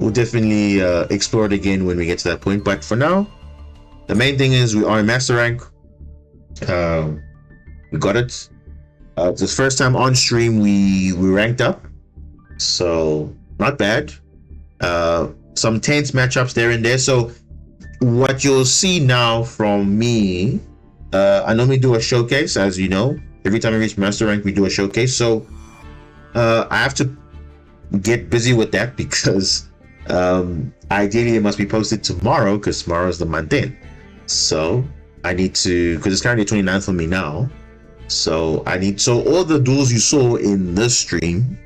we'll definitely explore it again when we get to that point. But for now, the main thing is we are in master rank. We got it. It's the first time on stream we ranked up, so not bad. Some tense matchups there and there. So what you'll see now from me, I normally do a showcase, as you know. Every time I reach master rank, we do a showcase. So I have to get busy with that because ideally it must be posted tomorrow, because tomorrow is the month end. So I need to, because it's currently 29th for me now. So all the duels you saw in this stream,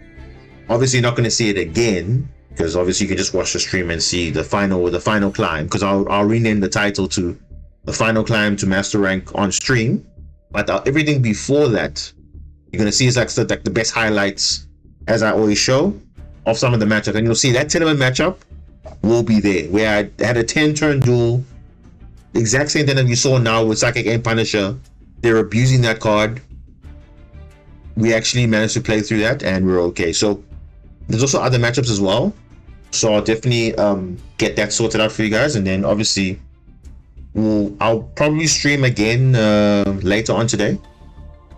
obviously you're not going to see it again, because obviously you can just watch the stream and see the final climb, because I'll rename the title to the final climb to master rank on stream. But everything before that, you're going to see is like the best highlights, as I always show, of some of the matchups. And you'll see that tournament matchup will be there, where I had a 10-turn duel, the exact same thing that you saw now with Psychic and Punisher. They're abusing that card. we actually managed to play through that and we're okay. So there's also other matchups as well. So I'll definitely get that sorted out for you guys, and then obviously I'll probably stream again later on today.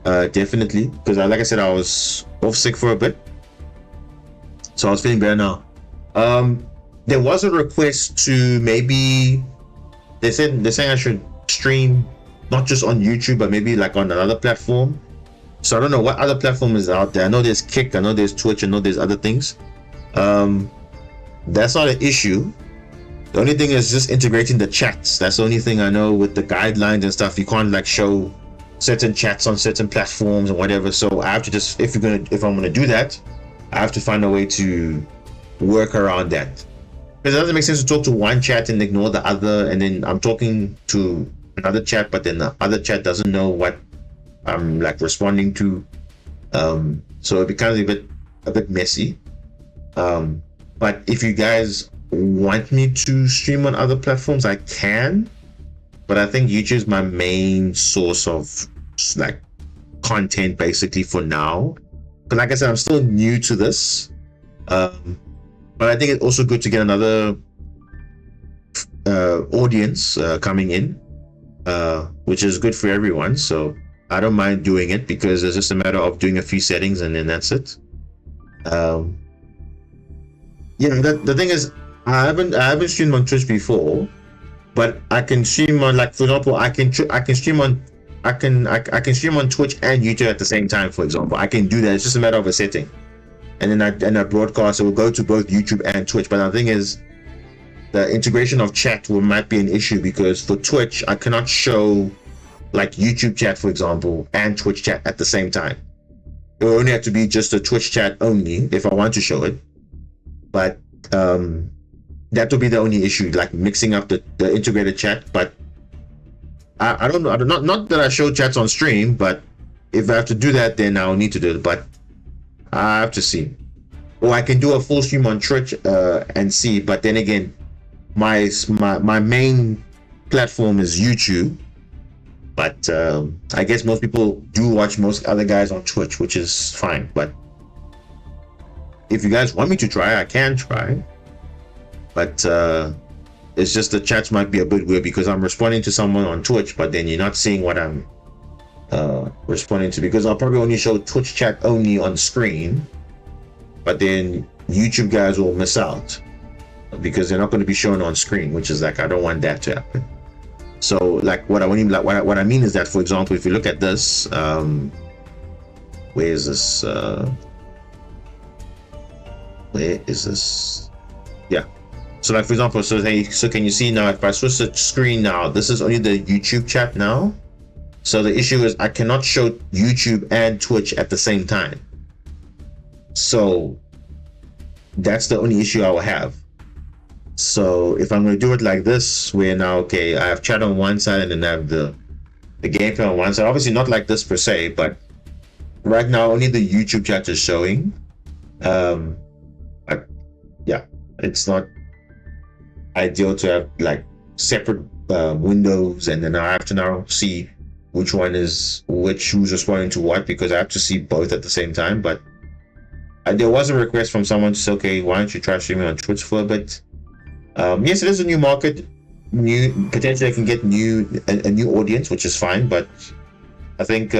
Definitely, because like I said, I was off sick for a bit, so I was feeling better now. There was a request to maybe they're saying I should stream not just on YouTube but maybe like on another platform. So I don't know what other platform is out there. I know there's Kick, I know there's Twitch, I know there's other things. That's not an issue. The only thing is just integrating the chats. That's the only thing I know with the guidelines and stuff. You can't like show certain chats on certain platforms and whatever. So I have to just, if I'm gonna do that, I have to find a way to work around that. Because it doesn't make sense to talk to one chat and ignore the other, and then I'm talking to another chat, but then the other chat doesn't know what I'm like responding to. So it becomes a bit messy. But if you guys want me to stream on other platforms, I can. But I think YouTube is my main source of like content basically for now. Because like I said, I'm still new to this. But I think it's also good to get another audience coming in, which is good for everyone. So I don't mind doing it because it's just a matter of doing a few settings and then that's it. The thing is, I haven't streamed on Twitch before, but I can stream on, like, for example, I can stream on Twitch and YouTube at the same time. For example, I can do that. It's just a matter of a setting, and then I broadcast. It will go to both YouTube and Twitch. But the thing is, the integration of chat might be an issue because for Twitch, I cannot show like YouTube chat, for example, and Twitch chat at the same time. It will only have to be just a Twitch chat only if I want to show it. But that would be the only issue, like mixing up the integrated chat. But I don't know, not that I show chats on stream, but if I have to do that, then I'll need to do it. But I have to see, or I can do a full stream on Twitch and see. But then again, my main platform is YouTube. But I guess most people do watch most other guys on Twitch, which is fine. But if you guys want me to try, I can try. But it's just the chats might be a bit weird because I'm responding to someone on Twitch, but then you're not seeing what I'm responding to, because I'll probably only show Twitch chat only on screen, but then YouTube guys will miss out because they're not going to be shown on screen, which is like, I don't want that to happen. So like what I mean is that, for example, if you look at this, where is this? Where is this? Yeah. So like, for example, so can you see now, if I switch the screen now, this is only the YouTube chat now. So the issue is I cannot show YouTube and Twitch at the same time. So that's the only issue I will have. So if I'm going to do it like this, where now, okay, I have chat on one side and then I have the gameplay on one side. Obviously not like this per se, but right now only the YouTube chat is showing. Yeah, it's not ideal to have like separate windows, and then I have to now see which one is which, who's responding to what, because I have to see both at the same time. But there was a request from someone to say, okay, why don't you try streaming on Twitch for a bit? Yes, it is a new market, potentially I can get a new audience, which is fine, but I think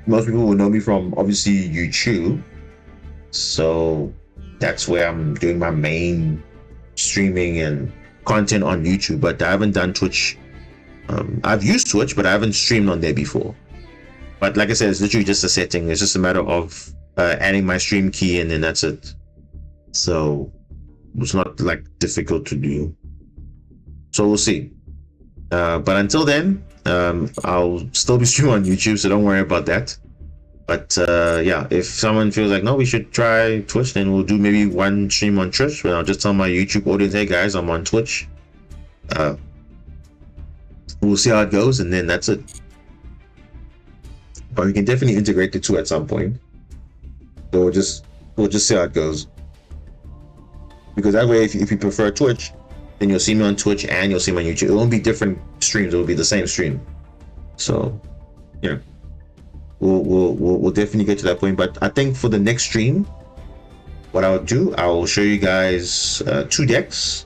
most people will know me from obviously YouTube, so that's where I'm doing my main streaming and content on YouTube. But I haven't done Twitch. I've used Twitch, but I haven't streamed on there before. But like I said, it's literally just a setting. It's just a matter of adding my stream key, and then that's it. So it's not like difficult to do. So we'll see. But until then, I'll still be streaming on YouTube, so don't worry about that. But yeah, if someone feels like, no, we should try Twitch, then we'll do maybe one stream on Twitch, but I'll just tell my YouTube audience, hey guys, I'm on Twitch. We'll see how it goes, and then that's it. But we can definitely integrate the two at some point. So we'll just see how it goes. Because that way, if you prefer Twitch, then you'll see me on Twitch and you'll see me on YouTube. It won't be different streams, it will be the same stream. So, yeah. we'll definitely get to that point. But I think for the next stream, what I'll do, I'll show you guys 2 decks.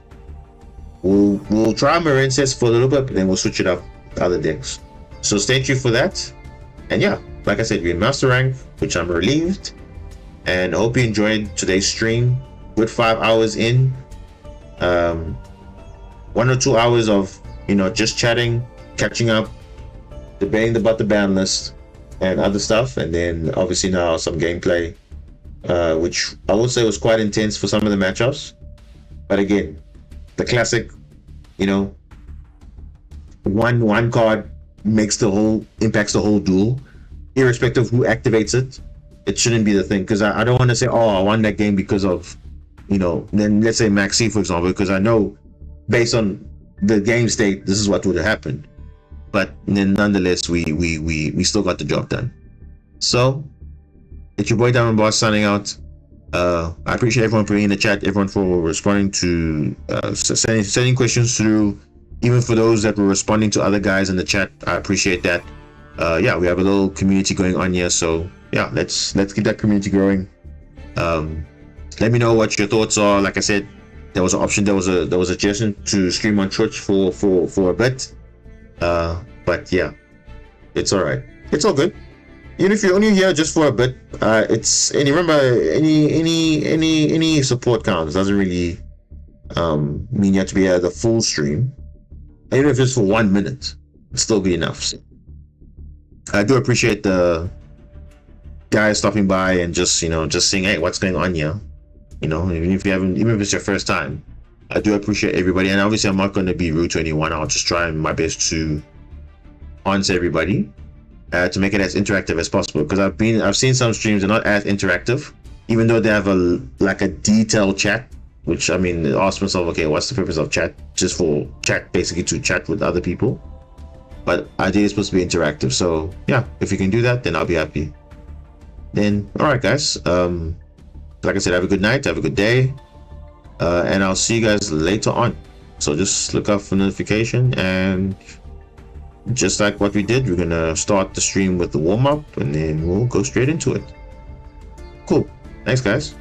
We'll try Marincess for a little bit, but then we'll switch it up to other decks. So stay tuned for that. And yeah, like I said, we're in Master Rank, which I'm relieved. And I hope you enjoyed today's stream. Good 5 hours in. 1 or 2 hours of, just chatting, catching up, debating about the ban list and other stuff. And then obviously now some gameplay, which I would say was quite intense for some of the matchups. But again, the classic, one card impacts the whole duel, irrespective of who activates it. It shouldn't be the thing, because I don't want to say, oh, I won that game because of, then let's say Maxi, for example, because I know based on the game state, this is what would have happened. But then nonetheless, we still got the job done. So it's your boy Diamond Boss signing out. I appreciate everyone for being in the chat, everyone for responding to sending questions through, even for those that were responding to other guys in the chat. I appreciate that. Yeah, we have a little community going on here, so yeah, let's keep that community growing. Let me know what your thoughts are. Like I said, there was an option, there was a suggestion to stream on Twitch for a bit, but yeah, it's all right, it's all good. Even if you're only here just for a bit, and remember, any support counts. Doesn't really mean you have to be at the full stream. Even if it's for 1 minute, it'll still be enough. So I do appreciate the guys stopping by and just seeing, hey, what's going on here. Even if it's your first time, I do appreciate everybody. And obviously, I'm not going to be rude to anyone. I'll just try my best to answer everybody. To make it as interactive as possible, because I've seen some streams are not as interactive, even though they have a detailed chat, which I mean, ask myself, okay, what's the purpose of chat? Just for chat, basically to chat with other people. But ideally, it's supposed to be interactive. So yeah, if you can do that, then I'll be happy. Then all right, guys. Like I said, have a good night, have a good day, and I'll see you guys later on. So just look out for notification, and just like what we did, we're gonna start the stream with the warm-up and then we'll go straight into it. Cool. Thanks, guys.